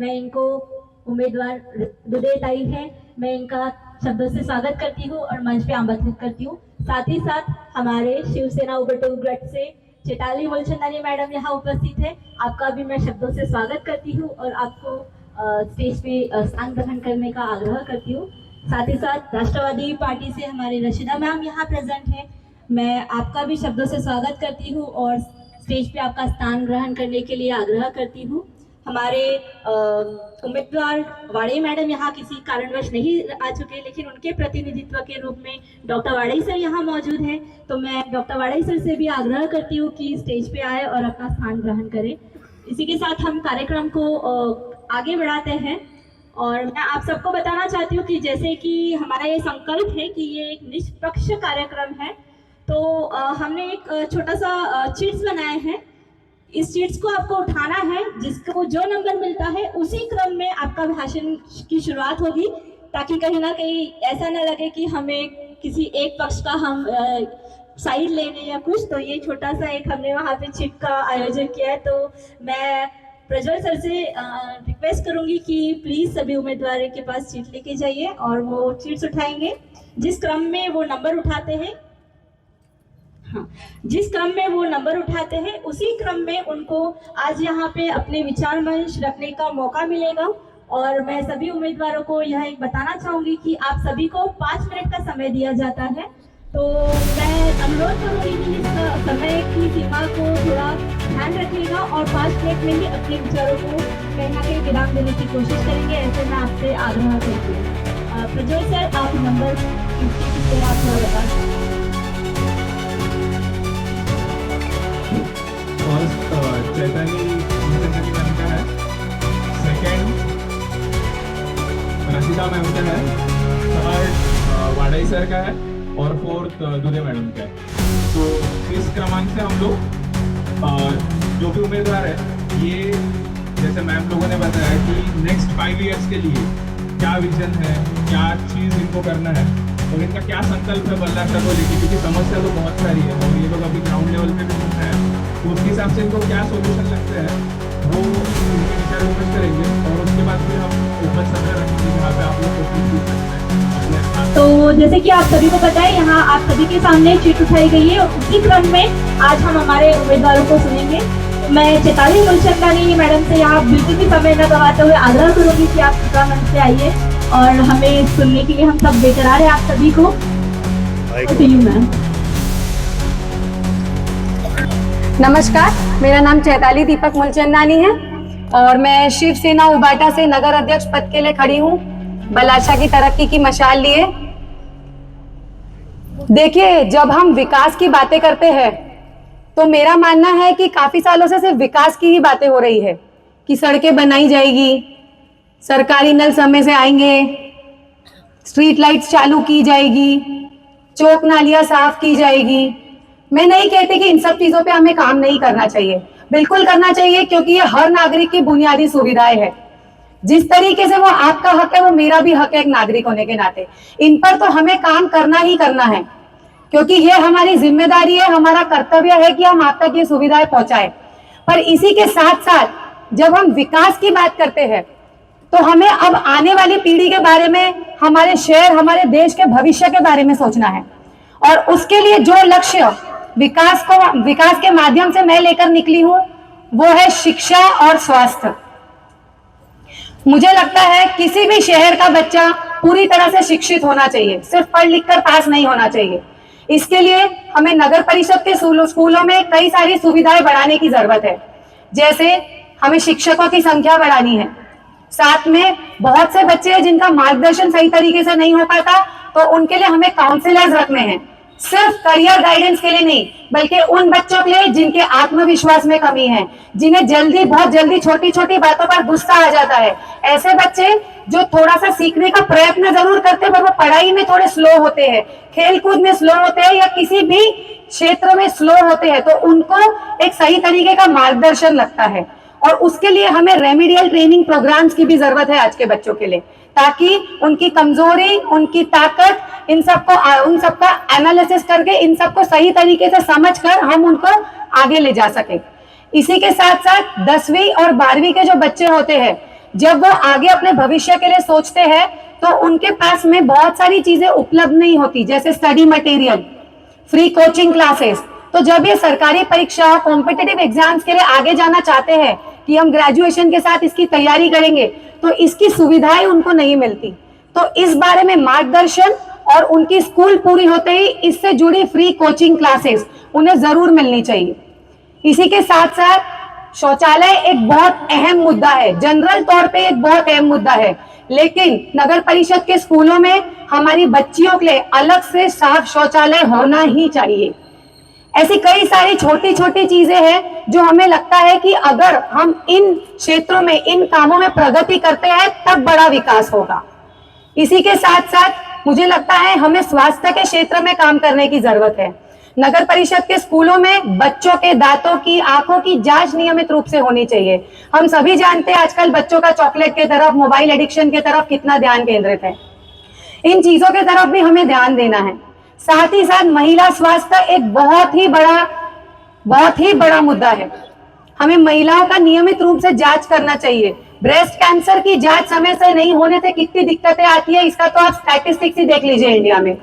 मैं इनको उम्मीदवार दुदे ताई है, मैं इनका शब्दों से स्वागत करती हूँ और मंच पे आमंत्रित करती हूँ। साथ ही साथ हमारे शिवसेना उबटू गट से चैताली मूलचंदानी मैडम यहाँ उपस्थित है, आपका भी मैं शब्दों से स्वागत करती हूँ और आपको स्टेज पे स्थान ग्रहण करने का आग्रह करती हूँ। साथ ही साथ राष्ट्रवादी पार्टी से हमारे रशीदा मैम यहाँ प्रेजेंट है, मैं आपका भी शब्दों से स्वागत करती हूँ और स्टेज पे आपका स्थान ग्रहण करने के लिए आग्रह करती हूँ। हमारे उम्मीदवार वाड़े मैडम यहाँ किसी कारणवश नहीं आ चुके, लेकिन उनके प्रतिनिधित्व के रूप में डॉक्टर वाड़े सर यहाँ मौजूद हैं, तो मैं डॉक्टर वाड़े सर से भी आग्रह करती हूँ कि स्टेज पे आए और अपना स्थान ग्रहण करें। इसी के साथ हम कार्यक्रम को आगे बढ़ाते हैं और मैं आप सबको बताना चाहती हूँ कि जैसे कि हमारा ये संकल्प है कि ये एक निष्पक्ष कार्यक्रम है, तो हमने एक छोटा सा चिट्स बनाए हैं। इस चिट्स को आपको उठाना है, जिसको जो नंबर मिलता है उसी क्रम में आपका भाषण की शुरुआत होगी, ताकि कहीं ना कहीं ऐसा ना लगे कि हमें किसी एक पक्ष का हम साइड लेने या कुछ। तो ये छोटा सा एक हमने वहाँ पे चिट का आयोजन किया है। तो मैं प्रज्वल सर से रिक्वेस्ट करूंगी कि प्लीज सभी उम्मीदवारों के पास चिट लेके जाइए और वो चिट्स उठाएंगे। जिस क्रम में वो नंबर उठाते हैं, जिस क्रम में वो नंबर उठाते हैं उसी क्रम में उनको आज यहाँ पे अपने विचार मंच रखने का मौका मिलेगा। और मैं सभी उम्मीदवारों को यह एक बताना चाहूंगी कि आप सभी को 5 मिनट का समय दिया जाता है, तो मैं अनुरोध करूंगी कि इस समय की सीमा को थोड़ा ध्यान रखिएगा और 5 मिनट में ही अपने विचारों को कहीं ना कहीं विराम देने की कोशिश करेंगे, ऐसे मैं आपसे आग्रह करती हूँ। प्रज्वल सर, आप नंबर आप बता। फर्स्ट चैताली मैम का है, सेकंड रशीदा मैम का है, थर्ड वाड़ई सर का है और फोर्थ दुदे मैडम का है। तो इस क्रमांक से हम लोग जो भी उम्मीदवार है, ये जैसे मैम लोगों ने बताया कि नेक्स्ट 5 इयर्स के लिए क्या विजन है, क्या चीज़ इनको करना है और इनका क्या संकल्प है बल्लारसर को लेकर, क्योंकि समस्या तो बहुत सारी है और ये लोग अभी ग्राउंड लेवल पे भी घूम रहे हैं, तो उसके हिसाब से इनको क्या सोल्यूशन लगते हैं वो उनके विचार विमर्श करेंगे और उसके बाद फिर हम ओपन सत्र रखेंगे जहाँ पे आप लोग क्वेश्चन पूछ सकते हैं। तो जैसे कि आप सभी को पता है, यहाँ आप सभी के सामने चिट उठाई गई है और उसी क्रम में आज हम हमारे उम्मीदवारों को सुनेंगे। मैं चैताली मूलचंदानी मैडम से यहाँ बिल्कुल भी समय न गवाते हुए आग्रह करूंगी कि आप कृपया मंच से आइए और हमें सुनने के लिए हम सब बेकरार है आप सभी को। मैम नमस्कार, मेरा नाम चैताली दीपक मूलचंदानी है और मैं शिवसेना उबाटा से नगर अध्यक्ष पद के लिए खड़ी हूँ, बलाशा की तरक्की की मशाल लिए। देखिए, जब हम विकास की बातें करते हैं तो मेरा मानना है कि काफी सालों से सिर्फ विकास की ही बातें हो रही है कि सड़कें बनाई जाएगी, सरकारी नल समय से आएंगे, स्ट्रीट लाइट्स चालू की जाएगी, चौक नालियां साफ की जाएगी। मैं नहीं कहती कि इन सब चीजों पे हमें काम नहीं करना चाहिए, बिल्कुल करना चाहिए, क्योंकि ये हर नागरिक की बुनियादी सुविधाएं है। जिस तरीके से वो आपका हक है वो मेरा भी हक है एक नागरिक होने के नाते। इन पर तो हमें काम करना ही करना है, क्योंकि ये हमारी जिम्मेदारी है, हमारा कर्तव्य है कि हम आप तक ये सुविधाएं पहुंचाएं। पर इसी के साथ साथ जब हम विकास की बात करते हैं तो हमें अब आने वाली पीढ़ी के बारे में, हमारे शहर, हमारे देश के भविष्य के बारे में सोचना है। और उसके लिए जो लक्ष्य विकास के माध्यम से मैं लेकर निकली हूं वो है शिक्षा और स्वास्थ्य। मुझे लगता है किसी भी शहर का बच्चा पूरी तरह से शिक्षित होना चाहिए, सिर्फ पढ़ लिख कर पास नहीं होना चाहिए। इसके लिए हमें नगर परिषद के स्कूलों में कई सारी सुविधाएं बढ़ाने की जरूरत है। जैसे हमें शिक्षकों की संख्या बढ़ानी है, साथ में बहुत से बच्चे हैं जिनका मार्गदर्शन सही तरीके से नहीं हो पाता, तो उनके लिए हमें काउंसलर्स रखने हैं, सिर्फ करियर गाइडेंस के लिए नहीं, बल्कि उन बच्चों के लिए जिनके आत्मविश्वास में कमी है, जिन्हें बहुत जल्दी छोटी छोटी बातों पर गुस्सा आ जाता है। ऐसे बच्चे जो थोड़ा सा सीखने का प्रयत्न जरूर करते हैं पर वो पढ़ाई में थोड़े स्लो होते हैं, खेलकूद में स्लो होते हैं या किसी भी क्षेत्र में स्लो होते हैं, तो उनको एक सही तरीके का मार्गदर्शन लगता है। और उसके लिए हमें रेमेडियल ट्रेनिंग प्रोग्राम्स की भी जरूरत है आज के बच्चों के लिए, ताकि उनकी कमजोरी, उनकी ताकत, उन सबका एनालिसिस करके इन सबको सही तरीके से समझकर हम उनको आगे ले जा सके। इसी के साथ साथ 10वीं और 12वीं के जो बच्चे होते हैं, जब वो आगे अपने भविष्य के लिए सोचते हैं तो उनके पास में बहुत सारी चीजें उपलब्ध नहीं होती, जैसे study material, free coaching classes. तो जब ये सरकारी परीक्षा, कॉम्पिटिटिव एग्जाम्स के लिए आगे जाना चाहते हैं कि हम ग्रेजुएशन के साथ इसकी तैयारी करेंगे, तो इसकी सुविधाएं उनको नहीं मिलती। तो इस बारे में मार्गदर्शन और उनकी स्कूल पूरी होते ही इससे जुड़ी फ्री कोचिंग क्लासेस उन्हें जरूर मिलनी चाहिए। इसी के साथ साथ शौचालय एक बहुत अहम मुद्दा है, जनरल तौर पे एक बहुत अहम मुद्दा है, लेकिन नगर परिषद के स्कूलों में हमारी बच्चियों के लिए अलग से साफ शौचालय होना ही चाहिए। ऐसी कई सारी छोटी छोटी चीजें हैं जो हमें लगता है कि अगर हम इन क्षेत्रों में, इन कामों में प्रगति करते हैं तब बड़ा विकास होगा। इसी के साथ साथ मुझे लगता है हमें स्वास्थ्य के क्षेत्र में काम करने की जरूरत है। नगर परिषद के स्कूलों में बच्चों के दांतों की, आंखों की जांच नियमित रूप से होनी चाहिए। हम सभी जानते हैं आजकल बच्चों का चॉकलेट के तरफ, मोबाइल एडिक्शन के तरफ कितना ध्यान केंद्रित है। इन चीजों के तरफ भी हमें ध्यान देना है। साथ ही साथ महिला स्वास्थ्य एक बहुत ही बड़ा मुद्दा है। हमें महिलाओं का नियमित रूप से जांच करना चाहिए। ब्रेस्ट कैंसर की जांच समय से नहीं होने से कितनी दिक्कतें आती है, इसका तो आप स्टैटिस्टिक्स ही देख लीजिए इंडिया में।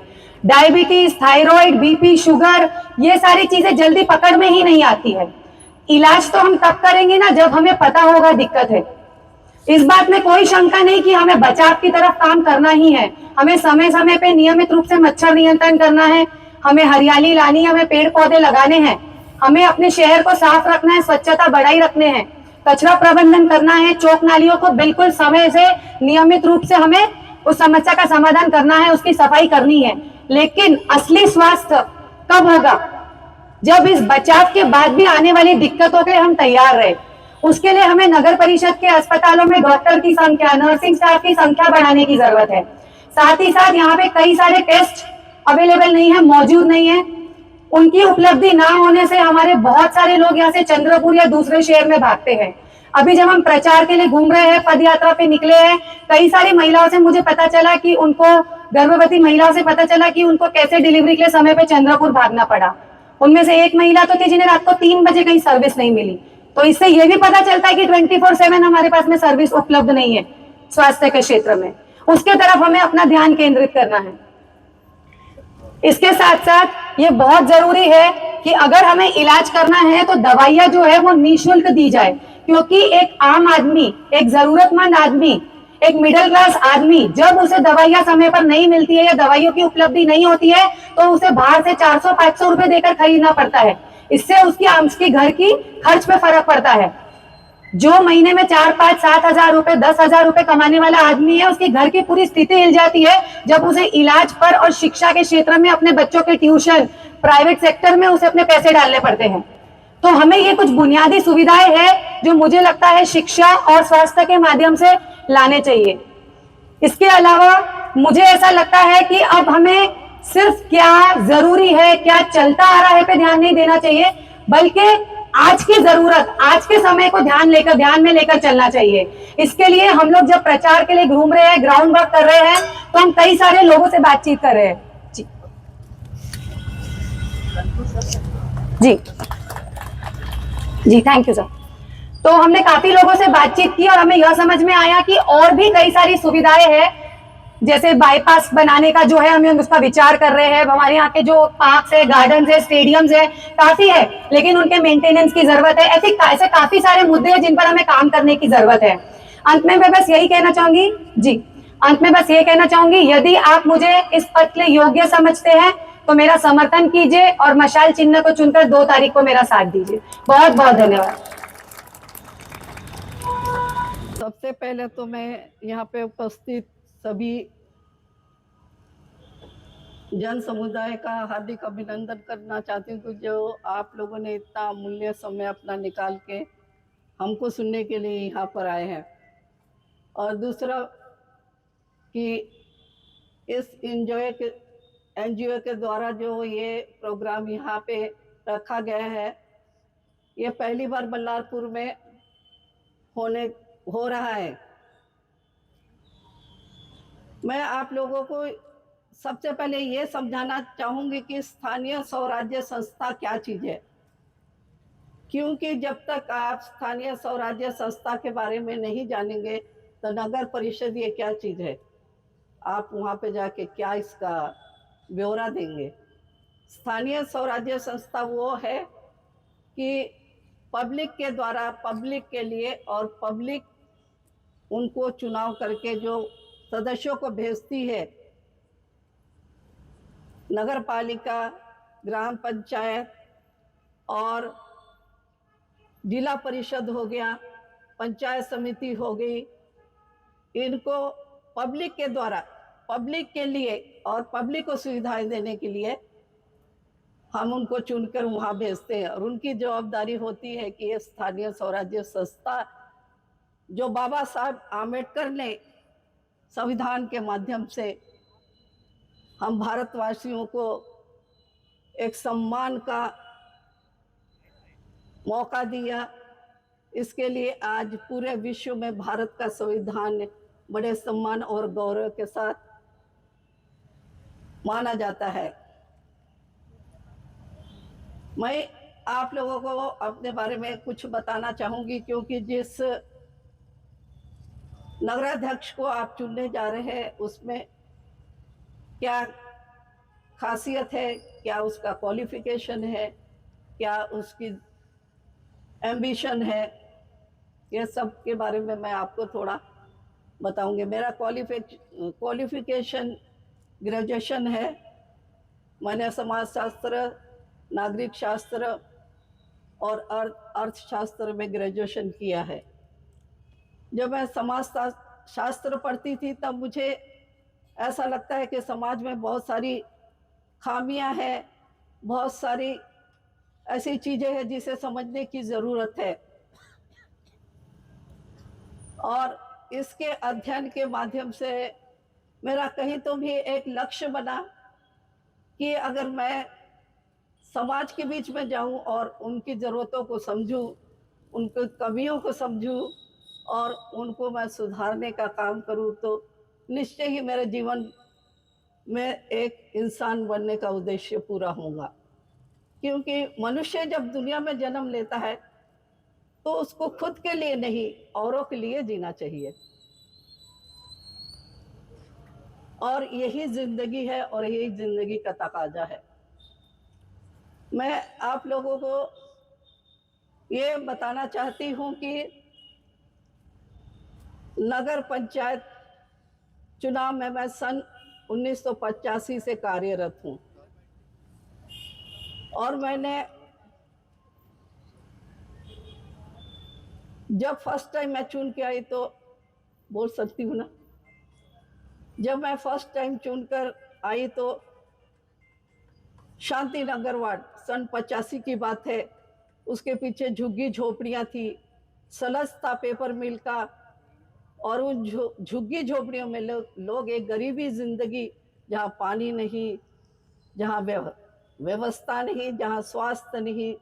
डायबिटीज, थायराइड, बीपी, शुगर, ये सारी चीजें जल्दी पकड़ में ही नहीं आती है। इलाज तो हम तब करेंगे ना जब हमें पता होगा दिक्कत है। इस बात में कोई शंका नहीं कि हमें बचाव की तरफ काम करना ही है। हमें समय समय पे नियमित रूप से मच्छर नियंत्रण करना है, हमें हरियाली लानी है, हमें पेड़ पौधे लगाने हैं, हमें अपने शहर को साफ रखना है, स्वच्छता बढ़ाई रखने हैं, कचरा प्रबंधन करना है, चौक नालियों को बिल्कुल समय से नियमित रूप से हमें उस समस्या का समाधान करना है, उसकी सफाई करनी है। लेकिन असली स्वास्थ्य कब होगा? जब इस बचाव के बाद भी आने वाली दिक्कतों के लिए हम तैयार रहे। उसके लिए हमें नगर परिषद के अस्पतालों में डॉक्टर की संख्या, नर्सिंग स्टाफ की संख्या बढ़ाने की जरूरत है। साथ ही साथ यहाँ पे कई सारे टेस्ट अवेलेबल नहीं है, मौजूद नहीं है। उनकी उपलब्धि ना होने से हमारे बहुत सारे लोग यहाँ से चंद्रपुर या दूसरे शहर में भागते हैं। अभी जब हम प्रचार के लिए घूम रहे हैं, पद यात्रा पे निकले हैं, कई सारी महिलाओं से मुझे पता चला कि उनको, गर्भवती महिलाओं से पता चला कि उनको कैसे डिलीवरी के लिए समय पे चंद्रपुर भागना पड़ा। उनमें से एक महिला तो थी जिन्हें रात को 3 बजे कहीं सर्विस नहीं मिली। तो इससे यह भी पता चलता है कि 24/7 हमारे पास में सर्विस उपलब्ध नहीं है स्वास्थ्य के क्षेत्र में। उसके तरफ हमें अपना ध्यान केंद्रित करना है। इसके साथ साथ ये बहुत जरूरी है कि अगर हमें इलाज करना है तो दवाइयां जो है वो निःशुल्क दी जाए, क्योंकि एक आम आदमी, एक जरूरतमंद आदमी, एक मिडिल क्लास आदमी जब उसे दवाइयां समय पर नहीं मिलती है या दवाइयों की उपलब्धि नहीं होती है तो उसे बाहर से 400-500 रुपए देकर खरीदना पड़ता है। इससे उसकी घर की खर्च पे फर्क पड़ता है। जो महीने में 4-5-7 हजार रुपए, 10,000 रुपए कमाने वाला आदमी है, उसकी घर की पूरी स्थिति हिल जाती है जब उसे इलाज पर और शिक्षा के क्षेत्र में, अपने बच्चों के ट्यूशन, प्राइवेट सेक्टर में उसे अपने पैसे डालने पड़ते हैं। तो हमें ये कुछ बुनियादी सुविधाएं हैं जो मुझे लगता है शिक्षा और स्वास्थ्य के माध्यम से लाने चाहिए। इसके अलावा मुझे ऐसा लगता है कि अब हमें सिर्फ क्या जरूरी है, क्या चलता आ रहा है पे ध्यान नहीं देना चाहिए, बल्कि आज की जरूरत, आज के समय को ध्यान में लेकर चलना चाहिए। इसके लिए हम लोग जब प्रचार के लिए घूम रहे हैं, ग्राउंड वर्क कर रहे हैं, तो हम कई सारे लोगों से बातचीत कर रहे हैं। जी जी, थैंक यू सर। तो हमने काफी लोगों से बातचीत की और हमें यह समझ में आया कि और भी कई सारी सुविधाएं हैं, जैसे बाईपास बनाने का जो है हमें उसका विचार कर रहे हैं। हमारे यहाँ के जो पार्क्स है, गार्डन्स है, स्टेडियम्स है, काफी है, लेकिन उनके मेंटेनेंस की जरूरत है। ऐसे काफी सारे मुद्दे हैं जिन पर हमें काम करने की जरूरत है। अंत में मैं बस यही कहना चाहूंगी जी, अंत में बस ये कहना चाहूंगी, यदि आप मुझे इस पद के लिए योग्य समझते हैं तो मेरा समर्थन कीजिए और मशाल चिन्ह को चुनकर 2 तारीख को मेरा साथ दीजिए। बहुत बहुत धन्यवाद। सबसे पहले तो मैं यहाँ पे उपस्थित सभी जन समुदाय का हार्दिक अभिनंदन करना चाहती हूँ, जो आप लोगों ने इतना अमूल्य समय अपना निकाल के हमको सुनने के लिए यहाँ पर आए हैं। और दूसरा कि इस एनजीओ के द्वारा जो ये प्रोग्राम यहाँ पे रखा गया है, ये पहली बार बल्लारपुर में हो रहा है। मैं आप लोगों को सबसे पहले ये समझाना चाहूंगी कि स्थानीय स्वराज्य संस्था क्या चीज है, क्योंकि जब तक आप स्थानीय स्वराज्य संस्था के बारे में नहीं जानेंगे तो नगर परिषद ये क्या चीज़ है? आप वहाँ पे जाके क्या इसका ब्यौरा देंगे? स्थानीय स्वराज्य संस्था वो है कि पब्लिक के द्वारा, पब्लिक के लिए, और पब्लिक उनको चुनाव करके जो सदस्यों को भेजती है, नगर पालिका, ग्राम पंचायत और जिला परिषद हो गया, पंचायत समिति हो गई, इनको पब्लिक के द्वारा, पब्लिक के लिए और पब्लिक को सुविधाएं देने के लिए हम उनको चुनकर वहां भेजते हैं। और उनकी जवाबदारी होती है कि ये स्थानीय स्वराज्य संस्था जो बाबा साहब आम्बेडकर ने संविधान के माध्यम से हम भारतवासियों को एक सम्मान का मौका दिया, इसके लिए आज पूरे विश्व में भारत का संविधान बड़े सम्मान और गौरव के साथ माना जाता है। मैं आप लोगों को अपने बारे में कुछ बताना चाहूंगी, क्योंकि जिस नगराध्यक्ष को आप चुनने जा रहे हैं उसमें क्या खासियत है, क्या उसका क्वालिफिकेशन है, क्या उसकी एम्बिशन है, ये सब के बारे में मैं आपको थोड़ा बताऊंगी। मेरा क्वालिफिकेशन ग्रेजुएशन है। मैंने समाजशास्त्र, नागरिक शास्त्र और अर्थशास्त्र में ग्रेजुएशन किया है। जब मैं समाज शास्त्र पढ़ती थी तब मुझे ऐसा लगता है कि समाज में बहुत सारी खामियां हैं, बहुत सारी ऐसी चीज़ें हैं जिसे समझने की ज़रूरत है, और इसके अध्ययन के माध्यम से मेरा कहीं तो भी एक लक्ष्य बना कि अगर मैं समाज के बीच में जाऊं और उनकी ज़रूरतों को समझूं, उनकी कमियों को समझूं और उनको मैं सुधारने का काम करूं, तो निश्चय ही मेरे जीवन में एक इंसान बनने का उद्देश्य पूरा होगा। क्योंकि मनुष्य जब दुनिया में जन्म लेता है तो उसको खुद के लिए नहीं, औरों के लिए जीना चाहिए, और यही जिंदगी है और यही जिंदगी का तकाजा है। मैं आप लोगों को ये बताना चाहती हूँ कि नगर पंचायत चुनाव में मैं सन 1985 से कार्यरत हूँ, और मैंने जब फर्स्ट टाइम मैं चुन के आई, तो बोल सकती हूँ ना, जब मैं फर्स्ट टाइम चुनकर आई तो शांति नगर वार्ड, सन 85 की बात है, उसके पीछे झुग्गी झोपड़ियाँ थी, सलज था पेपर मिल का, और उन झुग्गी झोपड़ियों में लोग एक गरीबी जिंदगी, जहाँ पानी नहीं, जहाँ व्यवस्था नहीं, जहाँ स्वास्थ्य नहीं,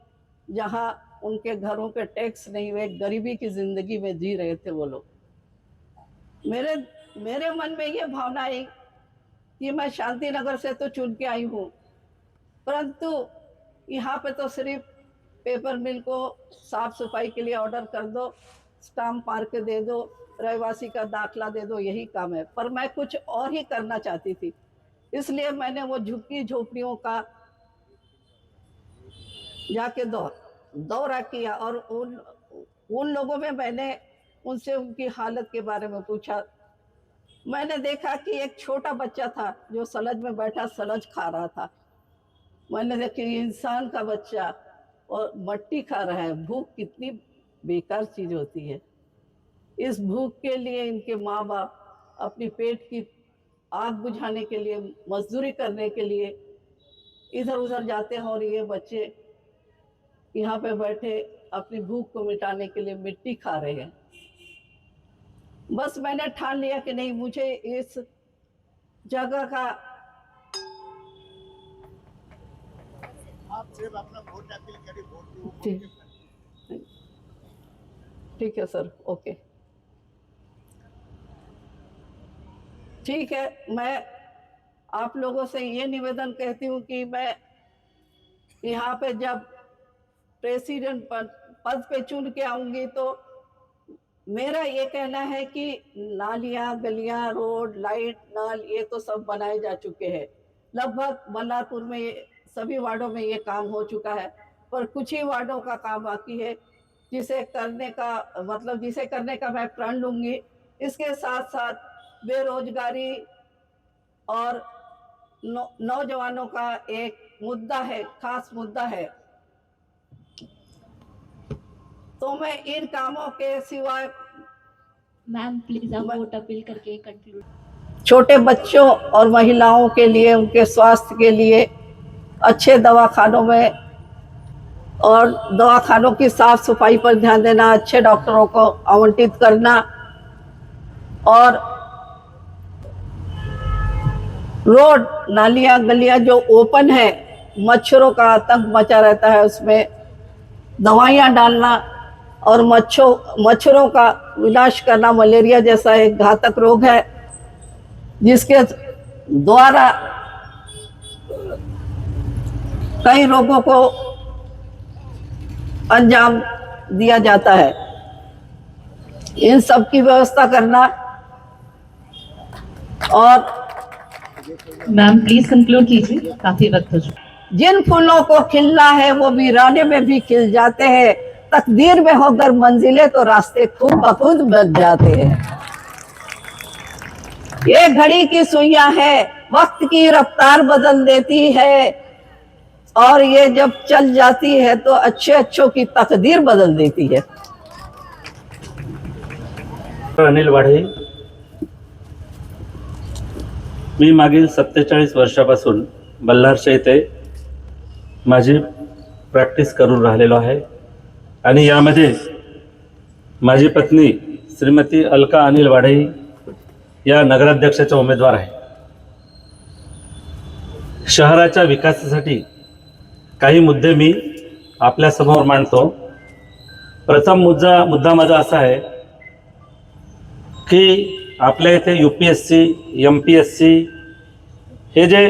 जहाँ उनके घरों के टैक्स नहीं, वे गरीबी की जिंदगी में जी रहे थे वो लोग। मेरे मन में ये भावना आई कि मैं शांति नगर से तो चुन के आई हूँ, परंतु यहाँ पे तो सिर्फ पेपर मिल को साफ सफाई के लिए ऑर्डर कर दो, स्टाम्प मार के दे दो, रहवासी का दाखला दे दो, यही काम है। पर मैं कुछ और ही करना चाहती थी, इसलिए मैंने वो झुग्गी झोपड़ियों का जाके दौरा किया, और उन लोगों में मैंने उनसे उनकी हालत के बारे में पूछा। मैंने देखा कि एक छोटा बच्चा था जो सलज में बैठा सलज खा रहा था। मैंने देखा इंसान का बच्चा और मट्टी खा रहा है। भूख कितनी बेकार चीज होती है। इस भूख के लिए इनके माँ बाप अपनी पेट की आग बुझाने के लिए, मजदूरी करने के लिए इधर उधर जाते हैं, और ये बच्चे यहाँ पे बैठे अपनी भूख को मिटाने के लिए मिट्टी खा रहे हैं। बस मैंने ठान लिया कि नहीं, मुझे इस जगह का, आप सिर्फ अपना वोट अपील करिए, वोट ठीक है सर, ओके, ठीक है। मैं आप लोगों से ये निवेदन कहती हूँ कि मैं यहाँ पे जब प्रेसिडेंट पद पे चुन के आऊंगी तो मेरा ये कहना है कि नालियाँ, गलियाँ, रोड, लाइट, नल ये तो सब बनाए जा चुके हैं। लगभग बल्लारपुर में सभी वार्डों में ये काम हो चुका है, पर कुछ ही वार्डों का काम बाकी है जिसे करने का मैं प्रण लूंगी। इसके साथ साथ बेरोजगारी और नौजवानों का एक मुद्दा है, खास मुद्दा है। तो मैं इन कामों के सिवाय मैम प्लीज आप वोट अपील करके कंक्लूड। छोटे बच्चों और महिलाओं के लिए, उनके स्वास्थ्य के लिए अच्छे दवाखानों में और दवाखानों की साफ सफाई पर ध्यान देना, अच्छे डॉक्टरों को आवंटित करना और रोड, नालियाँ, गलियाँ जो ओपन है, मच्छरों का आतंक मचा रहता है, उसमें दवाइयाँ डालना और मच्छरों का विनाश करना। मलेरिया जैसा एक घातक रोग है जिसके द्वारा कई रोगों को अंजाम दिया जाता है। इन सब की व्यवस्था करना और मैम प्लीज कंक्लूड कीजिए, काफी वक्त हो चुका। जिन फूलों को खिलना है वो वीराने में भी खिल जाते हैं। तकदीर में होकर मंजिलें तो रास्ते खुद ब खुद बन जाते हैं। ये घड़ी की सुइयां है, वक्त की रफ्तार बदल देती है और ये जब चल जाती है तो अच्छे अच्छों की तकदीर बदल देती है। अनिल वाढे, मी मागील 47 वर्षापासून बल्हारच्या इथे माझी प्रॅक्टिस करून राहिलेलो आहे आणि यामध्ये माझी पत्नी श्रीमती अलका अनिल वाढे या नगराध्यक्षाच्या उमेदवार आहे। शहराच्या विकासासाठी काही मुद्दे मी आपल्या समोर मांडतो। प्रथम मुद्दा माझा असा आहे की आपल्या इथे UPSC, MPSC हे जे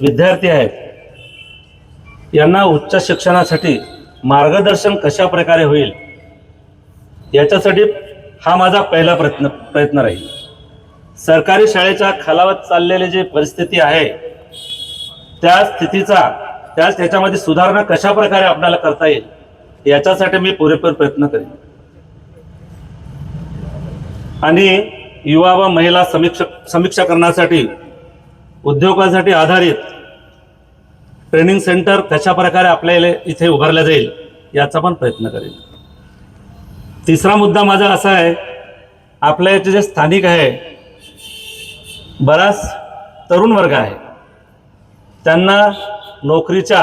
विद्यार्थी आहेत यांना उच्च शिक्षणासाठी मार्गदर्शन कशा प्रकारे होईल याच्यासाठी हा माझा पहिला प्रयत्न राहील। सरकारी शाळेच्या खालावत चाललेली जी परिस्थिती आहे त्याच्यामध्ये सुधारणा कशा प्रकारे आपल्याला करता येईल याच्यासाठी मी पुरेपूर प्रयत्न करेन आणि युवा व महिला समीक्षा करण्यासाठी उद्योगासाठी आधारित ट्रेनिंग सेंटर कशा प्रकारे आपल्याला इथे उभारला जाईल याचा पण प्रयत्न करेन। तिसरा मुद्दा माझा असा आहे, आपल्या इथे जे स्थानिक आहे बराच तरुण वर्ग आहे, त्यांना नोकरीच्या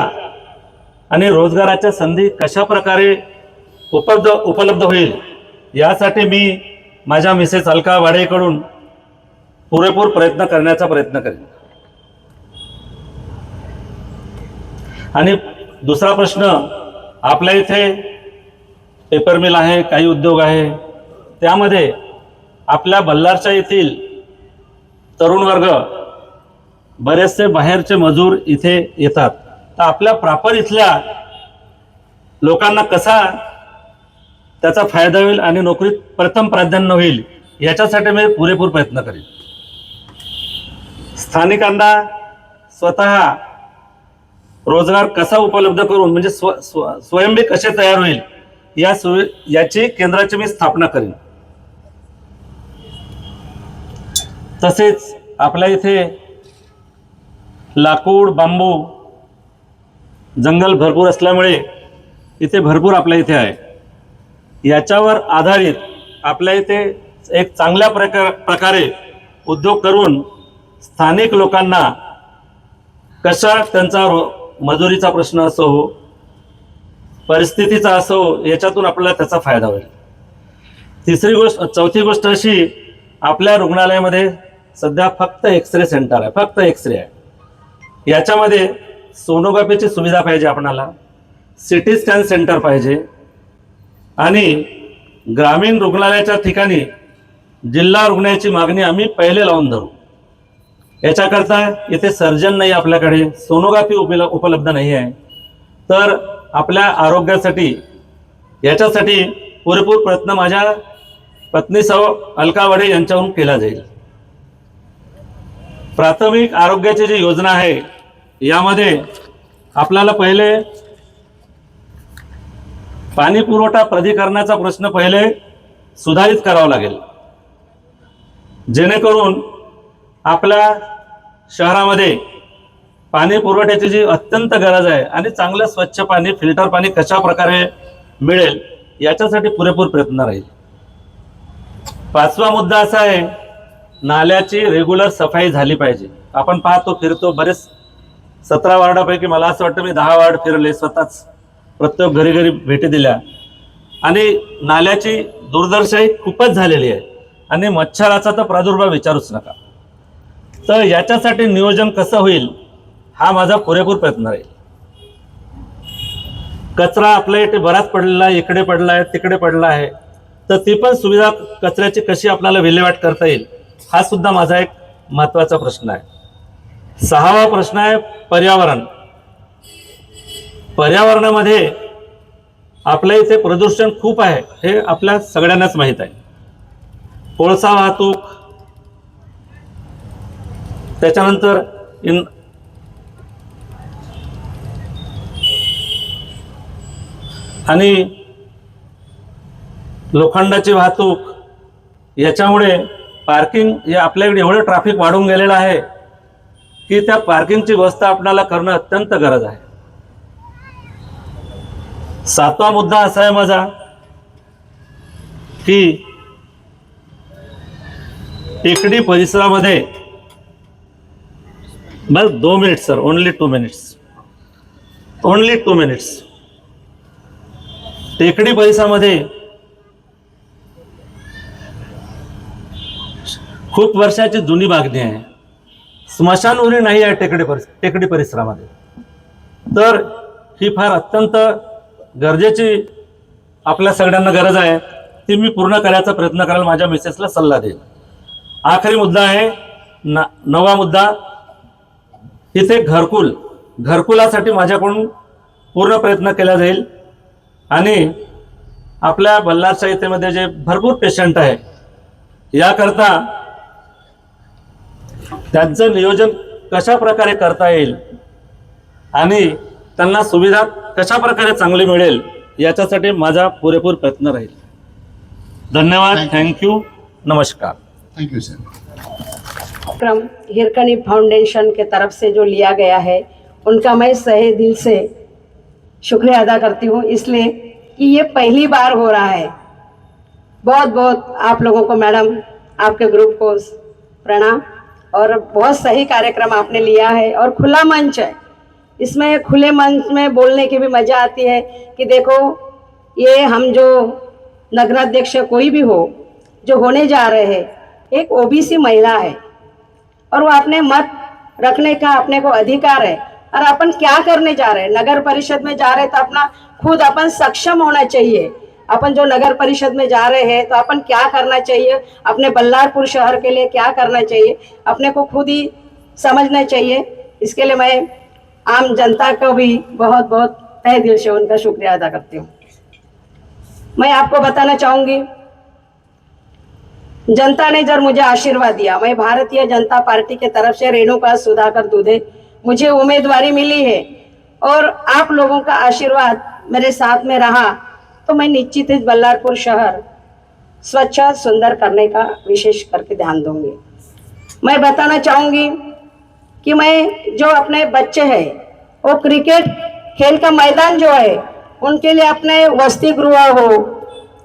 आणि रोजगाराच्या संधी कशा प्रकारे उपलब्ध होईल यासाठी मी माझ्या मिसेस अलका वाडेकडून पुरेपूर प्रयत्न करण्याचा प्रयत्न करेन। आणि दुसरा प्रश्न, आपल्या इथे पेपर मिल आहे, काही उद्योग आहे, त्यामध्ये आपल्या बल्लारच्या येथील तरुण वर्ग बरेचसे बाहेरचे मजूर इथे येतात, तर आपल्या प्रॉपर इथल्या लोकांना कसा त्याचा फायदा होईल आणि नोकरीत प्रथम प्राधान्य होईल याच्यासाठी मी पुरेपूर प्रयत्न करेन। स्थानिकांना स्वतः रोजगार कसा उपलब्ध करून म्हणजे स्वयंबी कसे तयार होईल याची केंद्राची मी स्थापना करेन। तसेच आपल्या इथे लाकूड, बांबू, जंगल भरपूर असल्यामुळे इथे भरपूर आपल्या इथे आहे, याच्यावर आधारित आपल्या इथे एक चांगल्या प्रकारे उद्योग करून स्थानिक लोकांना कशा त्यांचा मजुरीचा प्रश्न असो, परिस्थितीचा असो, याच्यातून आपल्याला त्याचा फायदा होईल। चौथी गोष्ट अशी, आपल्या रुग्णालयामध्ये सध्या फक्त एक्सरे सेंटर आहे, फक्त एक्सरे आहे। याच्यामध्ये सोनोग्राफीची सुविधा पाहिजे आपणाला, सिटी स्कॅन सेंटर पाहिजे आणि ग्रामीण रुग्णालयाच्या ठिकाणी जिल्हा रुग्णालयाची मागणी आम्ही पहिले लावून धरू। याच्याकरता इथे सर्जन नाही, आपल्याकडे सोनोग्राफी उपलब्ध नाही आहे, तर आपल्या आरोग्यासाठी याच्यासाठी पुरेपूर प्रयत्न माझ्या पत्नी सौ अलका वडे यांच्याकडून केला जाईल. प्राथमिक आरोग्याची जी योजना आहे यामध्ये आपल्याला पहिले पाणी पुरवठा प्राधिकरणाचा प्रश्न पहिले सुधारित करावा लागेल, जेणेकरून आपल्या शहरामध्ये पाणी पुरवठ्याची जी अत्यंत गरज आहे आणि चांगलं स्वच्छ पाणी, फिल्टर पाणी कशा प्रकारे मिळेल याच्यासाठी पुरेपूर प्रयत्न राहील. पाचवा मुद्दा असा आहे, नाल्याची रेग्युलर सफाई झाली पाहिजे. आपण पाहतो, फिरतो, बरेच 17 वार्डापैकी मला असं वाटतं मी 10 वार्ड फिरले, स्वतःच प्रत्येक घरी घरी भेटी दिल्या, आणि नाल्याची दुर्दशाही खूपच झालेली आहे आणि मच्छराचा तर प्रादुर्भाव विचारूच नका. तर याच्यासाठी नियोजन कसं होईल हा माझा पुरेपूर प्रयत्न राहील. कचरा आपल्या इथे बराच पडलेला आहे, इकडे पडला आहे, तिकडे पडला आहे, तर ती पण सुविधा कचऱ्याची कशी आपल्याला विल्हेवाट करता येईल हा सुद्धा माझा एक महत्त्वाचा प्रश्न आहे. 6वा प्रश्न आहे पर्यावरण. पर्यावरणामध्ये आपल्या इथे प्रदूषण खूप आहे हे आपल्या सगळ्यांनाच माहीत आहे. कोळसा वाहतूक, त्याच्यानंतर आणि लोखंडाची वाहतूक, याच्यामुळे पार्किंग हे आपल्याकडे एवढं ट्रॅफिक वाढून गेलेलं आहे की त्या पार्किंगची व्यवस्था आपल्याला करणं अत्यंत गरज आहे. 7वा मुद्दा असा आहे माझा की टेकडी परिसरामध्ये, बस 2 minute sir, only 2 minutes, only 2 minutes. टेकडी परिसरामध्ये खूप वर्षाची जुनी मागणी आहे. स्मशानभूमी नाही आहे टेकडी परिसरामध्ये, तर ही फार अत्यंत गरजेची आपल्या सगळ्यांना गरज आहे, ती मी पूर्ण करायचा प्रयत्न करायला माझ्या मिसेसला सल्ला देईल. आखरी मुद्दा आहे 9वा मुद्दा, इथे घरकुलासाठी माझ्याकडून पूर्ण प्रयत्न केला जाईल. आणि आपल्या बल्लारच्या इथेमध्ये जे भरपूर पेशंट आहे याकरता त्यांचं नियोजन कशा प्रकारे करता येईल आणि त्यांना सुविधा कशा प्रकारे चांगली मिळेल याच्यासाठी माझा पुरेपूर प्रयत्न राहील. धन्यवाद. थँक्यू. नमस्कार. Thank you sir. कार्यक्रम हिरकनी फाउंडेशन के तरफ से जो लिया गया है उनका मैं सहे दिल से शुक्रिया अदा करती हूँ, इसलिए कि ये पहली बार हो रहा है. बहुत बहुत आप लोगों को, मैडम, आपके ग्रुप को प्रणाम. और बहुत सही कार्यक्रम आपने लिया है और खुला मंच है. इसमें खुले मंच में बोलने की भी मज़ा आती है कि देखो, ये हम जो नगराध्यक्ष कोई भी हो जो होने जा रहे हैं, एक ओबीसी महिला है और वो अपने मत रखने का अपने को अधिकार है. और अपन क्या करने जा रहे हैं, नगर परिषद में जा रहे हैं तो अपना खुद अपन सक्षम होना चाहिए. अपन जो नगर परिषद में जा रहे हैं तो अपन क्या करना चाहिए, अपने बल्लारपुर शहर के लिए क्या करना चाहिए, अपने को खुद ही समझना चाहिए. इसके लिए मैं आम जनता को भी बहुत बहुत तहे दिल से उनका शुक्रिया अदा करती हूँ. मैं आपको बताना चाहूँगी, जनता ने जब मुझे आशीर्वाद दिया, मैं भारतीय जनता पार्टी के तरफ से रेणुका सुधाकर दुधे मुझे उम्मीदवारी मिली है और आप लोगों का आशीर्वाद मेरे साथ में रहा तो मैं निश्चित ही बल्लारपुर शहर स्वच्छ सुंदर करने का विशेष करके ध्यान दूंगी. मैं बताना चाहूँगी कि मैं जो अपने बच्चे हैं वो क्रिकेट खेल का मैदान जो है उनके लिए अपने वसति गृह हो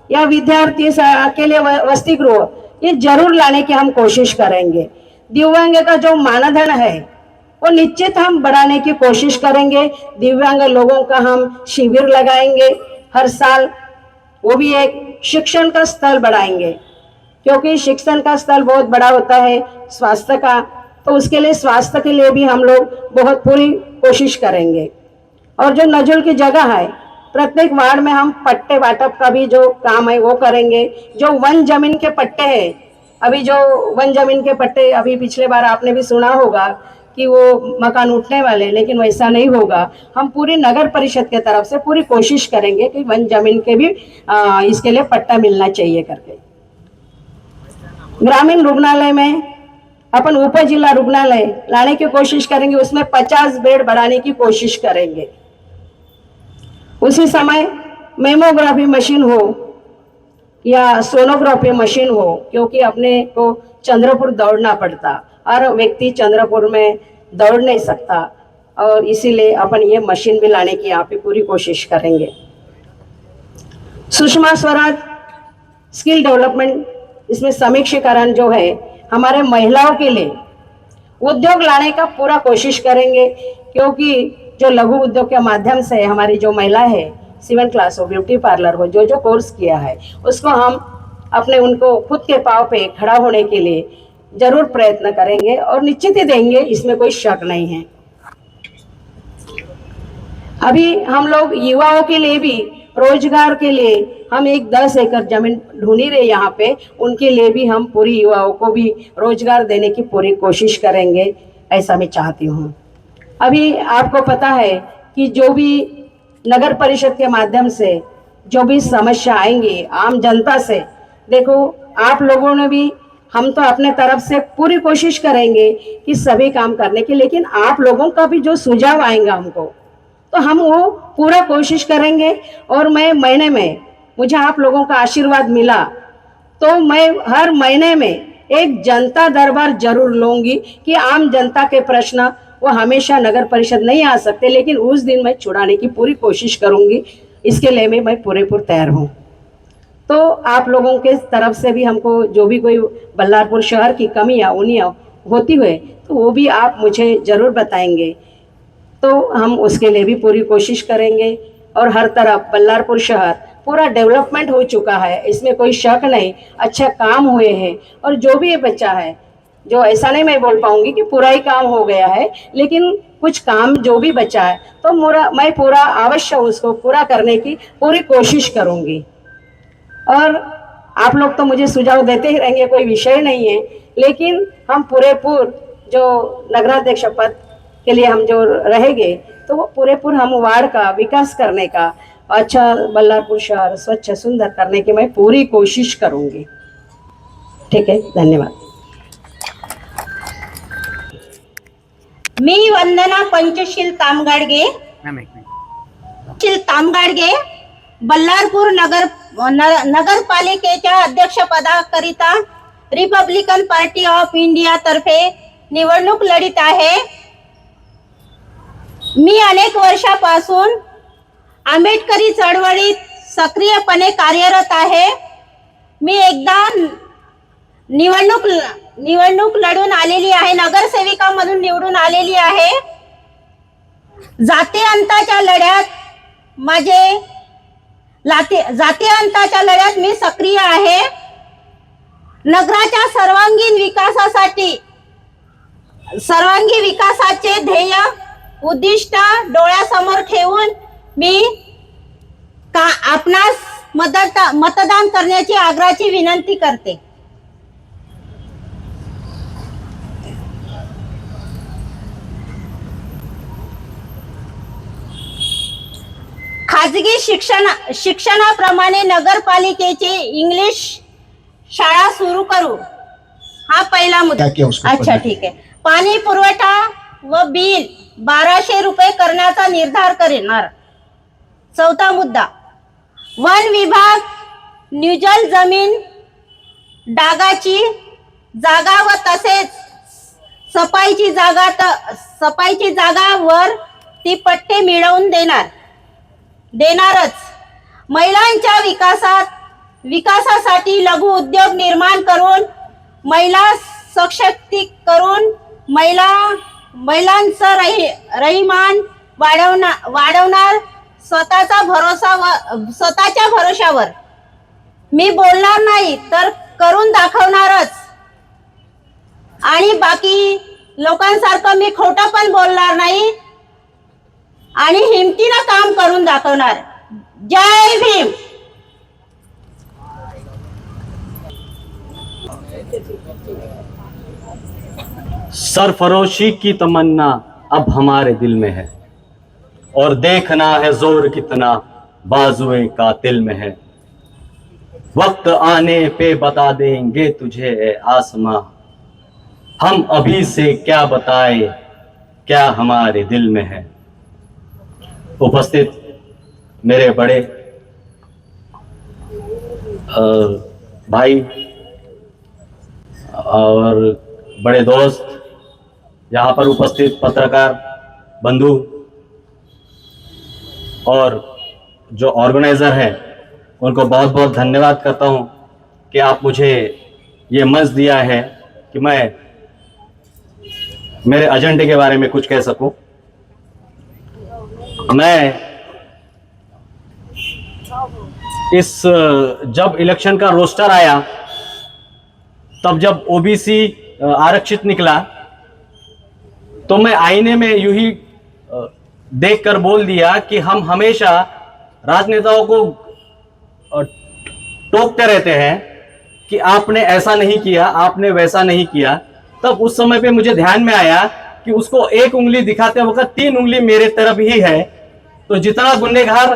या विद्यार्थी के लिए वसति गृह, ये जरूर लाने की हम कोशिश करेंगे. दिव्यांग का जो मानधन है वो निश्चित हम बढ़ाने की कोशिश करेंगे. दिव्यांग लोगों का हम शिविर लगाएंगे हर साल, वो भी एक शिक्षण का स्थल बढ़ाएंगे, क्योंकि शिक्षण का स्थल बहुत बड़ा होता है स्वास्थ्य का, तो उसके लिए स्वास्थ्य के लिए भी हम लोग बहुत पूरी कोशिश करेंगे. और जो नजुल की जगह है, प्रत्येक वार्ड में हम पट्टे वाटप का भी जो काम है वो करेंगे. जो वन जमीन के पट्टे हैं, अभी जो वन जमीन के पट्टे, अभी पिछले बार आपने भी सुना होगा कि वो मकान उठने वाले, लेकिन वैसा नहीं होगा. हम पूरी नगर परिषद के तरफ से पूरी कोशिश करेंगे कि वन जमीन के भी इसके लिए पट्टा मिलना चाहिए करके. ग्रामीण रुग्णालय में अपन उप जिला रुग्णालय लाने की कोशिश करेंगे, उसमें 50 बेड बढ़ाने की कोशिश करेंगे। उसी समय मेमोग्राफी मशीन हो या सोनोग्राफी मशीन हो, क्योंकि अपने को चंद्रपुर दौड़ना पड़ता, हर व्यक्ति चंद्रपुर में दौड़ नहीं सकता, और इसीलिए अपन ये मशीन भी लाने की यहाँ पे पूरी कोशिश करेंगे। सुषमा स्वराज स्किल डेवलपमेंट, इसमें समीक्षीकरण जो है हमारे महिलाओं के लिए उद्योग लाने का पूरा कोशिश करेंगे, क्योंकि जो लघु उद्योग के माध्यम से हमारी जो महिला है, 7 क्लास हो, ब्यूटी पार्लर हो, जो जो कोर्स किया है उसको हम अपने उनको खुद के पाँव पे खड़ा होने के लिए जरूर प्रयत्न करेंगे और निश्चित ही देंगे, इसमें कोई शक नहीं है। अभी हम लोग युवाओं के लिए भी रोजगार के लिए हम एक 10 एकड़ जमीन ढूंढी रहे यहाँ पे, उनके लिए भी हम पूरी युवाओं को भी रोजगार देने की पूरी कोशिश करेंगे, ऐसा मैं चाहती हूँ। अभी आपको पता है कि जो भी नगर परिषद के माध्यम से जो भी समस्या आएंगी आम जनता से, देखो आप लोगों ने भी, हम तो अपने तरफ से पूरी कोशिश करेंगे कि सभी काम करने की, लेकिन आप लोगों का भी जो सुझाव आएगा हमको, तो हम वो पूरा कोशिश करेंगे। और मैं महीने में, मुझे आप लोगों का आशीर्वाद मिला तो मैं हर महीने में एक जनता दरबार जरूर लूंगी कि आम जनता के प्रश्न वो हमेशा नगर परिषद नहीं आ सकते, लेकिन उस दिन मैं छुड़ाने की पूरी कोशिश करूंगी। इसके लिए मैं पूरेपूर तैयार हूँ। तो आप लोगों के तरफ से भी हमको जो भी कोई बल्लारपुर शहर की कमियाँ उनियाँ होती हुए, तो वो भी आप मुझे ज़रूर बताएंगे, तो हम उसके लिए भी पूरी कोशिश करेंगे। और हर तरफ बल्लारपुर शहर पूरा डेवलपमेंट हो चुका है, इसमें कोई शक नहीं, अच्छा काम हुए हैं। और जो भी ये बच्चा है, जो ऐसा नहीं मैं बोल पाऊंगी कि पूरा ही काम हो गया है, लेकिन कुछ काम जो भी बचा है तो मैं पूरा अवश्य उसको पूरा करने की पूरी कोशिश करूंगी। और आप लोग तो मुझे सुझाव देते ही रहेंगे, कोई विषय नहीं है, लेकिन हम पूरेपूर जो नगराध्यक्ष पद के लिए हम जो रहेंगे, तो वो पूरेपूर हम वार्ड का विकास करने का, अच्छा बल्लारपुर शहर स्वच्छ सुंदर करने की मैं पूरी कोशिश करूंगी। ठीक है, धन्यवाद। मी वंदना पंचशील तामगाडगे, बल्लारपूर नगरपालिकेच्या अध्यक्षपदाकरिता रिपब्लिकन पार्टी ऑफ इंडिया तर्फे निवडणूक लढित आहे। मी अनेक वर्षापासून आंबेडकरी चळवळीत सक्रियपणे कार्यरत आहे। मी एकदा निवडणूक लढून आलेली आहे, नगरसेविका म्हणून निवडून आलेली आहे। जाती अंताच्या लढ्यात मी सक्रिय आहे। नगराच्या सर्वांगीण विकासाचे ध्येय उद्दिष्ट डोळ्यासमोर ठेवून मी आपणास मतदान करण्याची आग्रहाची विनंती करते। खाजगी शिक्षणाप्रमाणे नगरपालिकेची इंग्लिश शाळा सुरू करू, हा पहिला मुद्दा। अच्छा, ठीक आहे। पाणी पुरवठा व बिल 1200 रुपये करण्याचा निर्धार करणार। चौथा मुद्दा, वन विभाग निजल जमीन डागाची जागा व तसेच सफाईची जागा वर ती पट्टे मिळवून देणारच। महिलांच्या विकासासाठी लघु उद्योग निर्माण करून महिला सशक्तीकरण करून महिलांचं राहणीमान वाढवणार। स्वतःच्या भरोशावर मी बोलणार नाही तर करून दाखवणारच, आणि बाकी लोकांसारखं मी खोटं पण बोलणार नाही आणि हिमतीनं काम करून दाखवणार। जय भीम। सरफरोशी की तमन्ना अब हमारे दिल में है, और देखना है जोर कितना बाजुए कातिल में है। वक्त आने पे बता देंगे तुझे ए आसमां, हम अभी से क्या बताए क्या हमारे दिल में है। उपस्थित मेरे बड़े भाई और बड़े दोस्त, यहाँ पर उपस्थित पत्रकार बंधु और जो ऑर्गेनाइज़र हैं, उनको बहुत बहुत धन्यवाद करता हूँ कि आप मुझे ये मंच दिया है कि मैं मेरे एजेंडे के बारे में कुछ कह सकूं। मैं इस जब इलेक्शन का रोस्टर आया, तब जब ओबीसी आरक्षित निकला, तो मैं आईने में यूं ही देखकर बोल दिया कि हम हमेशा राजनेताओं को टोकते रहते हैं कि आपने ऐसा नहीं किया, आपने वैसा नहीं किया। तब उस समय पे मुझे ध्यान में आया कि उसको एक उंगली दिखाते वक्त 3 उंगली मेरे तरफ ही है। तो जितना गुनहगार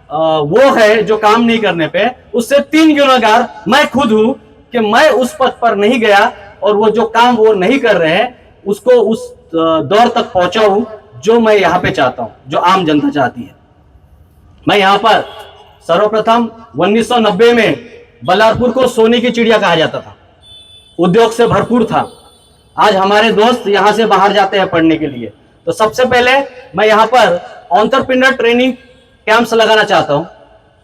वो है जो काम नहीं करने पे, उससे 3 गुनहगार मैं खुद हूं कि मैं उस पद पर नहीं गया और वो जो काम वो नहीं कर रहे हैं उसको उस दौर तक पहुंचाऊं जो मैं यहाँ पे चाहता हूं, जो आम जनता चाहती है। मैं यहाँ पर सर्वप्रथम 1990 में बल्लारपुर को सोने की चिड़िया कहा जाता था, उद्योग से भरपूर था। आज हमारे दोस्त यहाँ से बाहर जाते हैं पढ़ने के लिए। तो सबसे पहले मैं यहाँ पर एंटरप्रेन्योर ट्रेनिंग कैंप्स लगाना चाहता हूँ।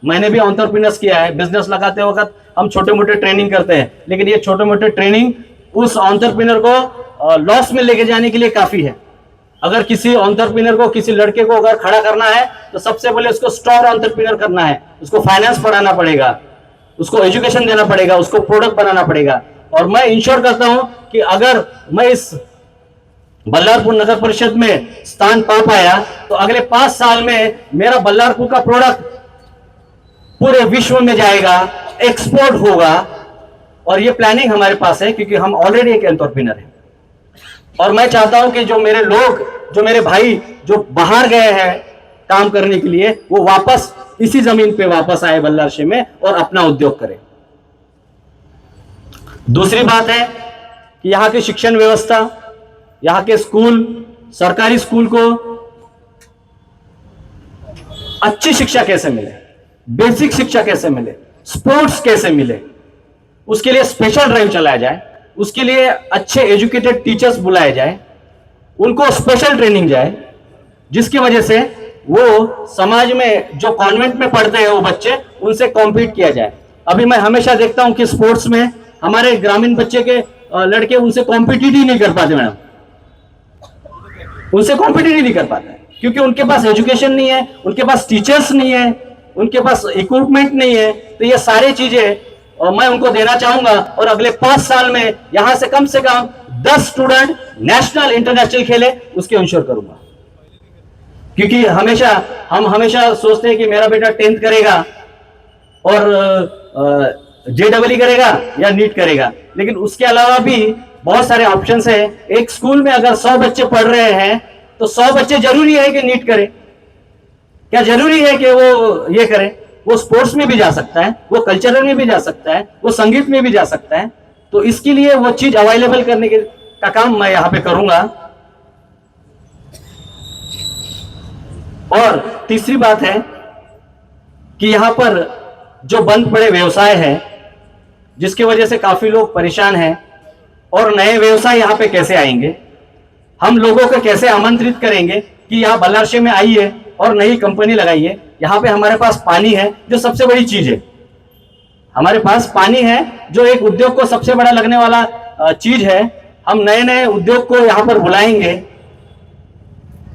मैंने भी एंटरप्रेन्योर्स किया है। बिजनेस लगाते वक्त हम छोटे मोटे ट्रेनिंग करते हैं, लेकिन ये छोटे मोटे ट्रेनिंग उस एंटरप्रेन्योर को लॉस में लेके जाने के लिए काफी है। अगर किसी एंटरप्रेन्योर को, किसी लड़के को अगर खड़ा करना है तो सबसे पहले उसको स्टॉर एंटरप्रेन्योर करना है, उसको फाइनेंस पढ़ाना पड़ेगा, उसको एजुकेशन देना पड़ेगा, उसको प्रोडक्ट बनाना पड़ेगा। और मैं इंश्योर करता हूं कि अगर मैं इस बल्लारपुर नगर परिषद में स्थान पा पाया तो अगले 5 साल में मेरा बल्लारपुर का प्रोडक्ट पूरे विश्व में जाएगा, एक्सपोर्ट होगा। और ये प्लानिंग हमारे पास है क्योंकि हम ऑलरेडी एक एंटरप्रेन्योर हैं। और मैं चाहता हूं कि जो मेरे लोग, जो मेरे भाई जो बाहर गए हैं काम करने के लिए, वो वापस इसी जमीन पे वापस आए बल्लारशे में और अपना उद्योग करें। दूसरी बात है कि यहाँ की शिक्षण व्यवस्था, यहाँ के स्कूल, सरकारी स्कूल को अच्छी शिक्षा कैसे मिले, बेसिक शिक्षा कैसे मिले, स्पोर्ट्स कैसे मिले, उसके लिए स्पेशल ड्राइव चलाया जाए, उसके लिए अच्छे एजुकेटेड टीचर्स बुलाए जाए, उनको स्पेशल ट्रेनिंग जाए, जिसकी वजह से वो समाज में जो कॉन्वेंट में पढ़ते हैं वो बच्चे, उनसे कॉम्पीट किया जाए। अभी मैं हमेशा देखता हूं कि स्पोर्ट्स में हमारे ग्रामीण बच्चे के लड़के उनसे कॉम्पिटिट ही नहीं कर पाते मैडम, उनसे कॉम्पिटिट ही नहीं कर पाते क्योंकि उनके पास एजुकेशन नहीं है, उनके पास टीचर्स नहीं है, उनके पास इक्विपमेंट नहीं है। तो ये सारी चीजें मैं उनको देना चाहूंगा और अगले 5 साल में यहां से कम 10 स्टूडेंट नेशनल इंटरनेशनल खेले, उसके इंश्योर करूंगा। क्योंकि हम हमेशा सोचते हैं कि मेरा बेटा 10th करेगा और JEE करेगा या नीट करेगा, लेकिन उसके अलावा भी बहुत सारे ऑप्शंस है। एक स्कूल में अगर 100 बच्चे पढ़ रहे हैं तो 100 बच्चे जरूरी है कि नीट करें? क्या जरूरी है कि वो ये करें? वो स्पोर्ट्स में भी जा सकता है, वो कल्चरल में भी जा सकता है, वो संगीत में भी जा सकता है। तो इसके लिए वो चीज अवेलेबल करने का काम मैं यहाँ पे करूंगा। और तीसरी बात है कि यहाँ पर जो बंद पड़े व्यवसाय है, जिसकी वजह से काफी लोग परेशान हैं, और नए व्यवसाय यहाँ पे कैसे आएंगे, हम लोगों को कैसे आमंत्रित करेंगे कि यहाँ बल्लारशे में आइए और नई कंपनी लगाइए। यहाँ पे हमारे पास पानी है जो सबसे बड़ी चीज है, हमारे पास पानी है जो एक उद्योग को सबसे बड़ा लगने वाला चीज है। हम नए नए उद्योग को यहाँ पर बुलाएंगे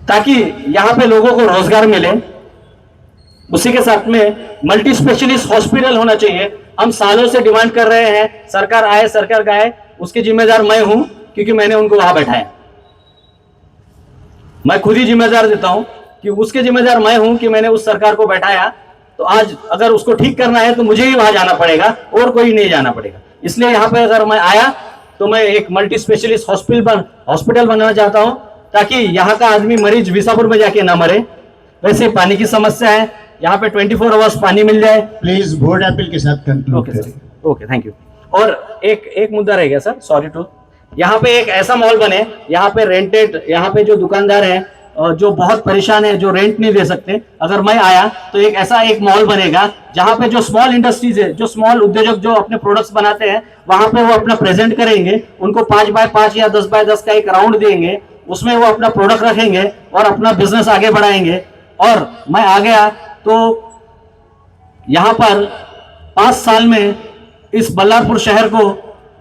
ताकि यहाँ पे लोगों को रोजगार मिले। उसी के साथ में मल्टी स्पेशलिस्ट हॉस्पिटल होना चाहिए। हम सालों से डिमांड कर रहे हैं, सरकार आए सरकार गए, उसकी जिम्मेदार मैं हूं क्योंकि मैंने उनको वहां बैठाया। मैं खुद ही जिम्मेदार देता हूं कि उसके जिम्मेदार मैं हूं कि मैंने उस सरकार को बैठाया। तो आज अगर उसको ठीक करना है तो मुझे ही वहां जाना पड़ेगा और कोई नहीं जाना पड़ेगा। इसलिए यहाँ पे अगर मैं आया तो मैं एक मल्टी स्पेशलिस्ट हॉस्पिटल बनाना चाहता हूं ताकि यहाँ का आदमी मरीज विसापुर में जाके ना मरे। वैसे पानी की समस्या है, यहाँ पे 24 आवर्स पानी मिल जाए। प्लीज वोट अपील के साथ कंक्लूड ओके करें। Sir, okay, thank you. और एक मुद्दा रह गया सर, सॉरी टू, यहाँ पे एक ऐसा मॉल बने, यहाँ पे रेंटेड, यहाँ पे जो दुकानदार हैं जो बहुत परेशान है, जो रेंट नहीं दे सकते, अगर मैं आया तो एक ऐसा एक मॉल बनेगा जहाँ पे जो स्मॉल इंडस्ट्रीज है, जो स्मॉल उद्योजक जो अपने प्रोडक्ट्स बनाते हैं, वहां पे वो अपना प्रेजेंट करेंगे, उनको 5x5 या 10x10 का एक राउंड देंगे, उसमें वो अपना प्रोडक्ट रखेंगे और अपना बिजनेस आगे बढ़ाएंगे। और मैं आ गया तो यहाँ पर 5 साल में इस बल्लारपुर शहर को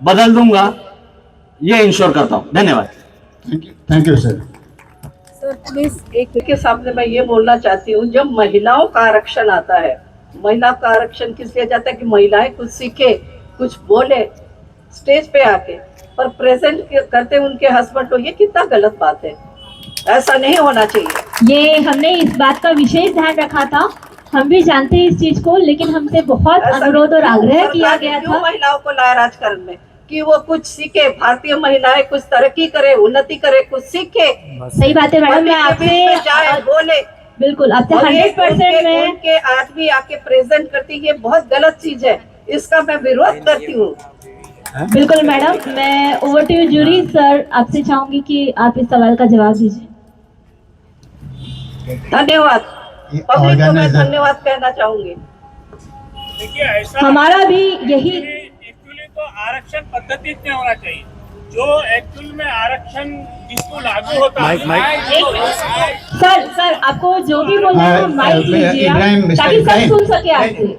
बदल दूंगा, ये इंश्योर करता हूँ। धन्यवाद। Thank you sir. Sir please एक के सामने मैं ये बोलना चाहती हूँ, जब महिलाओं का आरक्षण आता है, महिला का आरक्षण किस लिए जाता है कि महिलाएं कुछ सीखे, कुछ बोले स्टेज पे आके, पर प्रेजेंट करते उनके हस्बैंड को, ये कितना गलत बात है, ऐसा नहीं होना चाहिए। ये हमने इस बात का विशेष ध्यान रखा था, हम भी जानते हैं इस चीज को, लेकिन हमसे बहुत ऐसा अनुरोध और आग्रह सरकार किया ने गया क्यों था। महिलाओं को लाया राजकारण में कि वो कुछ सीखे, भारतीय महिलाएं कुछ तरक्की करे, उन्नति करे, कुछ सीखे, सही बात है मैडम, मैं आपसे जाए बोले, बिल्कुल आपसे और ये 100% में उनके आदमी आके प्रेजेंट करती, ये बहुत गलत चीज है, इसका मैं विरोध करती हूँ। बिल्कुल मैडम, मैं over to you jury sir, आपसे चाहूंगी कि आप इस सवाल का जवाब दीजिए। धन्यवाद, पब्लिक को मैं धन्यवाद कहना चाहूंगी। देखिए ऐसा हमारा भी यही एक्चुअली तो आरक्षण पद्धति नहीं होना चाहिए, जो एक्चुअल में आरक्षण जिसको लागू होता है। सर आपको जो भी बोलना है माइक लीजिए आप, ताकि सब सुन सके आपसे।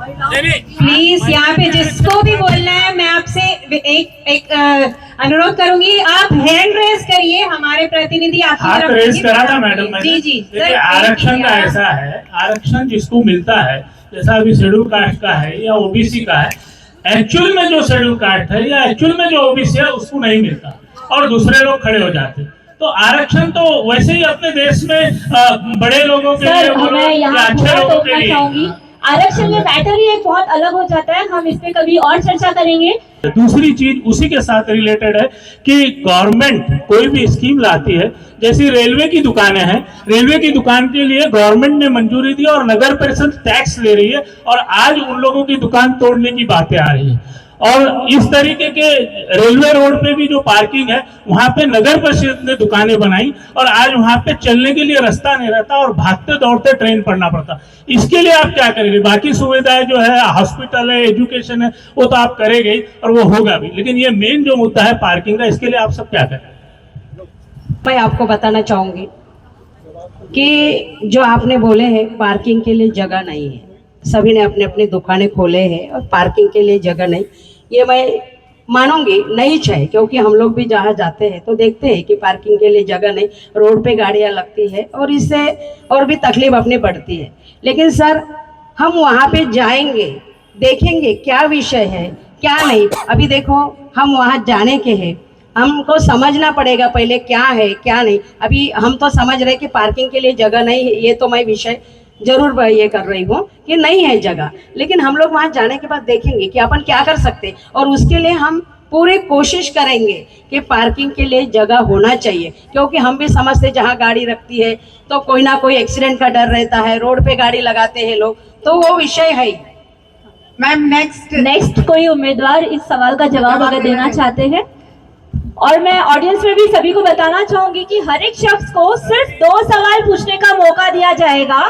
प्लीज यहाँ पे जिसको भी बोलना है, मैं आपसे एक अनुरोध करूंगी, आप हैंड रेज करिए, हमारे प्रतिनिधि आपकी हाथ तरफ रेज देखिए। करा था मैडम मैंने। जी जी देखिए आरक्षण का ऐसा है, आरक्षण जिसको मिलता है, जैसा अभी शेड्यूल कास्ट का है या ओबीसी का है, एक्चुअल में जो शेड्यूल कास्ट है या एक्चुअल में जो ओबीसी है उसको नहीं मिलता और दूसरे लोग खड़े हो जाते। तो आरक्षण तो वैसे ही अपने देश में बड़े लोगों के लिए सर मैं या यहाँ अच्छे थोड़ा लोगों के टोकना लिए। चाहूंगी, आरक्षण में मैटर ही एक बहुत अलग हो जाता है, हम इस पे कभी और चर्चा करेंगे। दूसरी चीज उसी के साथ रिलेटेड है कि गवर्नमेंट कोई भी स्कीम लाती है, जैसी रेलवे की दुकानें हैं, रेलवे की दुकान के लिए गवर्नमेंट ने मंजूरी दी और नगर परिषद टैक्स ले रही है, और आज उन लोगों की दुकान तोड़ने की बातें आ रही है। और इस तरीके के रेलवे रोड पे भी जो पार्किंग है, वहां पे नगर परिषद ने दुकानें बनाई और आज वहां पे चलने के लिए रास्ता नहीं रहता और भागते दौड़ते ट्रेन पढ़ना पड़ता। इसके लिए आप क्या करेंगे? बाकी सुविधाएं जो है, हॉस्पिटल है, एजुकेशन है, वो तो आप करेंगे ही और वो होगा भी, लेकिन ये मेन जो मुद्दा है पार्किंग का, इसके लिए आप सब क्या करें? मैं आपको बताना चाहूंगी कि जो आपने बोले हैं पार्किंग के लिए जगह नहीं है, सभी ने अपने अपने दुकानें खोले हैं और पार्किंग के लिए जगह नहीं, ये मैं मानूंगी नहीं चाहिए, क्योंकि हम लोग भी जहाँ जाते हैं तो देखते हैं कि पार्किंग के लिए जगह नहीं, रोड पे गाड़ियाँ लगती है और इससे और भी तकलीफ अपनी बढ़ती है। लेकिन सर हम वहाँ पे जाएंगे, देखेंगे क्या विषय है क्या नहीं। अभी देखो हम वहाँ जाने के हैं, हमको समझना पड़ेगा पहले क्या है क्या नहीं। अभी हम तो समझ रहे कि पार्किंग के लिए जगह नहीं है, ये तो मैं विषय जरूर ये कर रही हूँ कि नहीं है जगह, लेकिन हम लोग वहाँ जाने के बाद देखेंगे कि अपन क्या कर सकते, और उसके लिए हम पूरी कोशिश करेंगे कि पार्किंग के लिए जगह होना चाहिए, क्योंकि हम भी समझते जहाँ गाड़ी रखती है तो कोई ना कोई एक्सीडेंट का डर रहता है, रोड पे गाड़ी लगाते हैं लोग, तो वो विषय है। मैम नेक्स्ट कोई उम्मीदवार इस सवाल का जवाब अगर देना चाहते हैं। और मैं ऑडियंस में भी सभी को बताना चाहूंगी कि हर एक शख्स को सिर्फ 2 सवाल पूछने का मौका दिया जाएगा,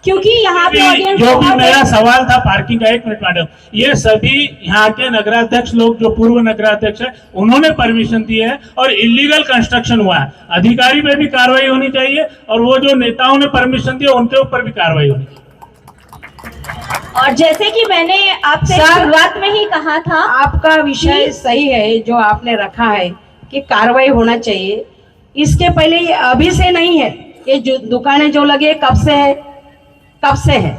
क्योंकि यहाँ पे ऑडियंस जो भी मेरा सवाल था पार्किंग का, 1 मिनट मैडम, ये सभी यहाँ के नगराध्यक्ष लोग जो पूर्व नगराध्यक्ष है उन्होंने परमिशन दी है और इलीगल कंस्ट्रक्शन हुआ है, अधिकारी पे भी कार्रवाई होनी चाहिए और वो जो नेताओं ने परमिशन दी उनके ऊपर भी कार्रवाई होनी चाहिए। और जैसे कि मैंने आपसे शुरुआत में ही कहा था, आपका विषय सही है जो आपने रखा है कि कार्रवाई होना चाहिए। इसके पहले ये अभी से नहीं है, ये जो दुकानें जो लगे कब से है, कब से है?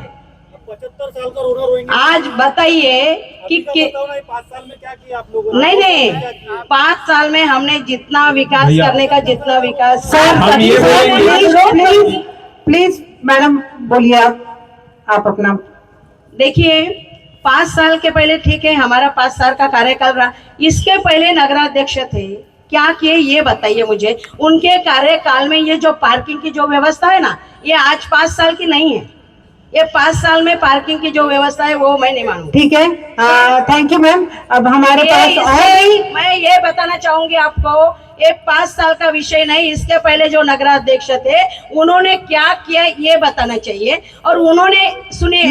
75 साल का रोना रोएंगे। आज बताइए कि 5 साल में क्या किया आप लोगों ने? नहीं 5 साल में हमने जितना विकास करने का जितना विकास प्लीज मैडम बोलिए, आप अपना देखिए 5 साल के पहले ठीक है, हमारा 5 साल का कार्यकाल रहा, इसके पहले नगराध्यक्ष थे क्या किए ये बताइए मुझे। उनके कार्यकाल में ये जो पार्किंग की जो व्यवस्था है ना, ये आज 5 साल की नहीं है, ये 5 साल में पार्किंग की जो व्यवस्था है वो मैं नहीं मानूंगी। ठीक है, थैंक यू मैम। अब हमारे पास और मैं ये बताना चाहूंगी आपको, ये 5 साल का विषय नहीं, इसके पहले जो नगराध्यक्ष थे उन्होंने क्या किया ये बताना चाहिए। और उन्होंने सुनिए,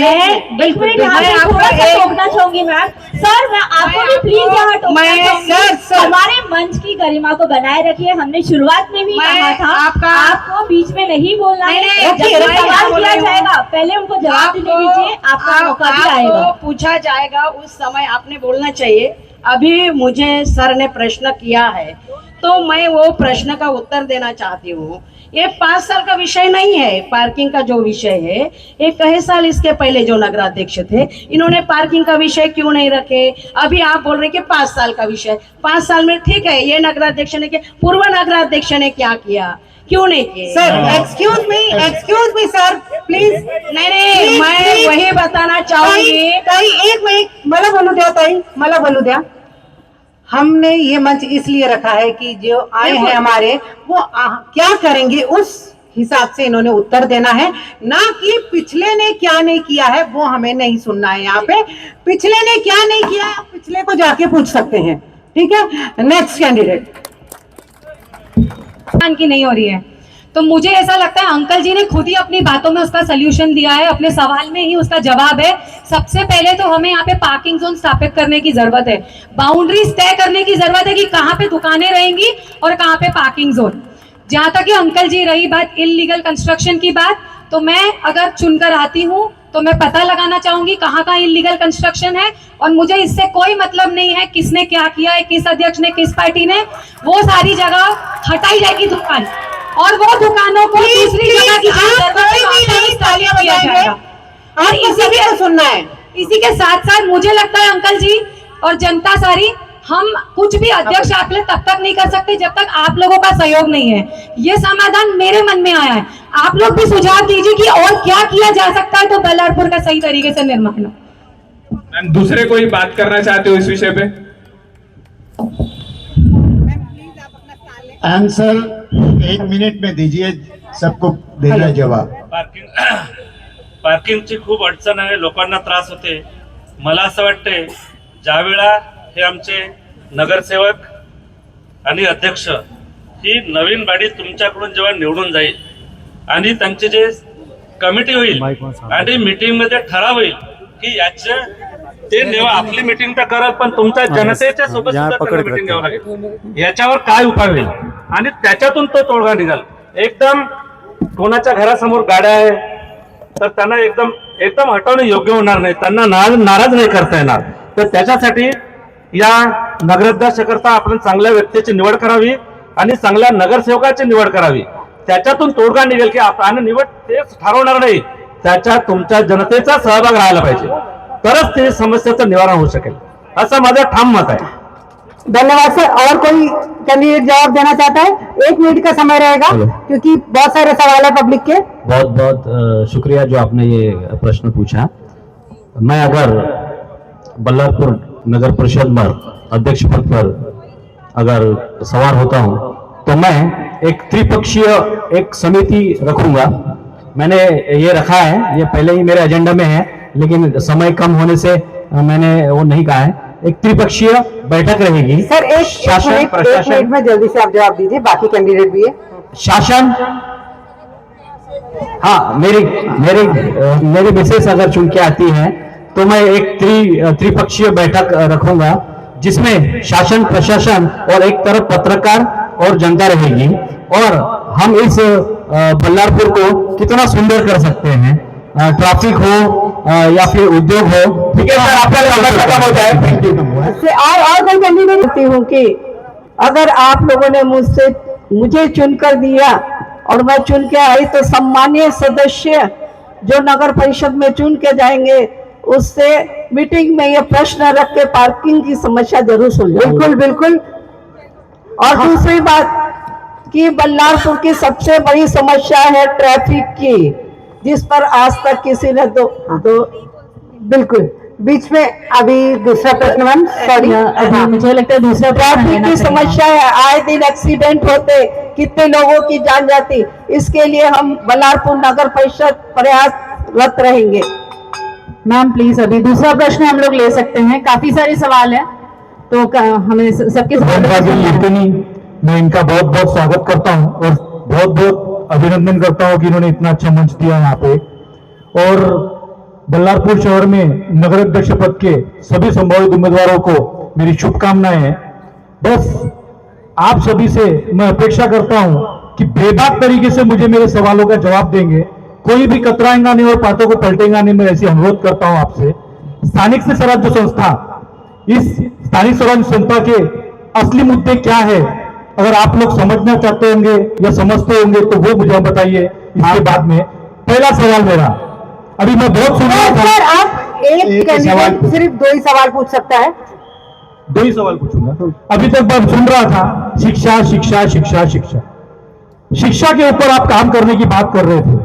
एक मिनट यहाँ पे आपको थोड़ा सा टोकना चाहूंगी मैम। सर मैं आपको भी प्लीज यहाँ टोकना चाहूंगी। हमारे मंच की गरिमा को बनाए रखिए। हमने शुरुआत में भी कहा था आपको बीच में नहीं बोलना है। जब सवाल किया जाएगा पहले उनको जवाब देने दीजिए, आपका मौका भी आएगा। पूछा जाएगा उस समय आपने बोलना चाहिए। अभी मुझे सर ने प्रश्न किया है तो मैं वो प्रश्न का उत्तर देना चाहती हूँ। ये 5 साल का विषय नहीं है, पार्किंग का जो विषय है ये कई साल इसके पहले जो नगराध्यक्ष थे इन्होंने पार्किंग का विषय क्यों नहीं रखे। अभी आप बोल रहे कि 5 साल का विषय, 5 साल में ठीक है, ये नगराध्यक्ष ने किया, पूर्व नगराध्यक्ष ने क्या किया, क्यों नहीं किया? Sir excuse me sir please. नहीं मैं वही बताना चाहूंगी। ताई एक मिनिट मला बोलू द्या ताई, मला बोलू द्या। हमने ये मंच इसलिए रखा है कि जो आए हैं हमारे वो क्या करेंगे उस हिसाब से इन्होंने उत्तर देना है, ना कि पिछले ने क्या नहीं किया है वो हमें नहीं सुनना है। यहाँ पे पिछले ने क्या नहीं किया है पिछले को जाके पूछ सकते हैं। ठीक है, नेक्स्ट कैंडिडेट की नहीं हो रही है तो मुझे ऐसा लगता है अंकल जी ने खुद ही अपनी बातों में उसका सलूशन दिया है, अपने सवाल में ही उसका जवाब है। सबसे पहले तो हमें यहाँ पे पार्किंग जोन स्थापित करने की जरूरत है, बाउंड्रीज तय करने की जरूरत है कि कहाँ पे दुकानें रहेंगी और कहाँ पे पार्किंग जोन। जहां तक कि अंकल जी रही बात इलीगल कंस्ट्रक्शन की बात, तो मैं अगर चुनकर आती हूँ तो मैं पता लगाना चाहूंगी कहाँ कहाँ इलीगल कंस्ट्रक्शन है, और मुझे इससे कोई मतलब नहीं है किसने क्या किया है, किस अध्यक्ष ने, किस पार्टी ने, वो सारी जगह हटाई जाएगी दुकान और वो दुकानों को दूसरी जगह की किया जाएगा। और इसी के सुनना है, इसी के साथ साथ मुझे लगता है अंकल जी और जनता सारी, हम कुछ भी अध्यक्ष आप लोग तब तक नहीं कर सकते जब तक आप लोगों का सहयोग नहीं है। ये समाधान मेरे मन में आया है, आप लोग भी सुझाव दीजिए कि और क्या किया जा सकता है तो बल्लारपुर का सही तरीके से निर्माण हो। दूसरे कोई बात करना चाहते हो इस विषय पे? आंसर 1 मिनिट में दीजिए, सबको देना जवाब। पार्किंगची खूप अडचण आहे, लोकांना त्रास होते। मला असं वाटते ज्यावेळा हे आमचे नगरसेवक आणि अध्यक्ष ही नवीन बाडी तुमच्याकडून जेव्हा निवडून जाईल आणि त्यांची जे कमिटी होईल आणि मीटिंग मध्ये ठराव होईल की याच्या ते नेवा, आपली मीटिंग तर करत पण तुमच्या जनतेच्या सोबत सुद्धा मीटिंग घ्यावं लागेल, याच्यावर काय उपाय होईल आणि त्याच्यातून तो तोडगा निघाल। एकदम कोणाच्या घरासमोर गाड्या आहे तर त्यांना एकदम एकदम हटवणे योग्य होणार नाही, त्यांना नाराज नाही करता येणार। तर त्याच्यासाठी या नगराध्यक्षाकरता आपण चांगल्या व्यक्तीची निवड करावी आणि चांगल्या नगरसेवकाची निवड करावी, त्याच्यातून तोडगा निघेल की आपण निवड तेच ठरवणार नाही, त्याच्यात तुमच्या जनतेचा सहभाग राहायला पाहिजे, तरच ते समस्येचं निवारण होऊ शकेल, असं माझं ठाम मत आहे। धन्यवाद सर। और कोई कैंडिडेट जवाब देना चाहता है? 1 मिनट का समय रहेगा क्योंकि बहुत सारे सवाल है पब्लिक के। बहुत बहुत शुक्रिया जो आपने ये प्रश्न पूछा। मैं अगर बल्लारपुर नगर परिषद में अध्यक्ष पद पर अगर सवार होता हूं तो मैं एक त्रिपक्षीय एक समिति रखूंगा। मैंने ये रखा है, ये पहले ही मेरे एजेंडा में है, लेकिन समय कम होने से मैंने वो नहीं कहा है। एक त्रिपक्षीय बैठक रहेगी। सर एक शासन प्रशासन मिनट में जल्दी से आप जवाब दीजिए, बाकी कैंडिडेट भी है। शासन, हाँ मेरी मिसेस अगर चुन के आती है तो मैं एक त्रिपक्षीय बैठक रखूंगा जिसमें शासन प्रशासन और एक तरफ पत्रकार और जनता रहेगी, और हम इस बल्लारपुर को कितना सुंदर कर सकते हैं, ट्रैफिक हो या फिर उद्योग हो। ठीक है सर, आपका समय खत्म हो जाए। Thank you. और कोई कैंडिडेट करती हूँ कि अगर आप लोगों ने मुझे चुनकर दिया और मैं चुन के आई तो सम्मानीय सदस्य जो नगर परिषद में चुन के जाएंगे उससे मीटिंग में ये प्रश्न रख के पार्किंग की समस्या जरूर सुलझाएंगे। बिल्कुल बिल्कुल। और दूसरी बात कि बल्लारपुर की सबसे बड़ी समस्या है ट्रैफिक की, जिस पर आज तक किसी ने बिल्कुल बीच में अभी दूसरा प्रश्न मैम, सॉरी। अभी मुझे लगता है दूसरा प्रश्न ट्रैफिक लेना की चाहिए। समस्या है, आए दिन एक्सीडेंट होते, कितने लोगों की जान जाती। इसके लिए हम बल्लारपुर नगर परिषद प्रयासरत रहेंगे। मैम प्लीज अभी दूसरा प्रश्न हम लोग ले सकते हैं, काफी सारे सवाल हैं तो हमें सबके सवाल। मैं इनका बहुत बहुत स्वागत करता हूं और बहुत बहुत अभिनंदन करता हूं कि इन्होंने इतना अच्छा मंच दिया यहाँ पे। और बल्लारपुर शहर में नगर अध्यक्ष पद के सभी संभावित उम्मीदवारों को मेरी शुभकामनाएं हैं। बस आप सभी से मैं अपेक्षा करता हूं कि बेबाक तरीके से मुझे मेरे सवालों का जवाब देंगे, कोई भी कतराएंगा नहीं और बातों को पलटेगा नहीं। मैं ऐसी अनुरोध करता हूं आपसे। स्थानिक स्वराज्य संस्था, इस स्थानिक स्वराज्य संस्था के असली मुद्दे क्या है, अगर आप लोग समझना चाहते होंगे या समझते होंगे तो वो मुझे बताइए। इसके बाद में पहला सवाल मेरा, अभी मैं बहुत सुन रहा था। सर आप एक कैंडिडेट सिर्फ 2 ही सवाल पूछ सकता है। 2 ही सवाल पूछूंगा। अभी तक मैं सुन रहा था शिक्षा शिक्षा शिक्षा शिक्षा शिक्षा के ऊपर आप काम करने की बात कर रहे थे।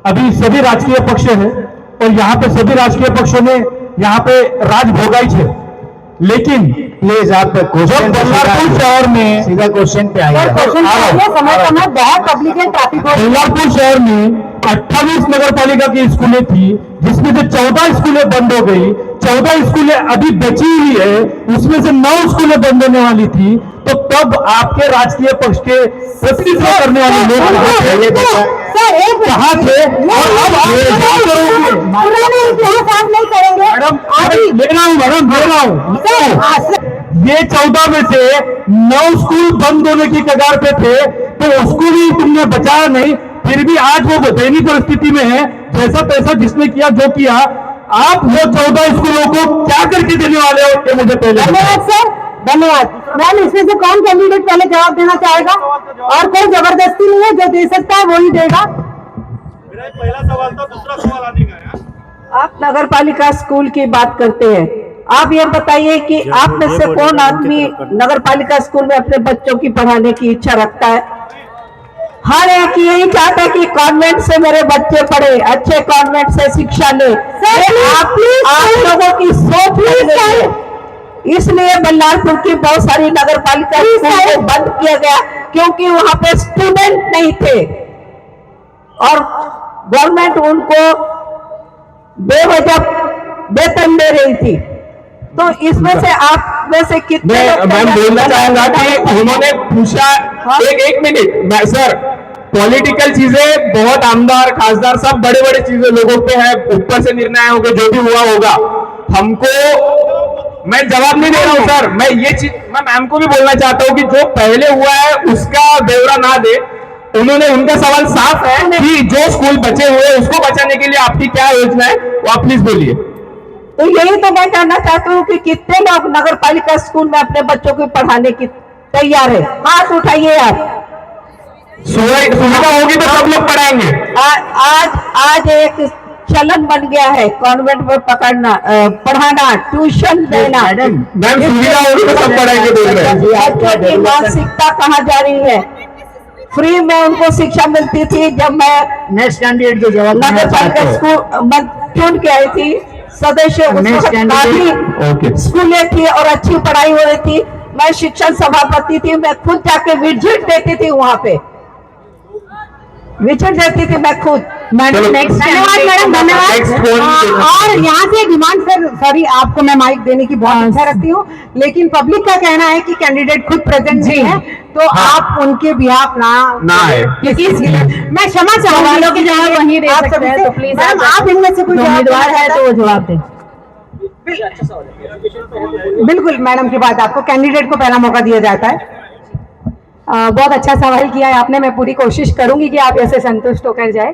अभी सभी राजकीय पक्ष है और यहाँ पे सभी राजकीय पक्षों ने यहाँ पे राज भोगाई है, लेकिन प्लीज आप क्वेश्चन बल्लारपुर शहर में सीधा क्वेश्चन पे आइए। क्वेश्चन समय समय बहुत पब्लिक है, ट्रैफिक हो। बल्लारपुर शहर में 28 नगर पालिका की स्कूलें थी, जिसमें से 14 स्कूलें बंद हो गई। 14 स्कूलें अभी बची हुई है, उसमें से 9 स्कूलें बंद होने वाली थी। तो तब आपके राजकीय पक्ष के प्रतिनिधित्व करने वाले लोग कहाँ थे और अब आप क्या करोगे? पुराने इतिहास आप नहीं करेंगे। मैडम ले रहा हूँ ये 14 में से 9 स्कूल बंद होने की कगार पे थे, तो उसको भी तुमने बचाया नहीं। फिर भी आज वो दयनीय परिस्थिति में है, जैसा तैसा जिसने किया जो किया। आप वो 14 स्कूलों को क्या करके देने वाले हो, ये मुझे पहले धन्यवाद सर, धन्यवाद। मैम इसमें से कौन कैंडिडेट पहले जवाब देना चाहेगा? और कोई जबरदस्ती नहीं है, जो दे सकता है वो ही देगा। मेरा पहला सवाल था, दूसरा सवाल आने का है। आप नगर पालिका स्कूल की बात करते हैं, आप ये बताइए कि आप में से कौन आदमी नगर पालिका स्कूल में अपने बच्चों की पढ़ाने की इच्छा रखता है? हर एक यही चाहता है कि कॉन्वेंट से मेरे बच्चे पढ़े, अच्छे कॉन्वेंट से शिक्षा ले। आप लोगों की सोच नहीं है। इसलिए बल्लारपुर की बहुत सारी नगर पालिका स्कूल को बंद किया गया, क्योंकि वहां पे स्टूडेंट नहीं थे और गवर्नमेंट उनको बेवजह वेतन दे रही थी। तो इसमें से आप में से कितने मैं बोलना चाहूंगा कि उन्होंने पूछा एक मिनट। मैं सर, पॉलिटिकल चीजें बहुत आमदार खासदार सब बड़े बड़े चीजें लोगों पे है, ऊपर से निर्णय होगा, जो भी हुआ होगा। हमको मैं जवाब नहीं दे रहा हूँ सर, मैं ये चीज मैं मैम को भी बोलना चाहता हूँ कि जो पहले हुआ है उसका ब्यौरा ना दे। उन्होंने उनका सवाल साफ है कि जो स्कूल बचे हुए उसको बचाने के लिए आपकी क्या योजना है, वो आप प्लीज बोलिए। तो यही तो मैं जानना चाहती हूँ कि कितने लोग नगर पालिका स्कूल में अपने बच्चों को पढ़ाने की तैयार है? हाथ उठाइए आप। सुविधा होगी तो सब लोग पढ़ाएंगे। आज एक चलन बन गया है कॉन्वेंट में पढ़ाना, ट्यूशन देना। मैम सुविधा होगी तो सब पढ़ाएंगे बोल रहे हैं। बच्चों की मानसिकता कहाँ जा रही है? फ्री में उनको शिक्षा मिलती थी। जब मैं नेक्स्ट कैंडिडेट के जवाब नगर पालिका स्कूल चुन के आई थी सदस्य, उस वक्त काफी स्कूलें थी और अच्छी पढ़ाई हो रही थी। मैं शिक्षण सभापति थी, मैं खुद जाके विजिट देती थी, वहां पे विजिट देती थी मैं खुद। धन्यवाद मैडम, धन्यवाद। और यहाँ से डिमांड सर, सॉरी आपको मैं माइक देने की बहुत इच्छा रखती हूँ, लेकिन पब्लिक का कहना है कि कैंडिडेट खुद प्रेजेंट नहीं है, तो आप उनके बिहाफ ना है। मैं क्षमा चाहूंगी के जवाब वहीं दे सकते हैं, तो प्लीज मैम आप इनमें से कोई उम्मीदवार है तो वो जवाब दें। बिल्कुल मैडम की बात, आपको कैंडिडेट को पहला मौका दिया जाता है। बहुत अच्छा सवाल किया है आपने, मैं पूरी कोशिश करूंगी कि आप ऐसे संतुष्ट होकर जाए।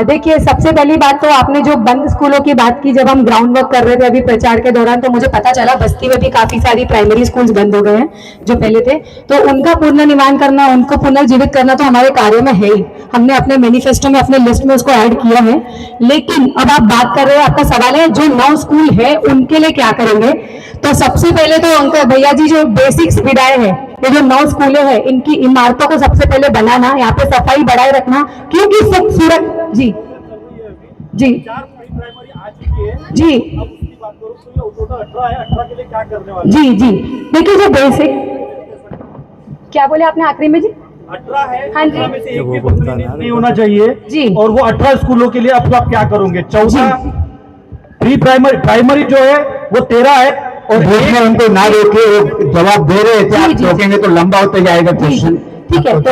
देखिए सबसे पहली बात तो आपने जो बंद स्कूलों की बात की, जब हम ग्राउंड वर्क कर रहे थे अभी प्रचार के दौरान, तो मुझे पता चला बस्ती में भी काफी सारी प्राइमरी स्कूल्स बंद हो गए हैं जो पहले थे। तो उनका पुनर्निर्माण करना, उनको पुनर्जीवित करना तो हमारे कार्य में है ही। हमने अपने मैनिफेस्टो में, अपने लिस्ट में उसको ऐड किया है। लेकिन अब आप बात कर रहे हो, आपका सवाल है जो 9 स्कूल है उनके लिए क्या करेंगे। तो सबसे पहले तो अंकल भैया जी जो बेसिक सुविधाएं हैं, ये जो 9 स्कूलें हैं इनकी इमारतों को सबसे पहले बनाना, यहाँ पे सफाई बढ़ाए रखना, क्योंकि सूरत जी जी जी जी जी, देखिए जो बेसिक, क्या बोले आपने आखिरी में जी? 18 है, हाँ जी। 18 में से एक भी बच्चा नहीं होना चाहिए जी। और वो 18 स्कूलों के लिए अब आप क्या करोगे? 14 प्री प्राइमरी जो है वो 13 है और बीच में उनको ना रोके, वो जवाब दे रहे थे, आप जी। रोकेंगे तो लंबा होते जाएगा क्वेश्चन। ठीक है, तो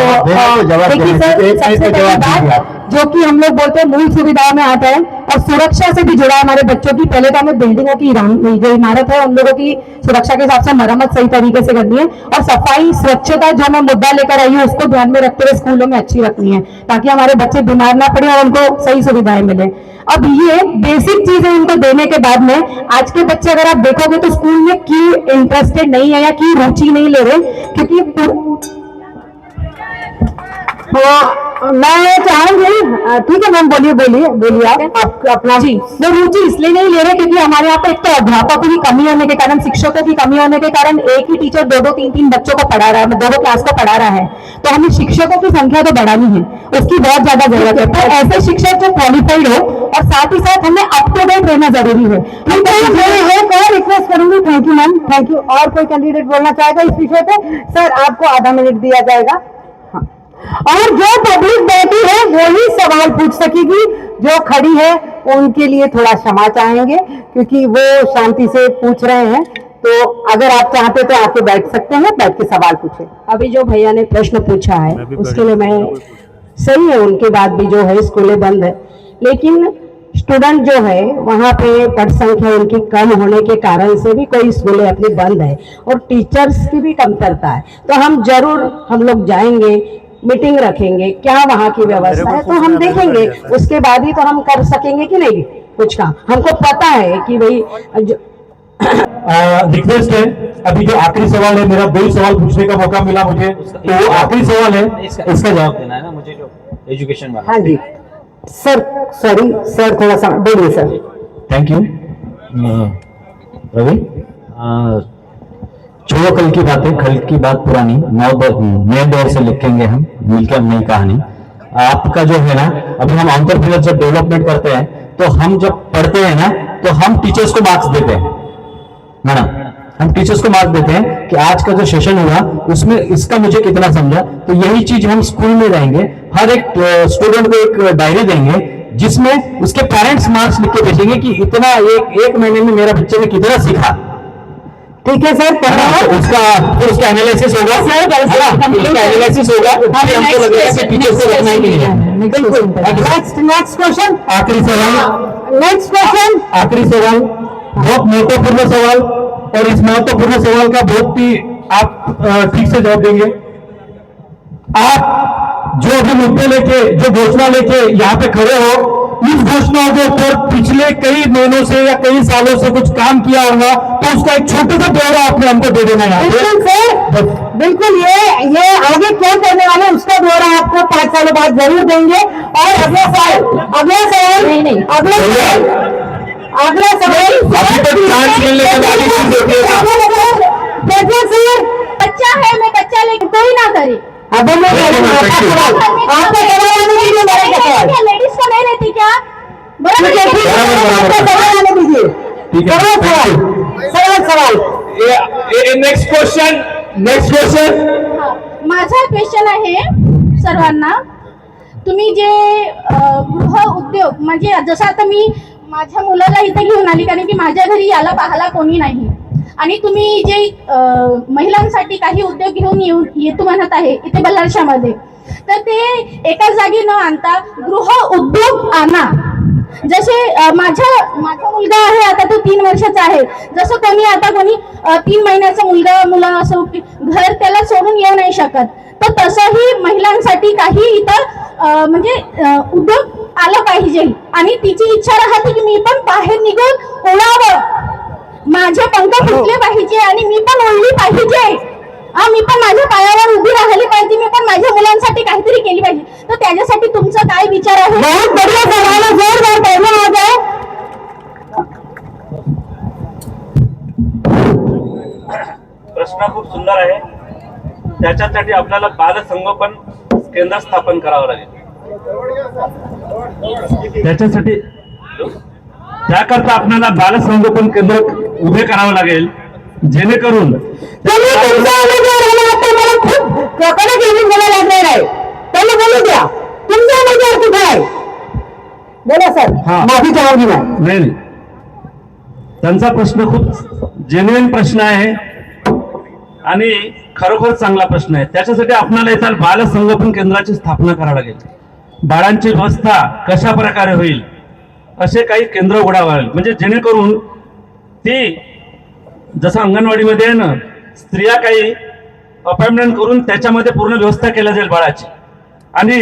जवाब देखिए देना सर, चाहिए। एक सबसे मिनट में पहली जवाब दीजिए बात आप। जो कि हम लोग बोलते हैं मूल सुविधाओं में आता है और सुरक्षा से भी जुड़ा है हमारे बच्चों की। पहले तो हमें बिल्डिंगों की जो इमारत है उन लोगों की सुरक्षा के हिसाब से मरम्मत सही तरीके से करनी है और सफाई स्वच्छता जो मैं मुद्दा लेकर आई हूँ उसको ध्यान में रखते हुए स्कूलों में अच्छी रखनी है ताकि हमारे बच्चे बीमार ना पड़े और उनको सही सुविधाएं मिले। अब ये बेसिक चीजें उनको देने के बाद में आज के बच्चे अगर आप देखोगे तो स्कूल में क्यों इंटरेस्टेड नहीं है या क्यों रुचि नहीं ले रहे, क्योंकि मैं चाहूंगी, ठीक है मैम, बोलिए आप अपना जी। वो रुचि इसलिए नहीं ले रहे क्योंकि हमारे यहाँ पे एक तो अध्यापकों की कमी होने के कारण, शिक्षकों की कमी होने के कारण एक ही टीचर 2-2, 3-3 बच्चों को पढ़ा रहा है, 2 क्लास को पढ़ा रहा है, तो हमें शिक्षकों की संख्या तो बढ़ानी है, उसकी बहुत ज्यादा जरूरत है। तो ऐसे शिक्षक जो क्वालिफाइड हो और साथ ही साथ हमें अप टू डेट रहना जरूरी है। एक और रिक्वेस्ट करूंगी, thank you ma'am, thank you. और कोई कैंडिडेट बोलना चाहेगा इस विषय पे? सर आपको आधा मिनट दिया जाएगा। और जो पब्लिक बैठी है वो ही सवाल पूछ सकेगी, जो खड़ी है उनके लिए थोड़ा क्षमा चाहेंगे क्योंकि वो शांति से पूछ रहे हैं। तो अगर आप चाहते तो आके बैठ सकते हैं, बैठ के सवाल पूछे। अभी जो भैया ने प्रश्न पूछा है उसके लिए मैं, सही है उनके बाद भी जो है स्कूलें बंद है, लेकिन स्टूडेंट जो है वहाँ पे पढ़ संख्या उनकी कम होने के कारण से भी कोई स्कूलें अपनी बंद है और टीचर्स की भी कमतरता है। तो हम लोग जाएंगे, मीटिंग रखेंगे, क्या वहाँ की व्यवस्था है तो हम देखेंगे, उसके बाद ही तो हम कर सकेंगे कि नहीं कुछ काम। हमको पता है कि भाई रिक्वेस्ट है, अभी जो आखिरी सवाल है, मेरा 2 सवाल पूछने का मौका मिला मुझे, तो वो आखिरी सवाल है, इसका जवाब देना है ना मुझे, जो एजुकेशन वाला। हाँ जी सर, सॉरी सर, थोड़ा सा बोलिए सर। Thank you Ravi. छोड़ो कल की बातें, कल की बात पुरानी, नए दौर से लिखेंगे हम मिलकर नई कहानी। आपका जो है ना, अभी हम एंटरप्रेन्योर जब डेवलपमेंट करते हैं तो हम जब पढ़ते हैं ना तो हम टीचर्स को मार्क्स देते हैं मैडम, हम टीचर्स को मार्क्स देते हैं कि आज का जो सेशन हुआ उसमें इसका मुझे कितना समझा। तो यही चीज हम स्कूल में रहेंगे, हर एक स्टूडेंट को एक डायरी देंगे जिसमें उसके पेरेंट्स मार्क्स लिख के भेजेंगे कि इतना एक महीने में मेरा बच्चे ने कितना सीखा। ठीक है सर, उसका एनालिसिस होगा, उसका एनालिसिस होगा, फिर हमको लगेगा कि टीचर्स को रखना ही नहीं है। नेक्स्ट क्वेश्चन, आखिरी सवाल, आखिरी सवाल, बहुत महत्वपूर्ण सवाल, और इस महत्वपूर्ण सवाल का बहुत ही आप ठीक से जवाब देंगे। आप जो भी मुद्दे लेके, जो घोषणा लेके यहाँ पे खड़े हो, इस घोषणाओं के ऊपर पिछले कई महीनों से या कई सालों से कुछ काम किया होगा तो उसका एक छोटा सा ब्यौरा आपने हमको दे देना है। बिल्कुल सर, बिल्कुल। ये आगे क्या करने वाले हैं उसका ब्यौरा आपको 5 सालों बाद जरूर देंगे। और अगला सवाल नहीं, अगला सवाल सर, बच्चा है, मैं बच्चा लेके कोई ना करे। अब लेडीज को नहीं लेती क्या? सवाल नेक्स्ट क्वेश्चन माझा क्वेश्चन आहे सर्वांना, तुम्ही जे गृह उद्योग, म्हणजे जसं आता मी माझ्या मुलाला इथे घेऊन आली कारण की माझ्या घरी याला पाहायला कोणी नाही, आणि तुम्ही जे महिलांसाठी काही उद्योग घेऊन येतो म्हणत आहे इथे बल्लारशामध्ये, तर ते एका जागी न आणता गृह उद्योग आणा। जसे माझा मुलगा आहे आता, तो 3 वर्षाचा आहे, जसं कोणी 3 महिन्याचा मुलगा असो, घर त्याला सोडून येऊ नाही शकत, तर तसंही महिलांसाठी काही इथं म्हणजे उद्योग आला पाहिजे। आणि तिची इच्छा राहते की मी पण बाहेर निघून उडावं, माझे पंख फुटले पाहिजे आणि मी पण उडली पाहिजे, मी पण माझ्या पायावर उभी राहिली पाहिजे, मी पण माझ्या मुलांसाठी काहीतरी केली पाहिजे। तर त्याच्यासाठी तुमचा काय विचार आहे? बहुत बढ़िया सवाल है, जोरदार तालियां हो जाए। प्रश्न खूप सुंदर आहे, त्याच्यासाठी आपल्याला बालसंगोपन केंद्र स्थापन करावं लागेल। त्याच्यासाठी त्याकरता आपल्याला बालसंगोपन केंद्र उभे करावं लागेल, जेणेकरून तुम्ही तुमचा उमेदवार आला आता मला खूप कडक लिमिट बोलायला लागणार आहे. त्यांना बोलू द्या, तुमचा उमेदवार कुठे आहे? बोला सर. हा. माझी जबाबदारी नाही. नाही नाही. त्यांचा प्रश्न खूप जेन्युइन प्रश्न आहे आणि खरोखर चांगला प्रश्न आहे. त्याच्यासाठी आपल्याला इथं बालसंगोपन केंद्राची स्थापना करावी लागेल. बाळांची व्यवस्था कशा प्रकारे होईल असे काही केंद्र उघडावं लागेल, म्हणजे जेणेकरून ती जसं अंगणवाडीमध्ये आहे ना, स्त्रिया काही अपॉइंटमेंट करून त्याच्यामध्ये पूर्ण व्यवस्था केल्या जाईल बाळाची, आणि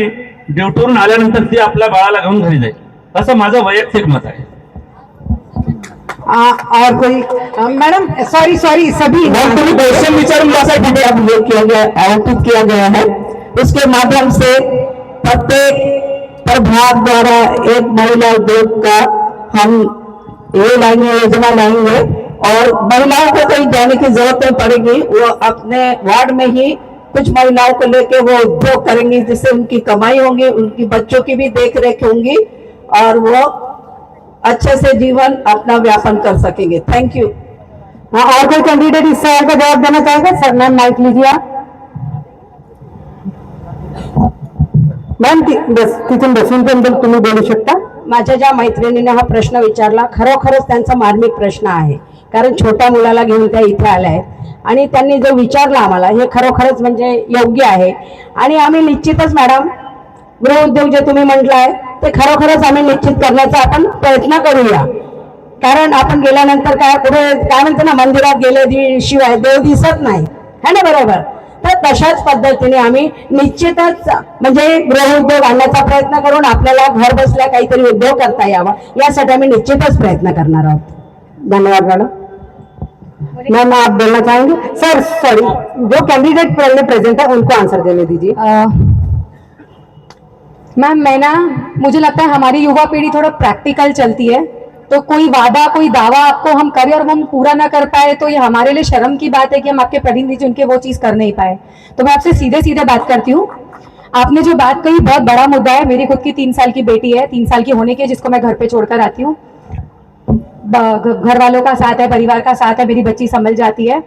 ड्युटीवरून आल्यानंतर ती आपल्या बाळाला घेऊन घरी जाईल, असं माझं वैयक्तिक मत आहे. और कोई मैडम सॉरी सभी क्वेश्चन विचारून त्यासाठी अपलोड किया गया, आयोजित किया गया है. उसके माध्यम से प्रत्येक प्रभाग द्वारा एक महिला उद्योग का हम ये लाएंगे, योजना लाएंगे, और महिलाओं को कहीं जाने की जरूरत नहीं पड़ेगी. वो अपने वार्ड में ही कुछ महिलाओं को लेके वो उद्योग करेंगी, जिससे उनकी कमाई होगी, उनकी बच्चों की भी देख रेख होंगी, और वो अच्छे से जीवन अपना व्यापन कर सकेंगे. Thank you. हाँ, और कोई कैंडिडेट इस सवाल का जवाब देना चाहेगा? सर मैम माइक लीजिए आप. मॅम तिथून बसून पण तुम्ही बोलू शकता. माझ्या ज्या मैत्रिणीने हा प्रश्न विचारला, खरोखरच त्यांचा मार्मिक प्रश्न आहे. कारण छोट्या मुलाला घेऊन त्या इथे आल्या आहेत आणि त्यांनी जो विचारला आम्हाला, हे खरोखरच म्हणजे योग्य आहे. आणि आम्ही निश्चितच मॅडम, गृहउद्योग जे तुम्ही म्हटलंय ते खरोखरच आम्ही निश्चित करण्याचा आपण प्रयत्न करूया. कारण आपण गेल्यानंतर काय पुढे काय म्हणतो ना, मंदिरात गेले शिवाय देव दिसत नाही, है ना, बरोबर. तर तशाच पद्धतीने आम्ही निश्चितच म्हणजे गृहउद्योग आणण्याचा प्रयत्न करून आपल्याला घर बसल्या काहीतरी उद्योग करता यावा, यासाठी आम्ही निश्चितच प्रयत्न करणार आहोत. धन्यवाद मैडम. मैम आप बोलना चाहेंगे? सर सॉरी, जो कैंडिडेट पहले प्रेजेंट है उनको आंसर देने दीजिए. मैम मुझे लगता है हमारी युवा पीढ़ी थोड़ा प्रैक्टिकल चलती है, तो कोई वादा कोई दावा आपको हम करें और वो हम पूरा ना कर पाए तो ये हमारे लिए शर्म की बात है कि हम आपके प्रतिनिधि उनके वो चीज़ कर नहीं पाए. तो मैं आपसे सीधे सीधे बात करती हूँ. आपने जो बात कही बहुत बड़ा मुद्दा है. मेरी खुद की 3 साल की बेटी है, 3 साल की होने की, जिसको मैं घर पे छोड़कर आती हूँ. घर वालों का साथ है, परिवार का साथ है, मेरी बच्ची संभल जाती है.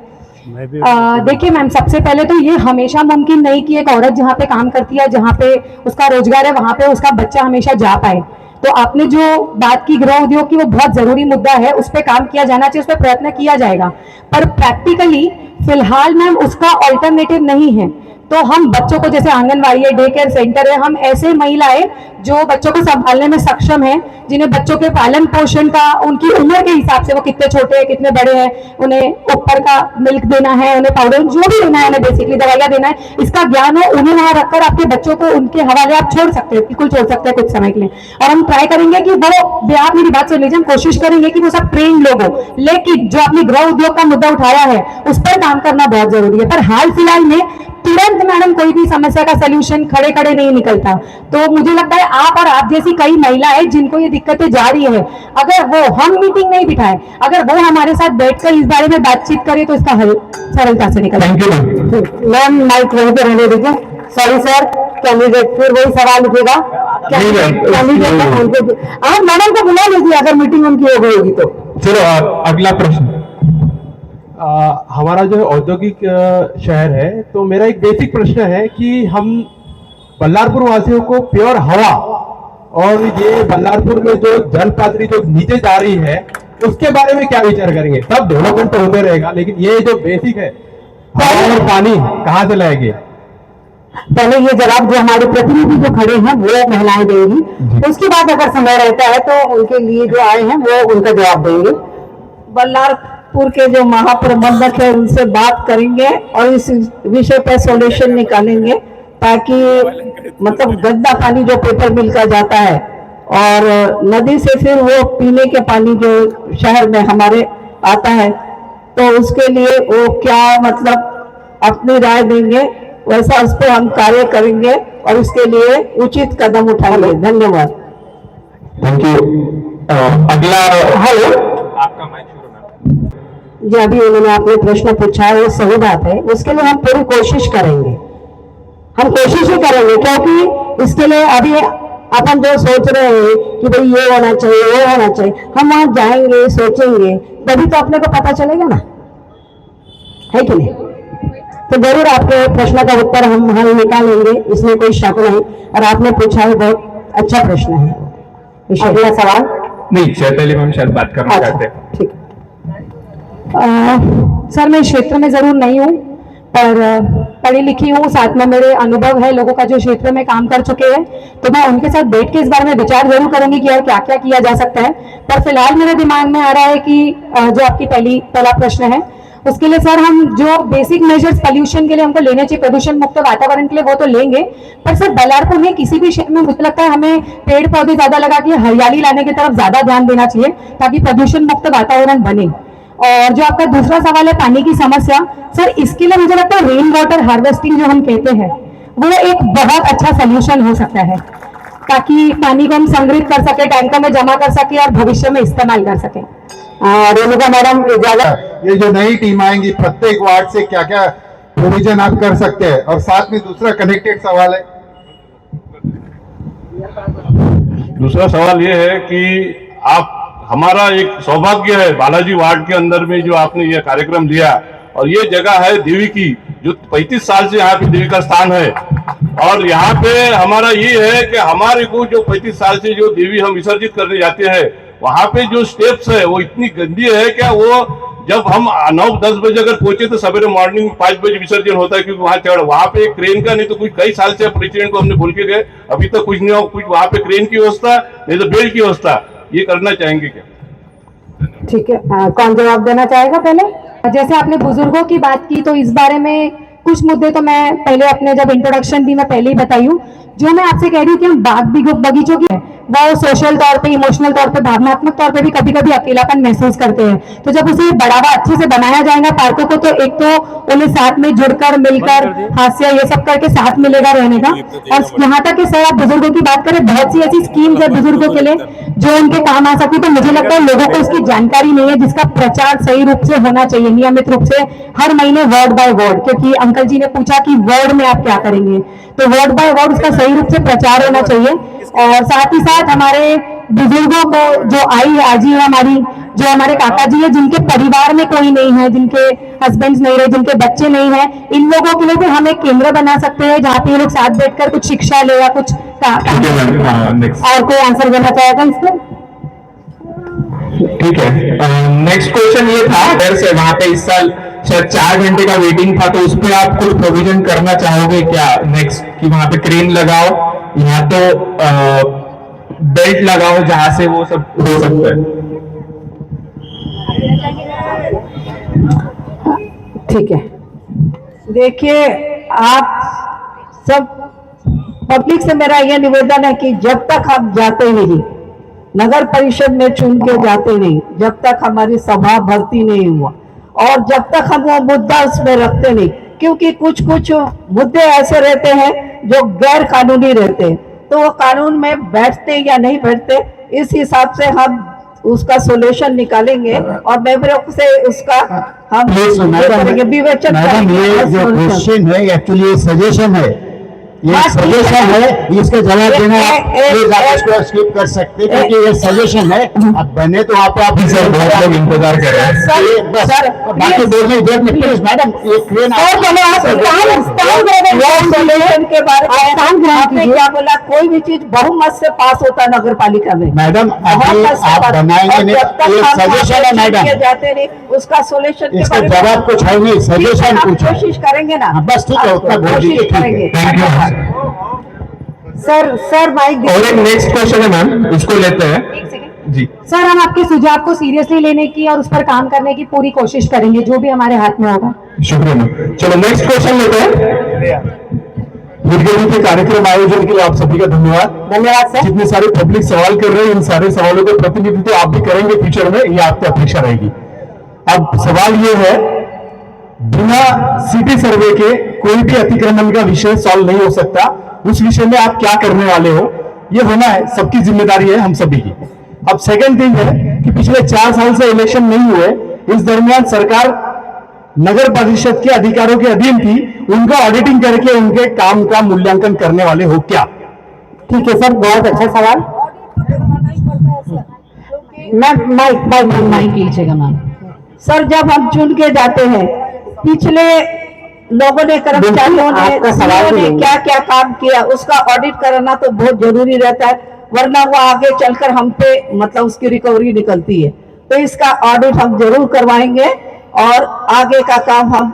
देखिए मैम, सबसे पहले तो ये हमेशा मुमकिन नहीं कि एक औरत जहाँ पे काम करती है, जहाँ पे उसका रोजगार है, वहाँ पे उसका बच्चा हमेशा जा पाए. तो आपने जो बात की गृह उद्योग की, वो बहुत जरूरी मुद्दा है, उस पर काम किया जाना चाहिए, उस पर प्रयत्न किया जाएगा. पर प्रैक्टिकली फिलहाल मैम उसका ऑल्टरनेटिव नहीं है. तो हम बच्चों को, जैसे आंगनबाड़ी है, डे केयर सेंटर है, हम ऐसे महिलाएं जो बच्चों को संभालने में सक्षम है, जिन्हें बच्चों के पालन पोषण का उनकी उम्र के हिसाब से, वो कितने छोटे हैं कितने बड़े हैं, उन्हें ऊपर का मिल्क देना है, उन्हें पाउडर जो भी देना है, उन्हें बेसिकली दवाइयाँ देना है, इसका ज्ञान हो, उन्हें वहां रखकर आपके बच्चों को उनके हवाले आप छोड़ सकते हो, बिल्कुल छोड़ सकते हैं कुछ समय के लिए. और हम ट्राई करेंगे कि वो, आप मेरी बात सुन लीजिए, हम कोशिश करेंगे कि वो सब ट्रेन लोग हो. लेकिन जो आपने गृह उद्योग का मुद्दा उठाया है, उस पर काम करना बहुत जरूरी है. पर हाल फिलहाल में तुरंत मैडम कोई भी समस्या का सलूशन खड़े खड़े नहीं निकलता. तो मुझे लगता है आप और आप जैसी कई महिलाएं जिनको ये दिक्कतें जा रही है, अगर वो हम मीटिंग नहीं बिठाए, अगर वो हमारे साथ बैठकर इस बारे में बातचीत करें तो इसका हल सरलता से निकल. Thank you ma'am. माइक वहीं पे रहने दीजिए. सॉरी सर, कैंडिडेट फिर वही सवाल उठेगा. कैंडिडेट आप मैडम को बुला लीजिए अगर मीटिंग उनकी हो गई होगी तो. चलो अगला प्रश्न. हमारा जो औद्योगिक शहर है, तो मेरा एक बेसिक प्रश्न है कि हम बल्लारपुर वासियों को प्योर हवा और ये बल्लारपुर में जो जल पात्री जो नीचे जा रही है, उसके बारे में क्या विचार करेंगे? सब डेवलपमेंट तो होते रहेगा, लेकिन ये जो बेसिक है, हवा और पानी कहाँ से लाएंगे? पहले ये जवाब जो हमारे प्रतिनिधि जो खड़े हैं वो महिलाएं देंगी. उसके बाद अगर समय रहता है तो उनके लिए जो आए हैं वो उनका जवाब देंगे. बल्लारपुर के जो महाप्रबंधक है उनसे बात करेंगे और इस विषय पर सॉल्यूशन निकालेंगे, ताकि मतलब गंदा पानी जो पेपर मिल का जाता है और नदी से फिर वो पीने के पानी जो शहर में हमारे आता है, तो उसके लिए वो क्या मतलब अपनी राय देंगे, वैसा उस पर हम कार्य करेंगे और उसके लिए उचित कदम उठाएंगे. धन्यवाद. Thank you. अगला. हेलो, आपका माइक शुरू मैम. जो अभी उन्होंने आपने प्रश्न पूछा है वो सही बात है. उसके लिए हम पूरी कोशिश करेंगे. हम कोशिश ही करेंगे, क्योंकि इसके लिए अभी अपन जो सोच रहे हैं कि भाई ये होना चाहिए वो होना चाहिए, हम वहां जाएंगे सोचेंगे तभी तो अपने को पता चलेगा ना, है कि नहीं? तो जरूर आपके प्रश्न का उत्तर हम हल निकालेंगे, इसमें कोई शक नहीं। और आपने पूछा है, बहुत अच्छा प्रश्न है। अगला सवाल। नहीं, चैताली मैम शायद बात करना अच्छा, चाहते हैं। ठीक। सर मैं इस क्षेत्र में जरूर नहीं हूँ, पर पढ़ी लिखी हूँ, साथ में मेरे अनुभव है लोगों का जो क्षेत्र में काम कर चुके हैं, तो मैं उनके साथ बैठ के इस बारे में विचार जरूर करूंगी कि यार क्या क्या किया जा सकता है। पर फिलहाल मेरे दिमाग में आ रहा है कि जो आपकी पहला प्रश्न है उसके लिए सर हम जो बेसिक मेजर्स पोल्यूशन के लिए हमको लेने चाहिए, प्रदूषण मुक्त वातावरण के लिए, वो तो लेंगे, पर सर बल्लारपुर में किसी भी शहर में मुझे लगता है हमें पेड़ पौधे ज्यादा लगा के हरियाली लाने की तरफ ज्यादा ध्यान देना चाहिए ताकि प्रदूषण मुक्त वातावरण बने। और जो आपका दूसरा सवाल है पानी की समस्या, सर इसके लिए मुझे लगता है रेन वाटर हार्वेस्टिंग जो हम कहते हैं वो एक बहुत अच्छा सोल्यूशन हो सकता है, ताकि पानी को हम संग्रहित कर सके, टैंकों में जमा कर सके और भविष्य में इस्तेमाल कर सके। रेणुका मैडम, ये जो नई टीम आएंगी प्रत्येक वार्ड से क्या क्या प्रोविजन आप कर सकते हैं? और साथ में दूसरा कनेक्टेड सवाल है, दूसरा सवाल ये है कि आप, हमारा एक सौभाग्य है बालाजी वार्ड के अंदर में जो आपने ये कार्यक्रम लिया, और ये जगह है देवी की, जो 35 साल से यहाँ पे देवी का स्थान है। और यहाँ पे हमारा ये है कि हमारे को जो 35 साल से जो देवी हम विसर्जित करने जाते हैं, वहां पे जो स्टेप्स है वो इतनी गंदी है, क्या वो जब हम 9-10 बजे अगर पहुंचे तो सवेरे मॉर्निंग 5 बजे विसर्जन होता है, क्योंकि वहां पे एक क्रेन का नहीं तो कुछ कई साल से प्रेसिडेंट को हमने बोल के गए, अभी तक कुछ नहीं हो, कुछ वहां पे क्रेन की व्यवस्था नहीं तो बेल्ट की व्यवस्था, ये करना चाहेंगे क्या? ठीक है, कौन जवाब देना चाहेगा? पहले जैसे आपने बुजुर्गों की बात की, तो इस बारे में कुछ मुद्दे तो मैं पहले अपने जब इंट्रोडक्शन दी मैं पहले ही बताई हूँ। जो मैं आपसे कह रही हूँ कि हम बाग बगीचों की वो सोशल तौर पे, इमोशनल तौर पे, भावनात्मक तौर पे भी कभी कभी अकेलापन महसूस करते हैं, तो जब उसे बढ़ावा अच्छे से बनाया जाएगा पार्कों को, तो एक तो उन्हें साथ में जुड़कर मिलकर हास्य ये सब करके साथ मिलेगा रहने का। और यहाँ तक कि सर आप बुजुर्गों की बात करें, बहुत सी ऐसी स्कीम्स है बुजुर्गों के लिए जो उनके काम आ सकती है, तो मुझे लगता है लोगों को इसकी जानकारी नहीं है, जिसका प्रचार सही रूप से होना चाहिए, नियमित रूप से हर महीने वर्ड बाय वर्ड, क्योंकि अंकल जी ने पूछा कि वर्ड में आप क्या करेंगे, तो वर्ड बाय वर्ड उसका सही रूप से प्रचार होना चाहिए। और साथ ही साथ हमारे बुजुर्गों को जो आई आजी है हमारी, जो हमारे काका जी है जिनके परिवार में कोई नहीं है, जिनके हस्बैंड्स नहीं रहे, जिनके बच्चे नहीं है, इन लोगों के लिए भी हम एक केंद्र बना सकते हैं जहाँ पे ये लोग साथ बैठकर कुछ शिक्षा ले या कुछ और कोई आंसर देना चाहेगा इसमें? ठीक है, नेक्स्ट क्वेश्चन ये था, फिर से वहां पे इस साल शायद 4 घंटे का वेटिंग था, तो उस पर आप कुछ प्रोविजन करना चाहोगे क्या नेक्स्ट, कि वहां पे क्रेन लगाओ या तो बेल्ट लगाओ जहां से वो सब हो सकता है? ठीक है, देखिए आप सब पब्लिक से मेरा यह निवेदन है कि जब तक आप जाते नहीं, नगर परिषद में चुन के जाते नहीं, जब तक हमारी सभा भर्ती नहीं हुआ और जब तक हम वो मुद्दा उसमें रखते नहीं, क्योंकि कुछ कुछ मुद्दे ऐसे रहते हैं जो गैर कानूनी रहते हैं, तो वो कानून में बैठते या नहीं बैठते, इस हिसाब से हम उसका सोल्यूशन निकालेंगे और मेरे से उसका हम विवेचन करेंगे। ये जो क्वेश्चन है एक्चुअली सजेशन है, ये सजेशन है, इसका जवाब देना आप स्किप कर सकते हैं क्योंकि ये सजेशन है। अब बने तो आप सर बहुत लोग इंतजार कर रहे हैं सर, बाकी बोलने देर में प्लीज मैडम एक ट्रेन के बारे में आपने क्या बोला, कोई भी चीज बहुमत से पास होता है नगर पालिका में मैडम, आप बनाएंगे नहीं, ये सजेशन है मैडम, जाते नहीं उसका सोल्यूशन इसका जवाब कुछ है नहीं, सजेशन कुछ है, कोशिश करेंगे ना, बस ठीक है उतना बोल दीजिए, थैंक यू सर माइक। और एक नेक्स्ट क्वेश्चन है मैम, उसको लेते हैं जी। सर हम आपके सुझाव को सीरियसली लेने की और उस पर काम करने की पूरी कोशिश करेंगे, जो भी हमारे हाथ में होगा। शुक्रिया मैम। चलो नेक्स्ट क्वेश्चन लेते हैं। के कार्यक्रम आयोजन के लिए आप सभी का धन्यवाद सर। जितने सारे पब्लिक सवाल कर रहे हैं, इन सारे सवालों का प्रतिनिधित्व आप भी करेंगे फ्यूचर में, ये आपकी अपेक्षा रहेगी। अब सवाल ये है, बिना सिटी सर्वे के कोई भी अतिक्रमण का विषय सॉल्व नहीं हो सकता, उस विषय में आप क्या करने वाले हो, ये होना है, सबकी जिम्मेदारी है, हम सभी की। अब सेकंड थिंग है कि पिछले 4 साल से इलेक्शन नहीं हुए, इस दरमियान सरकार नगर परिषद के अधिकारों के अधीन थी, उनका ऑडिटिंग करके उनके काम का मूल्यांकन करने वाले हो क्या? ठीक है सर, बहुत अच्छा सवाल। मैम माइक लीजिएगा मैम। सर, जब हम चुन के जाते हैं, पिछले लोगों ने, कर्मचारियों ने, CEO ने क्या क्या काम किया, उसका ऑडिट कराना तो बहुत जरूरी रहता है, वरना वो आगे चलकर हम पे मतलब उसकी रिकवरी निकलती है। तो इसका ऑडिट हम जरूर करवाएंगे और आगे का काम हम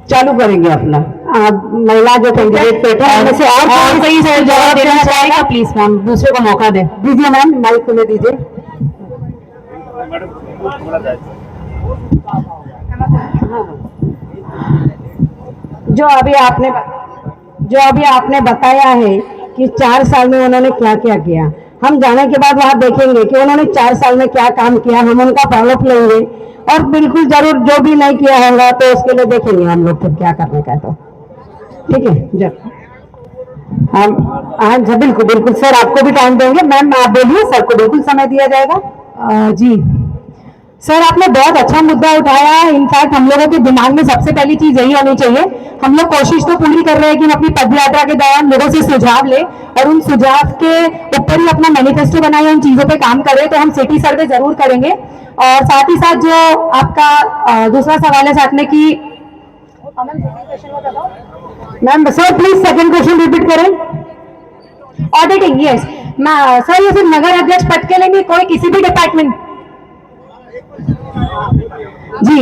चालू करेंगे अपना। महिला जो कैंडिडेट बैठे हैं उनमें से और कौन सही सर जवाब देना चाहेगा, प्लीज मैम दूसरे को मौका दे दीजिए। मैम माइक तुम्हें दीजिए। जो अभी आपने बताया है कि 4 साल में उन्होंने क्या क्या किया, हम जाने के बाद वहां देखेंगे कि उन्होंने 4 साल में क्या काम किया, हम उनका फॉलोअप लेंगे और बिल्कुल जरूर जो भी नहीं किया होगा तो उसके लिए देखेंगे हम लोग फिर क्या करने का। तो ठीक है जब हम हाँ बिल्कुल बिल्कुल सर, आपको भी टाइम देंगे। मैम आप बोलिए, सर को बिल्कुल समय दिया जाएगा। जी सर, आपने बहुत अच्छा मुद्दा उठाया है। इनफैक्ट हम लोगों के दिमाग में सबसे पहली चीज यही होनी चाहिए, हम लोग कोशिश तो पूरी कर रहे हैं कि हम अपनी पद यात्रा के दौरान लोगों से सुझाव ले और उन सुझाव के ऊपर ही अपना मैनिफेस्टो बनाए, उन चीजों पे काम करें। तो हम सिटी सर्वे जरूर करेंगे। और साथ ही साथ जो आपका दूसरा सवाल है साथ में कि ma'am sir please second question repeat करें। ऑडिटिंग, यस सर, ये सिर्फ नगर अध्यक्ष पद के लिए नहीं, कोई किसी भी डिपार्टमेंट। जी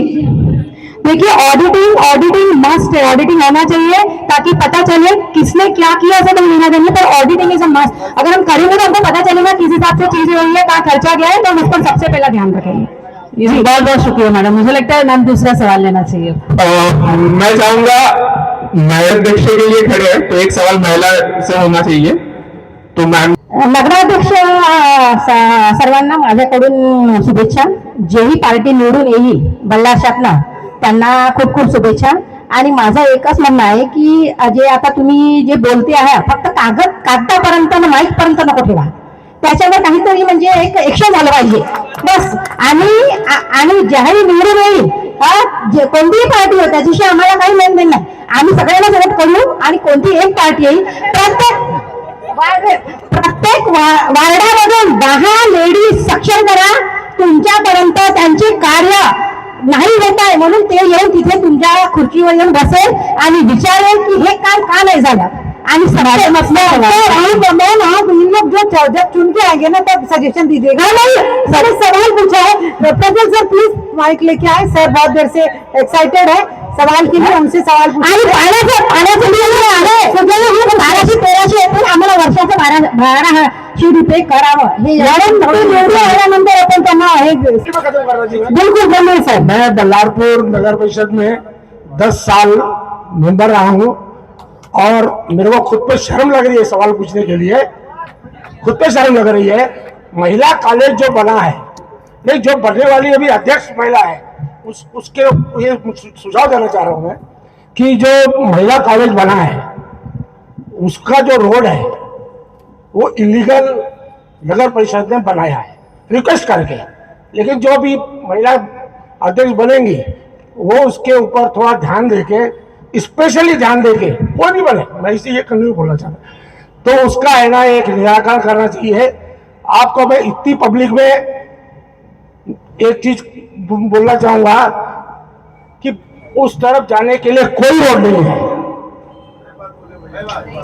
देखिए, ऑडिटिंग मस्ट है, ऑडिटिंग होना चाहिए ताकि पता चले किसने क्या किया, ऐसा नहीं लेना चाहिए, पर ऑडिटिंग इज अ मस्ट। अगर हम करेंगे तो हमको पता चलेगा किस हिसाब से चीजें हुई है, कहाँ खर्चा गया है, तो हम उस पर सबसे पहला ध्यान रखेंगे। जी बहुत बहुत शुक्रिया मैडम। मुझे लगता है मैम दूसरा सवाल लेना चाहिए। मैं चाहूंगा नगराध्यक्ष के लिए खड़े हैं तो एक सवाल महिला से होना चाहिए। तो मैम नगराध्यक्ष सर्वांना माझ्याकडून शुभेच्छा। जेही पार्टी निवडून येईल बल्लारशातला त्यांना खूप खूप शुभेच्छा। आणि माझं एकच म्हणणं आहे की जे आता तुम्ही जे बोलते आहे फक्त कागदापर्यंत माईक पर्यंत नको ठेवा, त्याच्यावर काहीतरी म्हणजे एक एक्शन झालं पाहिजे बस। आणि ज्याही निवडून येईल जे कोणतीही पार्टी हो त्याच्याशी आम्हाला काही लेनदेन नाही, आम्ही सगळ्यांना सपोर्ट करू आणि कोणती एक पार्टी येईल प्रत्येक वार्डामधून 10 लेडीज सक्षम करा, तुमच्यापर्यंत त्यांचे कार्य नाही होत आहे म्हणून ते येऊन तिथे तुमच्या खुर्चीवर येऊन बसेल आणि विचारेल की हे काम का नहीं झालं। आणि लोग जो चुन के आएंगे ना तब सजेशन दीजिएगा। सर सवाल पूछा है प्रज्वल सर, प्लीज माइक लेके आए। सर बहुत देर से एक्साइटेड है सवाल के लिए, हमसे सवाल आम्हाला वर्षाचं 1200 रुपये करावं हे आल्यानंतर आपण त्यांना हे बिल्कुल बोलिए सर। मैं बल्लारपुर नगर परिषद में 10 साल मेंबर रहा हूँ और मेरे को खुद पे शर्म लग रही है सवाल पूछने के लिए, खुद पे शर्म लग रही है। महिला कॉलेज जो बना है, नहीं जो बनने वाली अभी अध्यक्ष महिला है उसके ये सुझाव देना चाह रहा हूँ मैं कि जो महिला कॉलेज बना है उसका जो रोड है वो इलीगल नगर परिषद ने बनाया है रिक्वेस्ट करके, लेकिन जो भी महिला अध्यक्ष बनेंगी वो उसके ऊपर थोड़ा ध्यान देके, स्पेशली ध्यान देके, कोई भी बने, मैं इसे ये कंटिन्यू बोलना चाहता, तो उसका है ना एक निराकरण करना चाहिए। आपको मैं इतनी पब्लिक में एक चीज बोलना चाहूंगा कि उस तरफ जाने के लिए कोई रोड नहीं है,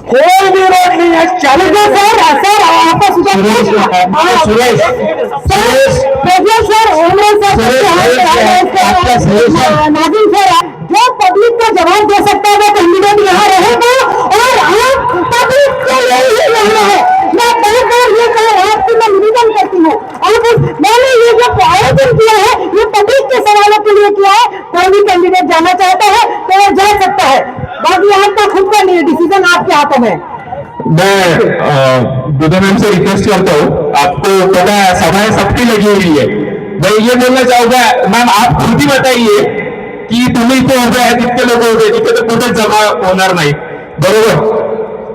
कोई भी रोड नहीं है। चलो सर आपका नाजिम सर, जो पब्लिक को जवाब दे सकता है वो कैंडिडेट यहाँ रहेगा और आप पब्लिक को नहीं रहना है। मैं बार-बार ये कह रहा हूँ, मैं निवेदन करती हूँ और मैंने ये जो आयोजन किया है ये पब्लिक के सवालों के लिए किया है। कोई भी कैंडिडेट जाना चाहता है तो वो जा सकता है, बाकी आपका खुद का नहीं, डिसीजन आपके हाथों में। मैं दुदे मैम से रिक्वेस्ट करता हूँ, आपको पता है सभाएं सबकी लगी हुई है, मैं ये बोलना चाहूंगा मैम आप खुद ही बताइए की तुम्ही इथे उभे आहे तितके लोक उभे तिथे तर कुठेच जमा होणार नाही, बरोबर?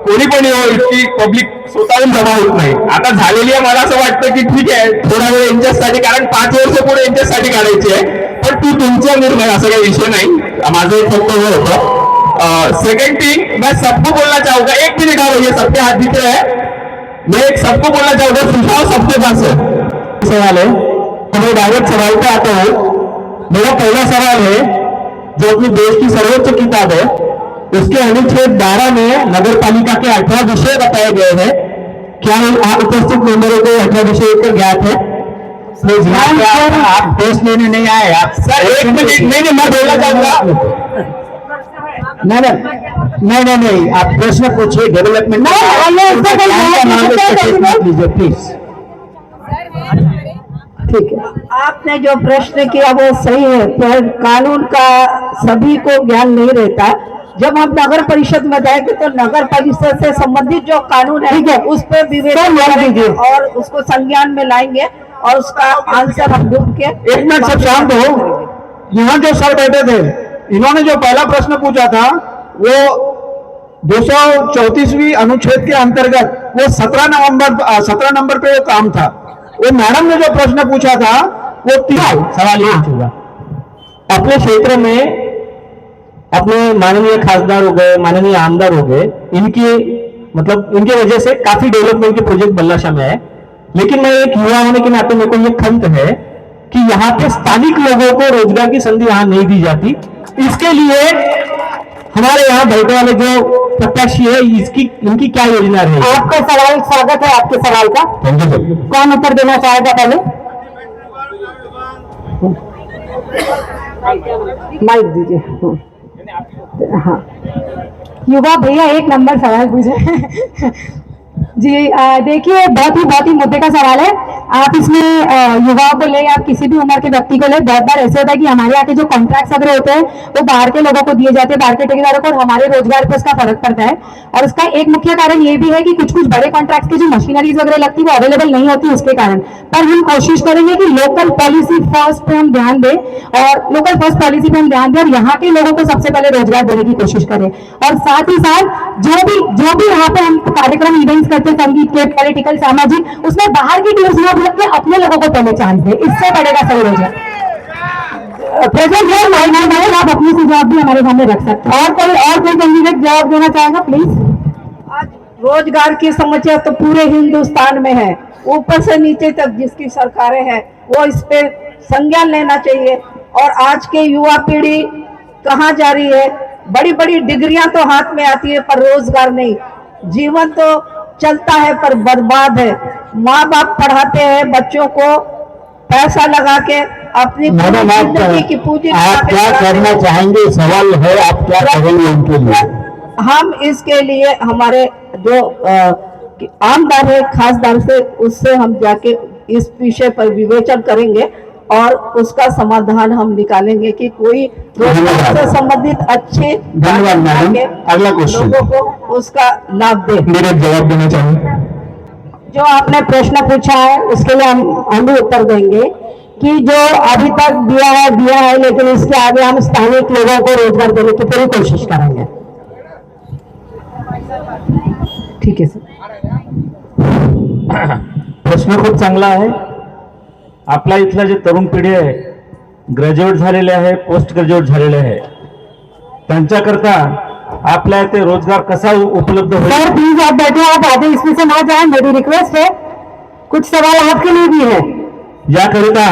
कोणी पण हो इतकी पब्लिक स्वतःहून जमा होत नाही। आता झालेली आहे, मला असं वाटतं की ठीक आहे थोडा वेळ यांच्यासाठी, कारण 5 वर्ष पुढे यांच्यासाठी काढायची आहे, पण तू तुमचा निर्णय, असं काही विषय नाही, माझं एक फक्त होतं सेकंड थिंग मैं सबको बोलना चाहूंगा, 1 मिनट और ये सबके हाथ दिख रहे हैं, मैं एक सबको बोलना चाहूंगा, सुझाव सबके पास है। सवाल है, मैं डायरेक्ट सवाल पे आता हूँ। मेरा पहला सवाल है, जो अपनी देश की सर्वोच्च किताब है उसके अनुच्छेद 12 में नगर पालिका के 18 विषय बताए गए हैं। क्या उपस्थित मेंबरों को 18 विषय का ज्ञात है? आप टेस्ट लेने नहीं आए आप सर? 1 मिनट, नहीं मैं बोलना चाहूंगा। नहीं, आप प्रश्न पूछिए, डेवलपमेंट लीजिए प्लीज। ठीक है, आपने जो प्रश्न किया वो सही है, पर कानून का सभी को ज्ञान नहीं रहता। जब हम नगर परिषद में जाएंगे तो नगर परिषद से संबंधित जो कानून है उस पर विवेचन करेंगे और उसको संज्ञान में लाएंगे और उसका आंसर हम ढूंढ के। 1 मिनट सब शांत हो। यहाँ जो सर बैठे थे, इन्होंने जो पहला प्रश्न पूछा था वो 234वीं अनुच्छेद के अंतर्गत वो 17 नंबर पे वो काम था। वो मैडम ने जो प्रश्न पूछा था वो 3 सवाल ये पूछूंगा। अपने क्षेत्र में अपने माननीय खासदार हो गए, माननीय आमदार हो गए, इनकी मतलब इनके वजह से काफी डेवलपमेंट के प्रोजेक्ट बल्लाशाह में है। लेकिन मैं एक युवा होने के नाते मेरे को ये खंत है कि यहाँ पे स्थानिक लोगों को रोजगार की संधि यहाँ नहीं दी जाती। इसके लिए हमारे यहाँ बैठने वाले जो प्रत्याशी है इनकी क्या योजना रहेगी? आपका सवाल, स्वागत है आपके सवाल का। Thank you sir. कौन उत्तर देना चाहेगा पहले? माइक दीजिए। हाँ, युवा भैया 1 नंबर सवाल पूछे। जी देखिए, बहुत ही मुद्दे का सवाल है। आप इसमें युवाओं को ले, आप किसी भी उम्र के व्यक्ति को ले, बहुत बार ऐसे होता है कि हमारे यहाँ के जो कॉन्ट्रैक्ट्स वगैरह होते हैं वो बाहर के लोगों को दिए जाते हैं, बाहर के ठेकेदारों को, और हमारे रोजगार पर उसका फर्क पड़ता है। और उसका एक मुख्य कारण ये भी है कि कुछ बड़े कॉन्ट्रैक्ट की जो मशीनरीज वगैरह लगती है वो अवेलेबल नहीं होती उसके कारण। पर हम कोशिश करेंगे कि लोकल पॉलिसी फर्स्ट पे हम ध्यान दें, और लोकल फर्स्ट पॉलिसी पे हम ध्यान दें और यहाँ के लोगों को सबसे पहले रोजगार देने की कोशिश करें। और साथ ही साथ जो भी यहाँ पे हम कार्यक्रम इवेंट्स करते हैं, संगीत के, पॉलिटिकल, सामाजिक, उसमें बाहर की टीम्स ना बुला के अपने लोगों को पहले चांस दे, इससे बढ़ेगा सही रोजगार। प्रेजेंट आप अपनी से जवाब भी हमारे सामने रख सकते हैं। और कोई कैंडिडेट जवाब देना चाहेगा प्लीज? आज रोजगार की समस्या तो पूरे हिंदुस्तान में है, ऊपर से नीचे तक जिसकी सरकारें हैं वो इस पे संज्ञान लेना चाहिए। और आज के युवा पीढ़ी कहाँ जा रही है? बड़ी बड़ी डिग्रियां तो हाथ में आती है पर रोजगार नहीं। जीवन तो चलता है पर बर्बाद है। माँ बाप पढ़ाते हैं बच्चों को पैसा लगा के, अपनी जिंदगी की पूंजी आप क्या करना चाहेंगे? सवाल है, आप क्या करेंगे उनके लिए? हम इसके लिए हमारे जो आमदार है, खासदार से, उससे हम जाके इस विषय पर विवेचन करेंगे और उसका समाधान हम निकालेंगे कि कोई रोजगार से संबंधित अच्छे धन्यवाद मैडम। अगला क्वेश्चन लोगों को उसका लाभ दे। मेरे जवाब देना चाहूंगा। जो आपने प्रश्न पूछा है उसके लिए हम भी उत्तर देंगे कि जो अभी तक दिया है, लेकिन इसके आगे हम स्थानिक लोगों को रोजगार देने की पूरी कोशिश करेंगे। ठीक है सर। प्रश्न खूप चांगला आहे। आपल्या इथला जे तरुण पिढी आहे, ग्रॅज्युएट झालेले आहे, पोस्ट ग्रॅज्युएट झालेले आहे, त्यांच्याकरता आपल्या इथे रोजगार कसा उपलब्ध होईल? सर प्लीज आप बैठे, आप आगे इसमें से ना जाए, मेरी रिक्वेस्ट है। कुछ सवाल आपके लिए भी है। याकरिता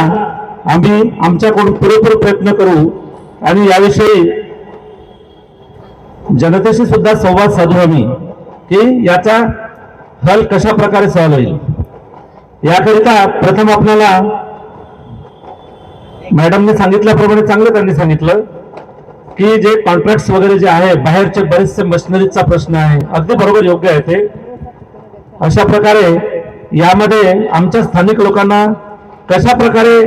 आम्ही आमच्याकडून पुरेपूर प्रयत्न करू आणि याविषयी जनतेशी सुद्धा संवाद साधू आम्ही की याचा हल कशा प्रकारे सॉल्व होईल। याकरिता प्रथम आपल्याला मॅडमने सांगितल्याप्रमाणे चांगलं त्यांनी सांगितलं की जे कॉन्ट्रॅक्ट्स वगैरे जे आहे, बाहेरचे बरेचसे मशिनरीचा प्रश्न आहे, अगदी बरोबर, योग्य आहे ते। अशा प्रकारे यामध्ये आमच्या स्थानिक लोकांना कशा प्रकारे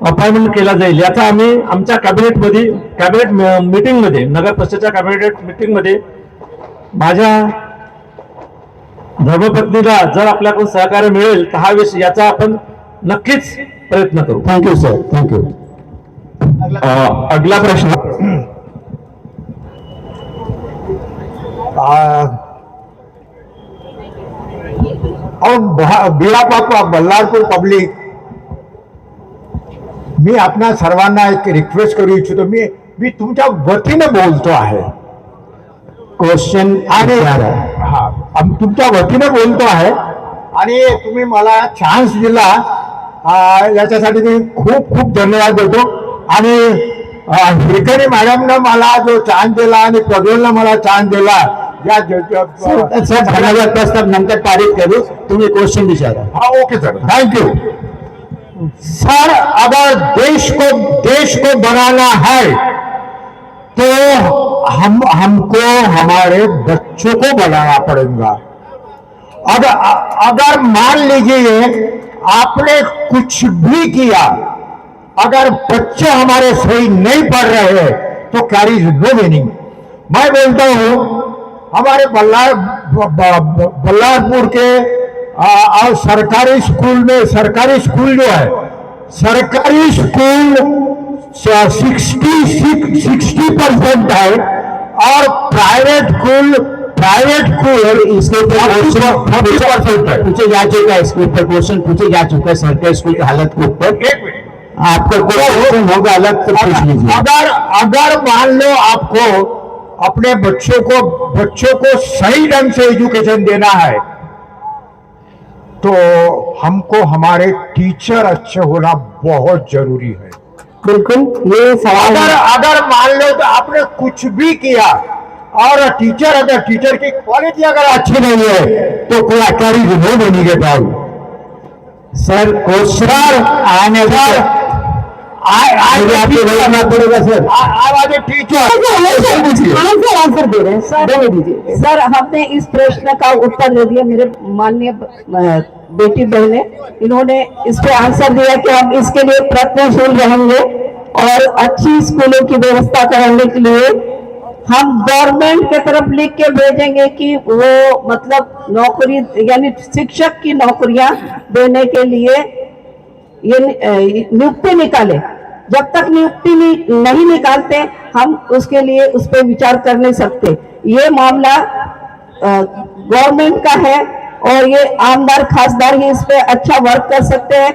अपॉइंटमेंट केला जाईल याचा आम्ही आमच्या कॅबिनेट मीटिंगमध्ये, नगर परिषदेच्या कॅबिनेट मीटिंगमध्ये माझ्या धर्मपत्नीला जर आपल्याकडून सहकार्य मिळेल तर हा विषय याचा आपण नक्कीच प्रयत्न करू। Thank you sir, thank you. अगला प्रश्न। बिहाफ ऑफ बल्लारपूर पब्लिक, मी आपणा सर्वांना एक रिक्वेस्ट करू इच्छितो। मी तुमच्या वतीने बोलतो आहे क्वेश्चन आणि हा तुमच्या वतीने बोलतो आहे आणि तुम्ही मला चान्स दिला याच्यासाठी मी खूप खूप धन्यवाद देतो. आणि हिरकणी मॅडमनं मला जो चान्स दिला आणि प्रज्वलनं मला चान्स दिला या सर धन्यवाद प्रस्ताव नंतर पारित करू. तुम्ही क्वेश्चन विचारा. हाँ okay sir, thank you sir. अगर देश को बनाना है तो हमको हमारे बच्चों को बनाना पड़ेगा. अगर मान लीजिए आपने कुछ भी किया, अगर बच्चे हमारे सही नहीं पढ़ रहे तो कैरी इज नो मीनिंग. मैं बोलता हूँ हमारे बल्लारपुर के और सरकारी स्कूल जो है, सरकारी स्कूल 60% है और प्राइवेट स्कूल इसके ऊपर 40% है. पूछे जा चुका है. इसके ऊपर क्वेश्चन पूछे जा चुका है सरकारी स्कूल की हालत के ऊपर. आपका क्वेश्चन होगा अलग तो पूछ लीजिए. अगर मान लो आपको अपने बच्चों को सही ढंग से एजुकेशन देना है तो हमको हमारे टीचर अच्छे होना बहुत जरूरी है. बिल्कुल ये सवाल अगर मान लो तो आपने कुछ भी किया और अगर टीचर की क्वालिटी अगर अच्छी नहीं है तो कोई कैरी नहीं बनेंगे बाबू. सर क्वेश्चन आने आपको बोलना पड़ेगा सर. आज टीचर आंसर दे रहे हैं सर. दीजिए सर, हमने इस प्रश्न का उत्तर दे दिया. मेरे माननीय बेटी बहन ने, इन्होंने इस पे आंसर दिया कि हम इसके लिए प्रयत्नशील रहेंगे और अच्छी स्कूलों की व्यवस्था करने के लिए हम गवर्नमेंट के तरफ लिख के भेजेंगे कि वो मतलब नौकरी यानी शिक्षक की नौकरियां देने के लिए ये नियुक्ति निकाले. जब तक नियुक्ति नहीं निकालते हम उसके लिए उस पर विचार कर नहीं सकते. ये मामला गवर्नमेंट का है और ये आमदार खासदार ही इस पे अच्छा वर्क कर सकते हैं.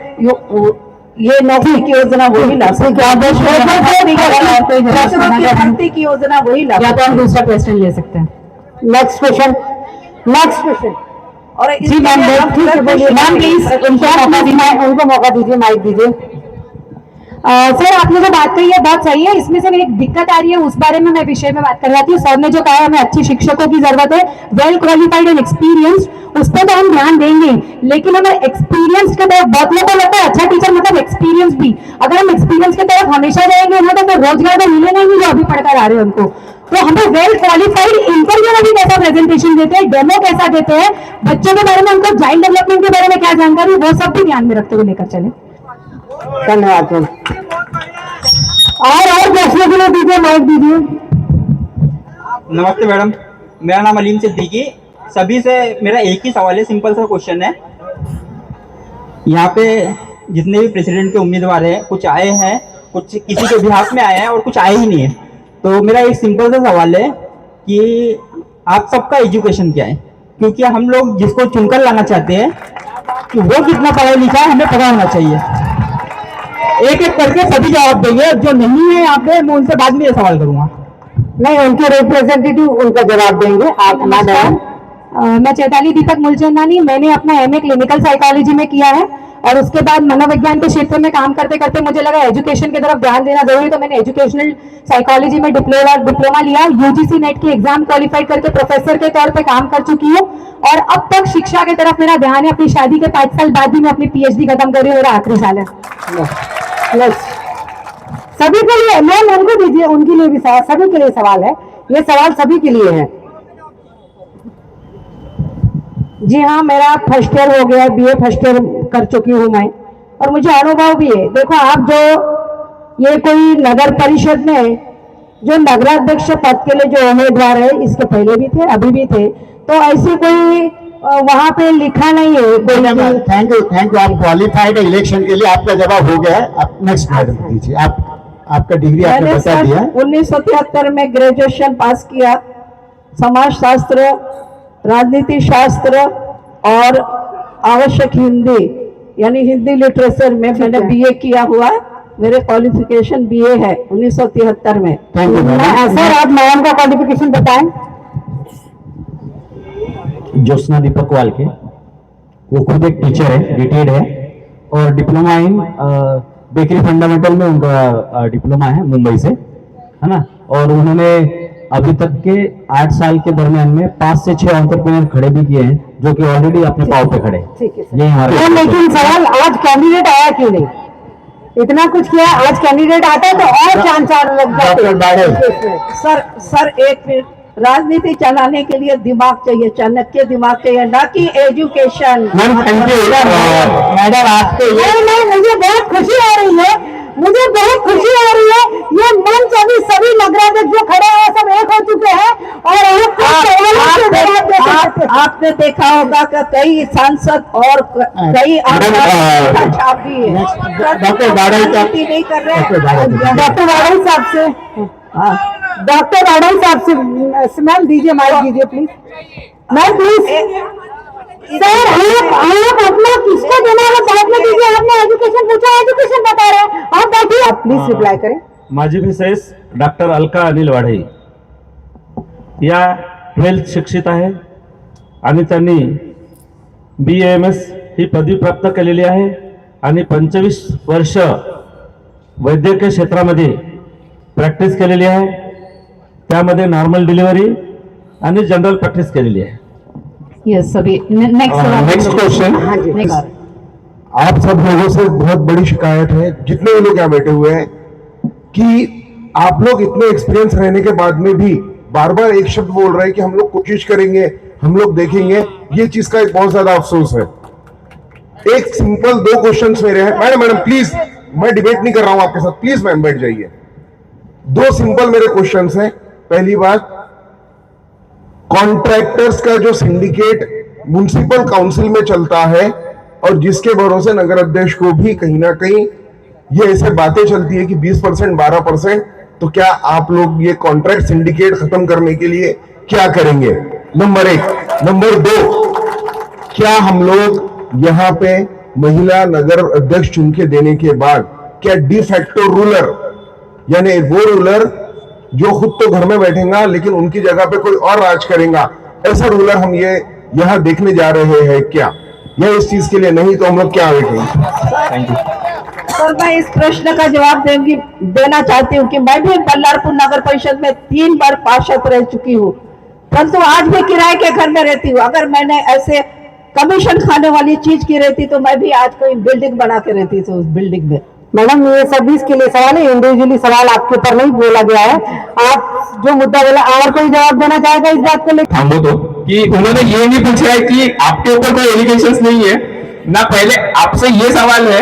ये नौकरी की योजना वही ला सकते हैं. भर्ती की योजना वही ला. या तो हम दूसरा क्वेश्चन ले सकते हैं. Next question. और जी मैम मैम प्लीज उनको मौका दीजिए, माइक दीजिए. सर आपने जो बात कही है बहुत सही है. इसमें से एक दिक्कत आ रही है, उस बारे में मैं विषय में बात करवाती हूँ. सर ने जो कहा है हमें अच्छे शिक्षकों की जरूरत है, वेल क्वालिफाइड एंड एक्सपीरियंस, उस पर तो हम ध्यान देंगे. लेकिन हमें एक्सपीरियंस के तरफ बहुत लोगों को लगता है अच्छा टीचर मतलब एक्सपीरियंस भी. अगर हम एक्सपीरियंस की तरफ हमेशा जाएंगे ना तो रोजगार तो मिलेगा ही नहीं जो अभी पढ़कर आ रहे हैं उनको. तो हमें वेल क्वालिफाइड इंटरव्यू में भी कैसा प्रेजेंटेशन देते हैं, डेमो कैसा देते हैं, बच्चों के बारे में उनको चाइल्ड डेवलपमेंट के बारे में क्या जानकारी, वो सब भी ध्यान में रखते हुए लेकर चले. धन्यवाद. और प्रश्नों के लिए दीजिए, माइक दीजिए. नमस्ते मैडम, मेरा नाम अलीम सिद्दीकी. सभी से मेरा एक ही सवाल है, सिंपल सा क्वेश्चन है. यहाँ पे जितने भी प्रेसिडेंट के उम्मीदवार हैं, कुछ आए हैं, कुछ किसी के बिहाफ में आए हैं और कुछ आए ही नहीं है. तो मेरा एक सिंपल सा सवाल है कि आप सबका एजुकेशन क्या है, क्योंकि हम लोग जिसको चुनकर लाना चाहते हैं कि वो कितना पढ़ा लिखा है हमें पता होना चाहिए. एक एक करके सभी जवाब देंगे, जो नहीं है यहाँ पे मैं उनसे बाद में ये सवाल करूंगा. नहीं, उनके रिप्रेजेंटेटिव उनका जवाब देंगे. आप मैडम. मैं चैताली दीपक मूलचंदानी. मैंने अपना एमए क्लिनिकल साइकोलॉजी में किया है और उसके बाद मनोविज्ञान के क्षेत्र में काम करते करते मुझे लगा एजुकेशन की तरफ ध्यान देना जरूरी, तो मैंने एजुकेशनल साइकोलॉजी में डिप्लोमा लिया. यूजीसी नेट की एग्जाम क्वालिफाइड करके प्रोफेसर के तौर पे काम कर चुकी हूँ और अब तक शिक्षा की तरफ मेरा ध्यान है. अपनी शादी के 5 साल बाद भी मैं अपनी पीएचडी खत्म कर रही हूँ, मेरा आखिरी साल है. सभी के लिए मैम उनको दीजिए, उनके लिए भी सवाल, सभी के लिए सवाल है. ये सवाल सभी के लिए है. जी हाँ, मेरा फर्स्ट ईयर हो गया है, बीए फर्स्ट ईयर कर चुकी हूँ मैं और मुझे अनुभव भी है. देखो आप जो ये कोई नगर परिषद में जो नगराध्यक्ष पद के लिए जो उम्मीदवार है, इसके पहले भी थे अभी भी थे, तो ऐसी कोई वहां पे लिखा नहीं है. Thank you. आप क्वालिफाइड इलेक्शन के लिए. आपका जवाब हो गया है. आप नेक्स्ट मैडम दीजिए. आपका डिग्री आपने बता दिया. 1973 में ग्रेजुएशन पास किया, समाजशास्त्र, राजनीति शास्त्र और आवश्यक हिंदी यानी हिंदी लिटरेचर में मैंने बीए किया हुआ. मेरे क्वालिफिकेशन बीए है 1973 में. Thank you. सर आप मैडम का क्वालिफिकेशन बताएं. ज्योत्सना दीपक वाल के, वो खुद एक टीचर है, रिटायर्ड है, और डिप्लोमा इन बेकरी फंडामेंटल में उनका डिप्लोमा है मुंबई से, है ना। और उन्होंने अभी तक के 8 साल के दरमियान में 5 से 6 एंटरप्रेन्योर खड़े भी किए हैं, जो कि ऑलरेडी अपने पाँव पे खड़े हैं। ठीक है सर। ये हमारे लेकिन सवाल, आज कैंडिडेट आया क्यों नहीं? इतना कुछ किया, आज कैंडिडेट आता है तो और चांद लग जाते। सर एक मिनट, राजनीति चलाने के लिए दिमाग चाहिए, चाणक्य दिमाग चाहिए, ना कि education. Ma'am thank you madam, आपको नहीं, मुझे बहुत खुशी आ रही है, मुझे बहुत खुशी आ रही है। ये मंच अभी सभी नगराध्यक्ष जो खड़े हैं सब एक हो चुके हैं और आपने देखा होगा कि कई सांसद और कई छाप भी है। डॉक्टर बाड़ाई नहीं कर रहे। डॉक्टर बाड़ाई साहब से, डॉक्टर बाड़ाई साहब से मैम दीजिए, माइक दीजिए प्लीज। मैम प्लीज सर, आप अपना किसको देना है बात में दीजिए। आपने एजुकेशन पूछा, एजुकेशन बता रहे हैं, आप बैठिए, आप प्लीज रिप्लाई करें। माझी मिसेस डॉक्टर अलका अनिल वाढे या 12th शिक्षित आहे आणि त्यांनी BAMS ही पदवी प्राप्त केलेली आहे आणि 25 वर्ष वैद्यकीय क्षेत्रामध्ये प्रॅक्टिस केलेली आहे, त्यामध्ये नॉर्मल डिलिव्हरी आणि जनरल प्रॅक्टिस केलेली आहे। यस सभी नेक्स्ट क्वेश्चन। आप सब लोगों से बहुत बड़ी शिकायत है, जितने भी लोग यहाँ बैठे हुए हैं, कि आप लोग इतने एक्सपीरियंस रहने के बाद में भी बार बार एक शब्द बोल रहे हैं कि हम लोग कोशिश करेंगे, हम लोग देखेंगे। ये चीज का एक बहुत ज्यादा अफसोस है। एक सिंपल 2 क्वेश्चंस मेरे हैं। मैडम प्लीज, मैं डिबेट नहीं कर रहा हूं आपके साथ, प्लीज मैम बैठ जाइए। 2 सिंपल मेरे क्वेश्चंस हैं। पहली बात, कॉन्ट्रैक्टर्स का जो सिंडिकेट म्युनिसिपल काउंसिल में चलता है और जिसके भरोसे नगर अध्यक्ष को भी कहीं ना कहीं ये ऐसे बातें चलती है कि 20% 12%, तो क्या आप लोग ये कॉन्ट्रैक्ट सिंडिकेट खत्म करने के लिए क्या करेंगे? नंबर 1। नंबर 2, क्या हम लोग यहाँ पे महिला नगर अध्यक्ष चुन के देने के बाद क्या डी फैक्टो रूलर, यानी वो रूलर जो खुद तो घर में बैठेगा लेकिन उनकी जगह पे कोई और राज करेगा, ऐसा रूलर हम ये यहाँ देखने जा रहे हैं क्या? या इस चीज के लिए नहीं तो हम लोग क्या देखेंगे? Thank you sir. मैं इस प्रश्न का जवाब देना चाहती हूँ कि मैं भी बल्लारपुर नगर परिषद में 3 बार पार्षद रह चुकी हूँ, परंतु आज भी किराए के घर में रहती हूँ। अगर मैंने ऐसे कमीशन खाने वाली चीज की रहती तो मैं भी आज कोई बिल्डिंग बना के रहती थी उस बिल्डिंग में। मैडम ये सर्विस के लिए सवाल है, इंडिविजुअली सवाल आपके ऊपर नहीं बोला गया है। आप जो मुद्दा बोला, और कोई जवाब देना चाहेगा इस बात को लेकर? थामो तो कि उन्होंने ये नहीं पूछा है कि आपके ऊपर कोई एलिगेशंस नहीं है ना। पहले आपसे ये सवाल है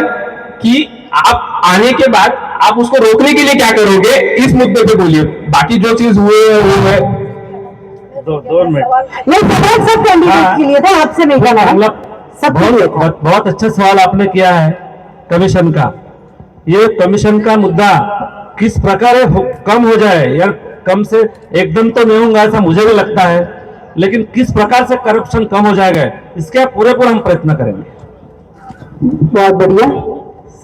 कि आप आने के बाद आप उसको रोकने के लिए क्या करोगे, इस मुद्दे पे बोलिए। बाकी जो चीज हुए है वो है। 2 मिनट। नहीं, सवाल सब कैंडिडेट के लिए था, आपसे नहीं करना। बहुत अच्छा सवाल आपने किया है कमीशन का। ये कमीशन का मुद्दा किस प्रकार कम हो जाए, या कम से एकदम तो नहीं होगा ऐसा मुझे भी लगता है, लेकिन किस प्रकार से करप्शन कम हो जाएगा इसके पूरे हम प्रयत्न करेंगे। बहुत बढ़िया।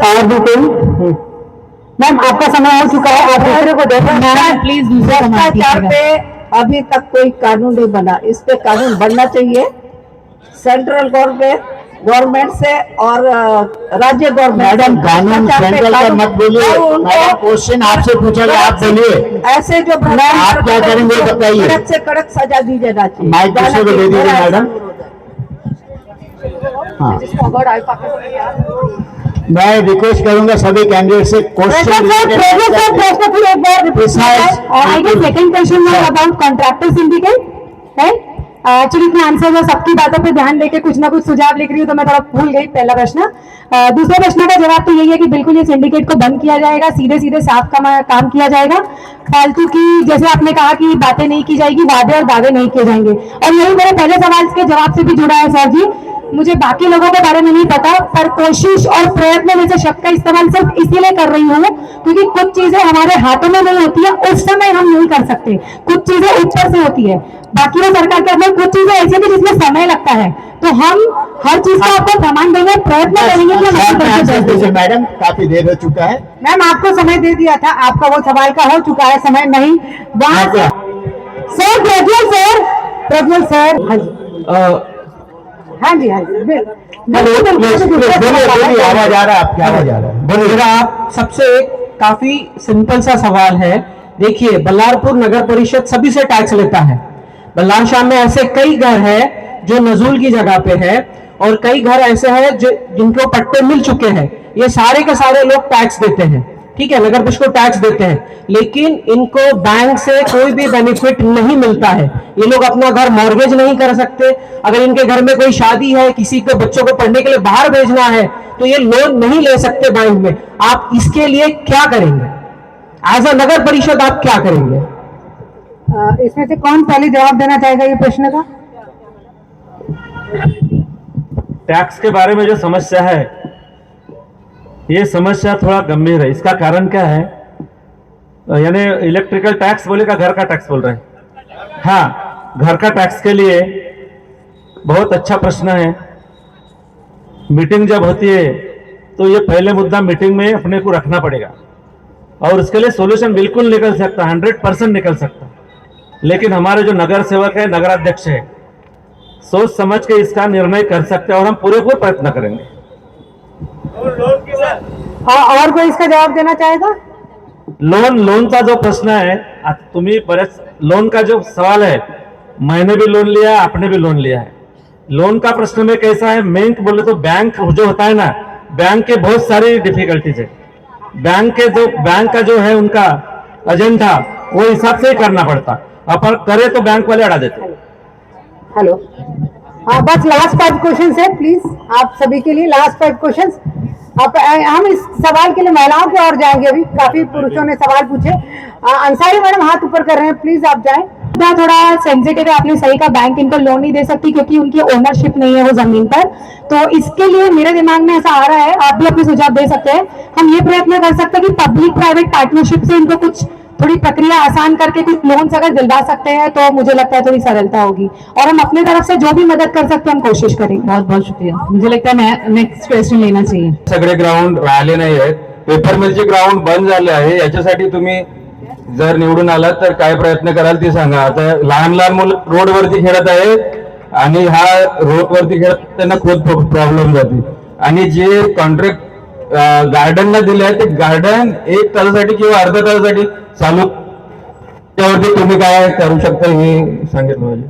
और भी कोई? मैम आपका समय हो चुका है, आप दूसरे को देखो प्लीज। भ्रष्टाचार पे अभी तक कोई कानून नहीं बना, इस पे कानून बनना चाहिए। सेंट्रल गवर्नमेंट से और राज्य गवर्नमेंट। मैडम कानून सेंट्रल का मत बोलिए, मैडम क्वेश्चन आपसे पूछा गया, आप बोलिए। ऐसे जो आप क्या करेंगे बताइए। कड़क से कड़क सजा दी जाना चाहिए। माइक दूसरे को दे दीजिए मैडम। हाँ, मैं रिक्वेस्ट करूंगा सभी कैंडिडेट से question. Second question about contractor syndicate है। एक्चुअली इतने आंसर है, सबकी बातों पे ध्यान देके कुछ ना कुछ सुझाव लिख रही हूँ तो मैं थोड़ा भूल गई पहला प्रश्न। दूसरे प्रश्न का जवाब तो यही है कि बिल्कुल ये सिंडिकेट को बंद किया जाएगा, सीधे सीधे साफ काम किया जाएगा। फालतू की जैसे आपने कहा कि बातें नहीं की जाएगी, वादे और दावे नहीं किए जाएंगे। और यही मेरे पहले सवाल के जवाब से भी जुड़ा है सर जी। मुझे बाकी लोगों के बारे में नहीं पता, पर कोशिश और प्रयत्न जैसे शब्द का इस्तेमाल सिर्फ इसीलिए कर रही हूँ क्योंकि कुछ चीजें हमारे हाथों में नहीं होती है, उस समय हम नहीं कर सकते। कुछ चीजें ऊपर से होती है, बाकी वो सरकार के अंदर कुछ चीजें ऐसी भी जिसमें समय लगता है, तो हम हर चीज का आपको प्रमाण देंगे, प्रयत्न करेंगे कि हम। मैडम काफी देर हो चुका है। मैम आपको समय दे दिया था, आपका वो सवाल का हो चुका है, समय नहीं। वहां सर प्रज्वल सर, हाँ जी हाँ जी हाँ जी बोलिए, आवाज आ रहा है आपकी, आवाज आ रहा है। मेरा आप सबसे काफी सिंपल सा सवाल है। देखिए, बल्लारपुर नगर परिषद सभी से टैक्स लेता है। बल्लारशाह में ऐसे कई घर है जो नजूल की जगह पे है और कई घर ऐसे हैं जो जिनको पट्टे मिल चुके हैं। ये सारे के सारे लोग टैक्स देते हैं, ठीक है, नगर परिषद को टैक्स देते हैं, लेकिन इनको बैंक से कोई भी बेनिफिट नहीं मिलता है। ये लोग अपना घर मॉर्गेज नहीं कर सकते। अगर इनके घर में कोई शादी है, किसी को बच्चों को पढ़ने के लिए बाहर भेजना है, तो ये लोन नहीं ले सकते बैंक में। आप इसके लिए क्या करेंगे? एज अ नगर परिषद आप क्या करेंगे? इसमें से कौन पहले जवाब देना चाहेगा ये प्रश्न का? टैक्स के बारे में जो समस्या है, ये समस्या थोड़ा गंभीर है। इसका कारण क्या है? यानी इलेक्ट्रिकल टैक्स बोले का घर का टैक्स बोल रहे हैं? हाँ, घर का टैक्स के लिए बहुत अच्छा प्रश्न है। मीटिंग जब होती है तो ये पहले मुद्दा मीटिंग में अपने को रखना पड़ेगा और उसके लिए सॉल्यूशन बिल्कुल निकल सकता, 100% निकल सकता। लेकिन हमारे जो नगर सेवक है, नगराध्यक्ष है, सोच समझ के इसका निर्णय कर सकते हैं और हम पूरे प्रयत्न करेंगे। और कोई इसका जवाब देना चाहेगा? लोनचा जो प्रश्न है, तुम्ही बरेच लोन का जो सवाल है, मैंने भी लोन लिया, आपने भी लोन लिया है। लोन का प्रश्न में कैसा है, बैंक बोले तो बैंक जो होता है ना, बैंक के बहुत सारी डिफिकल्टीज है। बैंक का जो है उनका एजेंडा वो हिसाब से ही करना पड़ता, अपन करे तो बैंक वाले अड़ा देते। हेलो, हाँ, बस लास्ट 5 क्वेश्चन है प्लीज, आप सभी के लिए लास्ट 5 क्वेश्चन। अब हम इस सवाल के लिए महिलाओं की ओर जाएंगे। अभी काफी पुरुषों ने सवाल पूछे। अंसारी मैडम हाथ ऊपर कर रहे हैं, प्लीज आप जाएं। थोड़ा सेंसिटिव है, आपने सही कहा, बैंक इनको लोन नहीं दे सकती क्योंकि उनकी ओनरशिप नहीं है वो जमीन पर। तो इसके लिए मेरे दिमाग में ऐसा आ रहा है, आप भी अपने सुझाव दे सकते हैं। हम ये प्रयत्न कर सकते हैं कि पब्लिक प्राइवेट पार्टनरशिप से इनको कुछ थोड़ी प्रक्रिया आसान करके कुछ लोन्स अगर दिलवा सकते हैं तो मुझे लगता है थोड़ी सरलता होगी, और हम अपनी तरफ से जो भी मदद कर सकते हैं हम कोशिश करेंगे। बहुत बहुत शुक्रिया। मुझे लगता है मैं नेक्स्ट क्वेश्चन लेना चाहिए। सगळे ग्राउंड राहिले नाही आहेत, पेपर मिलचे ग्राउंड बंद झाले आहे, याच्यासाठी तुम्ही जर निवडून आलात तर काय प्रयत्न कराल ते सांगा। आता लहान लहान मुलं रोडवरती खेळत आहेत आणि हा रोडवरती खेळत त्यांना खूप प्रॉब्लेम जाते, आणि जे कॉन्ट्रॅक्ट गार्डनला दिले आहे ते गार्डन 1 तासासाठी किंवा अर्ध्या तासासाठी चालू, त्यावरती तुम्ही काय करू शकता हे सांगितलं पाहिजे।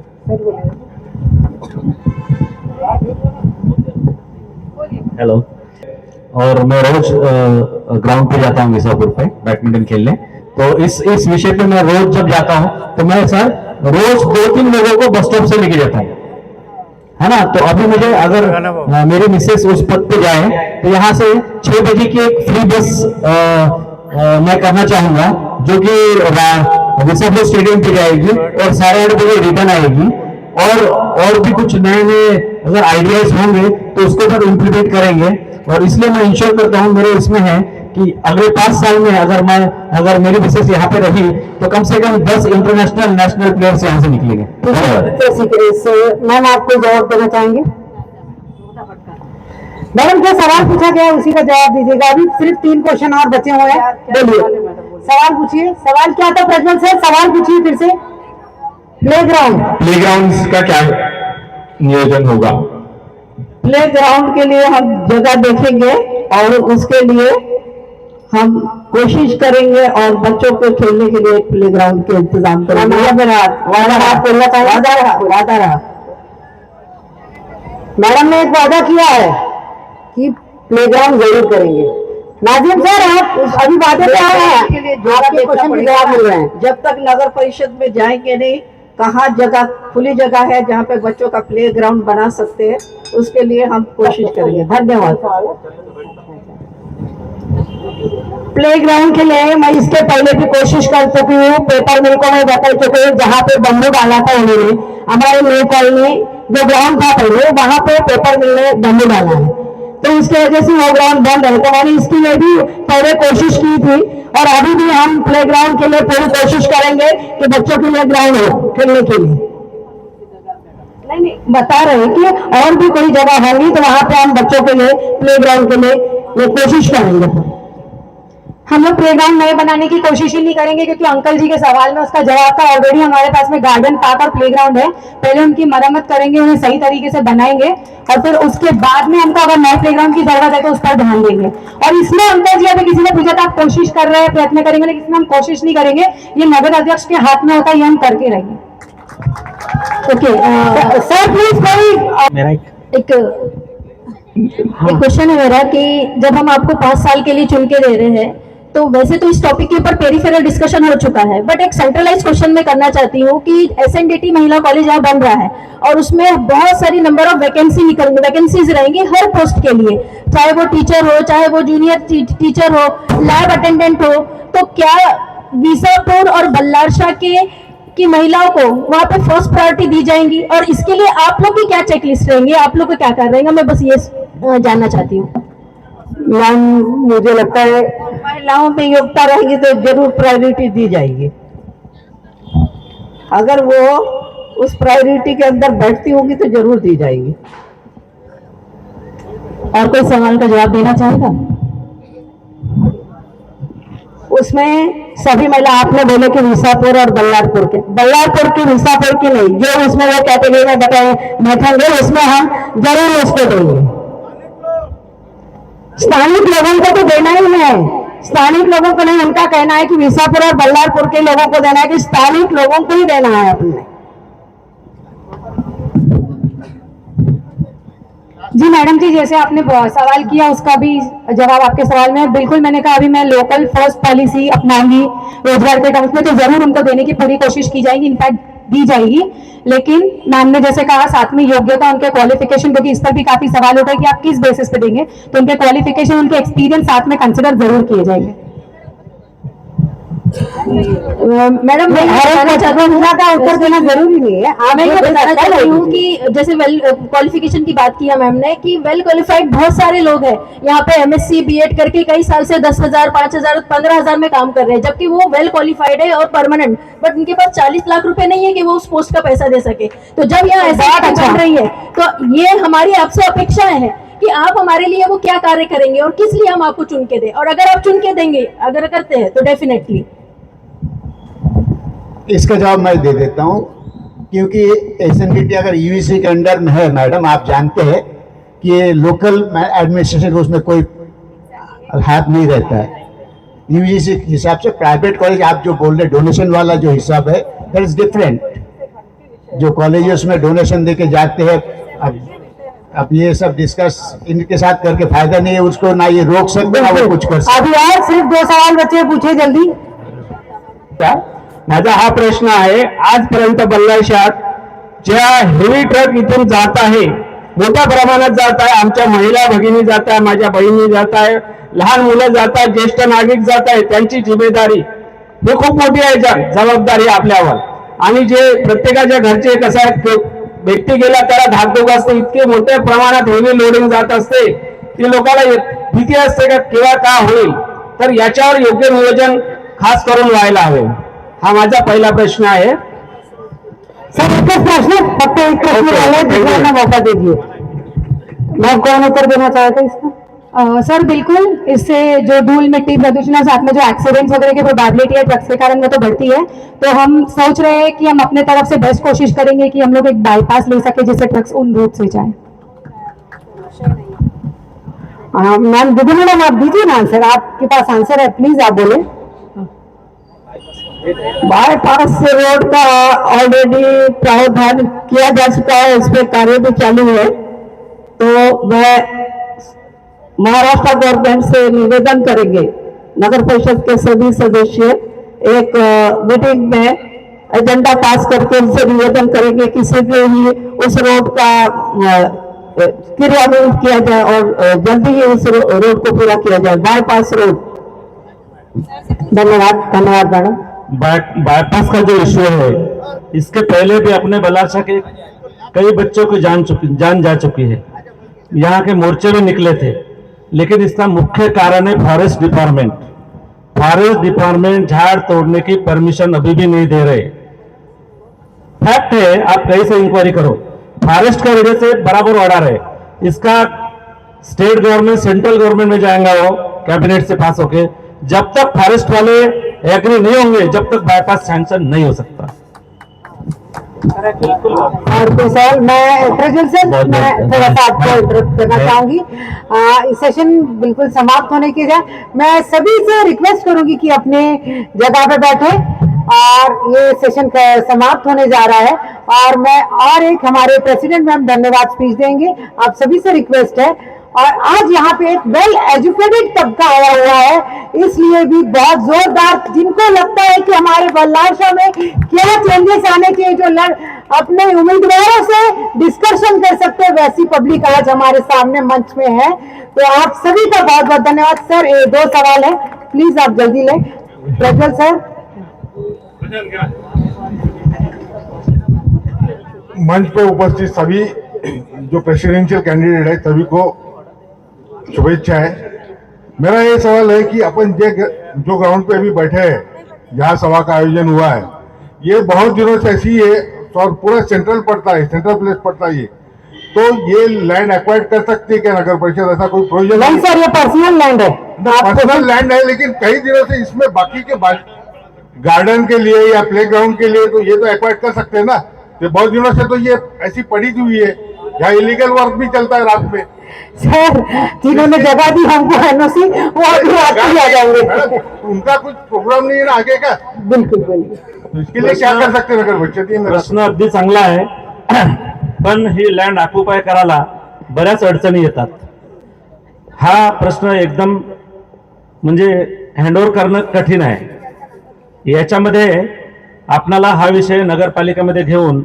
हेलो, और मैं रोज ग्राउंड पे जाता हूँ मिसापुर पे बैडमिंटन खेलने। तो इस विषय पे मैं रोज जब जाता हूँ तो मैं सर रोज 2-3 लोगों को बस स्टॉप से लेके जाता हूँ, है ना। तो अभी मुझे अगर मेरे मिसेस उस पद पे जाए तो यहाँ से 6 बजे की एक फ्री बस मैं करना चाहूंगा, जो कि मिसापुर स्टेडियम पे जाएगी और 8:30 बजे रिटर्न आएगी। और भी कुछ नए अगर आइडियाज होंगे तो उसको सब इम्प्लीमेंट करेंगे। और इसलिए मैं इंश्योर करता हूँ, मेरे इसमें है कि अगले 5 साल में अगर मेरी मिसेस यहाँ पे रही तो कम से कम 10 इंटरनेशनल नेशनल प्लेयर्स यहाँ से निकलेंगे। मैम आपको जवाब देना चाहेंगे? मैडम जो सवाल पूछा गया उसी का जवाब दीजिएगा। अभी सिर्फ 3 क्वेश्चन और बचे हुए हैं, बोलिए सवाल पूछिए। सवाल क्या था प्रज्वल सर? सवाल पूछिए फिर से। प्लेग्राउंड का क्या नियोजन होगा? प्लेग्राउंड के लिए हम जगह देखेंगे और उसके लिए हम कोशिश करेंगे और बच्चों को खेलने के लिए प्लेग्राउंड के इंतजाम करेंगे। वादा रहा। मैडम ने एक वादा किया है कि प्लेग्राउंड जरूर करेंगे। नाजिम सर, आप अभी वादे पे आए हैं, आपके क्वेश्चन के जवाब मिल रहे हैं। जब तक नगर परिषद में जाएंगे नहीं, कहाँ जगह खुली जगह है जहाँ पे बच्चों का प्ले ग्राउंड बना सकते हैं, उसके लिए हम कोशिश करेंगे। धन्यवाद। प्ले ग्राउंड के लिए मैं इसके पहले भी कोशिश कर चुकी हूँ। पेपर मिल को मैं बता चुकी हूँ, जहाँ पे बम्बू डाला था उन्होंने, हमारे न्यू कॉलोनी जो ग्राउंड था पहले, वहाँ पे पेपर मिल ने बम्बू डाला है, तो उसकी वजह से वो ग्राउंड बंद है। तो मैंने इसके लिए भी पहले कोशिश की थी और अभी भी हम प्ले ग्राउंड के लिए पूरी कोशिश करेंगे कि बच्चों के लिए ग्राउंड हो खेलने के लिए। नहीं बता रहे हैं कि और भी कोई जगह होंगी तो वहां पे हम बच्चों के लिए प्ले ग्राउंड के लिए कोशिश करेंगे। हम लोग प्लेग्राउंड नए बनाने की कोशिश ही नहीं करेंगे, क्योंकि अंकल जी के सवाल में उसका जवाब था। ऑलरेडी हमारे पास में गार्डन, पार्क और प्लेग्राउंड है। पहले उनकी मरम्मत करेंगे, उन्हें सही तरीके से बनाएंगे और फिर उसके बाद में हमको अगर नए प्लेग्राउंड की जरूरत है तो उस पर ध्यान देंगे। और इसमें अंकल जी, अभी किसी ने पूछा था आप कोशिश कर रहे हैं, प्रयत्न करेंगे, लेकिन इसमें हम कोशिश नहीं करेंगे। ये नगर अध्यक्ष के हाथ में होता है, ये हम करके रहेंगे। ओके सर, प्लीज कोई एक क्वेश्चन है मेरा कि जब हम आपको 5 साल के लिए चुन के दे रहे हैं, तो वैसे तो इस टॉपिक के ऊपर पेरिफेरल डिस्कशन हो चुका है, बट एक सेंट्रलाइज क्वेश्चन मैं करना चाहती हूँ कि SNDT महिला कॉलेज यहाँ बन रहा है और उसमें बहुत सारी नंबर ऑफ वैकेंसीज रहेंगी हर पोस्ट के लिए, चाहे वो टीचर हो, चाहे वो जूनियर टीचर हो, लैब अटेंडेंट हो। तो क्या विसापुर और बल्लारशाह की महिलाओं को वहाँ पे फर्स्ट प्रायोरिटी दी जाएंगी, और इसके लिए आप लोग की क्या चेकलिस्ट रहेंगे, आप लोग को क्या कर रहेंगे? मैं बस ये जानना चाहती हूँ। मैम, मुझे लगता है महिलाओं में योग्यता रहेगी तो जरूर प्रायोरिटी दी जाएगी। अगर वो उस प्रायोरिटी के अंदर बैठती होंगी तो जरूर दी जाएगी। और कोई सवाल का जवाब देना चाहेगा? उसमें सभी महिला, आपने बोले कि विसापुर और बल्लारपुर की विसापुर की नहीं, जो उसमें वो कैटेगरी में बैठेंगे उसमें हम जरूर उसको देंगे। स्थानिक लोगों को तो देना ही है, स्थानिक लोगों को नहीं। उनका कहना है कि विसापुर और बल्लारपुर के लोगों को देना है, कि स्थानिक लोगों को ही देना है अपने। जी मैडम जी, जैसे आपने सवाल किया उसका भी जवाब आपके सवाल में बिल्कुल मैंने कहा, अभी मैं लोकल फर्स्ट पॉलिसी अपनाऊंगी रोजगार के टर्म्स में, तो जरूर उनको देने की पूरी कोशिश की जाएगी, इनफैक्ट दी जाएगी। लेकिन मैम ने जैसे कहा, साथ में योग्यता, उनके क्वालिफिकेशन, क्योंकि इस पर भी काफी सवाल होता है कि आप किस बेसिस पे देंगे, तो उनके क्वालिफिकेशन, उनके एक्सपीरियंस साथ में कंसिडर जरूर किए जाएंगे। मैडम, का उत्तर देना जरूरी नहीं है। मैं ये बताना चाहती हूँ कि जैसे वेल क्वालिफिकेशन की बात किया मैम ने, कि वेल क्वालिफाइड बहुत सारे लोग हैं यहाँ पे, MSc BEd करके कई साल से 10,000, 5,000, 15,000 में काम कर रहे हैं, जबकि वो वेल क्वालिफाइड है और परमानेंट, बट उनके पास 40 लाख रुपए नहीं है कि वो उस पोस्ट का पैसा दे सके। तो जब यहाँ ऐसा बन रही है, तो ये हमारी आपसे अपेक्षाएं हैं कि आप हमारे लिए वो क्या कार्य करेंगे और किस लिए हम आपको चुन के दें, और अगर आप चुन के देंगे, अगर करते हैं तो डेफिनेटली। इसका जवाब मैं दे देता हूँ, क्योंकि SNDT अगर UEC के अंडर में है मैडम, आप जानते हैं कि लोकल एडमिनिस्ट्रेशन उसमें कोई हाथ नहीं रहता है। UGC के हिसाब से प्राइवेट कॉलेज, आप जो बोल रहे डोनेशन वाला जो हिसाब है, दैट इज डिफरेंट। जो कॉलेज में डोनेशन देके जाते हैं, अब ये सब डिस्कस इनके साथ करके फायदा नहीं है, उसको ना ये रोक सकते ना वो कुछ कर सकते। अभी और सिर्फ 2 सवाल बचे, पूछे जल्दी। माझा हा प्रश्न आहे, आजपर्यंत बल्लारशाहात ज्या हेवी ट्रक इथून जात आहे, मोठ्या प्रमाणात जात आहे, आमच्या महिला भगिनी जात आहे, माझ्या बहिणी जात आहे, लहान मुलं जात आहेत, ज्येष्ठ नागरिक जात आहेत, त्यांची जिम्मेदारी ही खूप मोठी आहे, जबाबदारी आपल्यावर। आणि जे प्रत्येकाच्या घरचे कसं आहे, व्यक्ती गेला त्याला धाकधूक असते, इतके मोठ्या प्रमाणात हेवी लोडिंग जात असते, ती लोकांना भीती असते का केव्हा का होईल, तर याच्यावर योग्य नियोजन खास करून व्हायला हवे। हा माझा पहिला प्रश्न आहे। सर, एक प्रश्न, फक्त एक प्रश्न है, दूसरा मौका दीजिए। मैं कौन उत्तर देना चाहता इसका? सर बिल्कुल, इससे जो धूल मिट्टी प्रदूषण और साथ में जो एक्सीडेंट्स वगैरह की प्रोबेबिलिटी है ड्रग्स के कारण वो तो बढ़ती है, तो हम सोच रहे हैं कि हम अपने तरफ से बेस्ट कोशिश करेंगे कि हम लोग एक बाईपास ले सके जिससे ट्रक्स उन रूट से जाए। मैम, दीदी मैडम आप दीजिए ना आंसर, आपके पास आंसर है, प्लीज आप बोले। बाईपास रोड का ऑलरेडी प्रावधान किया जा चुका है, उस पर कार्य भी चालू है। तो मैं महाराष्ट्र गवर्नमेंट से निवेदन करेंगे, नगर परिषद के सभी सदस्य एक मीटिंग में एजेंडा पास करके उनसे निवेदन करेंगे कि शीघ्र ही उस रोड का क्रियान्वित किया जाए और जल्दी ही उस रोड को पूरा किया जाए, बाईपास रोड। धन्यवाद मैडम। बाईपास का जो इश्यू है, इसके पहले भी अपने बल्लारशाह के कई बच्चों की जान जा चुकी है, यहाँ के मोर्चे भी निकले थे, लेकिन इसका मुख्य कारण है फॉरेस्ट डिपार्टमेंट। फॉरेस्ट डिपार्टमेंट झाड़ तोड़ने की परमिशन अभी भी नहीं दे रहे। फैक्ट है, आप कहीं से इंक्वायरी करो, फॉरेस्ट का वजह से बराबर ऑर्डर है, इसका स्टेट गवर्नमेंट सेंट्रल गवर्नमेंट में जाएगा, वो कैबिनेट से पास होके जब तक फॉरेस्ट वाले एग्री नहीं होंगे जब तक बाईपास सैंक्शन नहीं हो सकता। और कोई सवाल? मैं प्रज्वल सर, मैं थोड़ा सा आपको इंटरप्ट करना चाहूंगी। इस सेशन बिल्कुल समाप्त होने की है, मैं सभी से रिक्वेस्ट करूंगी कि अपने जगह पे बैठे और ये सेशन समाप्त होने जा रहा है। और मैं और एक हमारे प्रेसिडेंट मैम धन्यवाद स्पीच देंगे, आप सभी से रिक्वेस्ट है। और आज यहाँ पे एक वेल एजुकेटेड तबका आया हुआ है, इसलिए भी बहुत जोरदार, जिनको लगता है कि हमारे बल्लार शाह में क्या चेंजेस आने चाहिए, जो अपने उम्मीदवारों से डिस्कशन कर सकते हैं, वैसी पब्लिक आज हमारे सामने मंच में है। तो आप सभी का बहुत बहुत धन्यवाद। सर, 2 सवाल है, प्लीज आप जल्दी लें। प्रज्वल सर। मंच पे उपस्थित सभी जो प्रेसिडेंशियल कैंडिडेट है सभी को शुभेच्छा है। मेरा ये सवाल है कि अपन जो ग्राउंड पे अभी बैठे हैं, जहाँ सभा का आयोजन हुआ है, ये बहुत दिनों से ऐसी है और पूरा सेंट्रल पड़ता है, सेंट्रल प्लेस पड़ता है ये, तो ये लैंड एक्वायर कर सकती है क्या नगर परिषद? ऐसा कोई प्रोविजन नहीं सर, ये पर्सनल लैंड है। पर्सनल लैंड है, लेकिन कई दिनों से इसमें बाकी के गार्डन के लिए या प्ले ग्राउंड के लिए तो ये तो एक्वायर कर सकते हैं ना। तो बहुत दिनों से तो ये ऐसी पड़ी हुई है, यहाँ इलीगल वर्क भी चलता है रात में। सर, जिन्होंने जगह दी हमको एनओसी, वो अभी रात को आ जाएंगे। उनका कुछ प्रोग्राम नहीं है ना आगे का? बिल्कुल बिल्कुल। तो इसके लिए क्या कर सकते नगर परिषद? प्रश्न अगदी चांगला आहे, पण ही लँड ऑक्युपाय करायला बऱ्याच अडचणी येतात। हा प्रश्न एकदम म्हणजे हँडओव्हर करणं कठीण आहे। याच्यामध्ये आपणाला हा विषय नगरपालिकेमध्ये घेऊन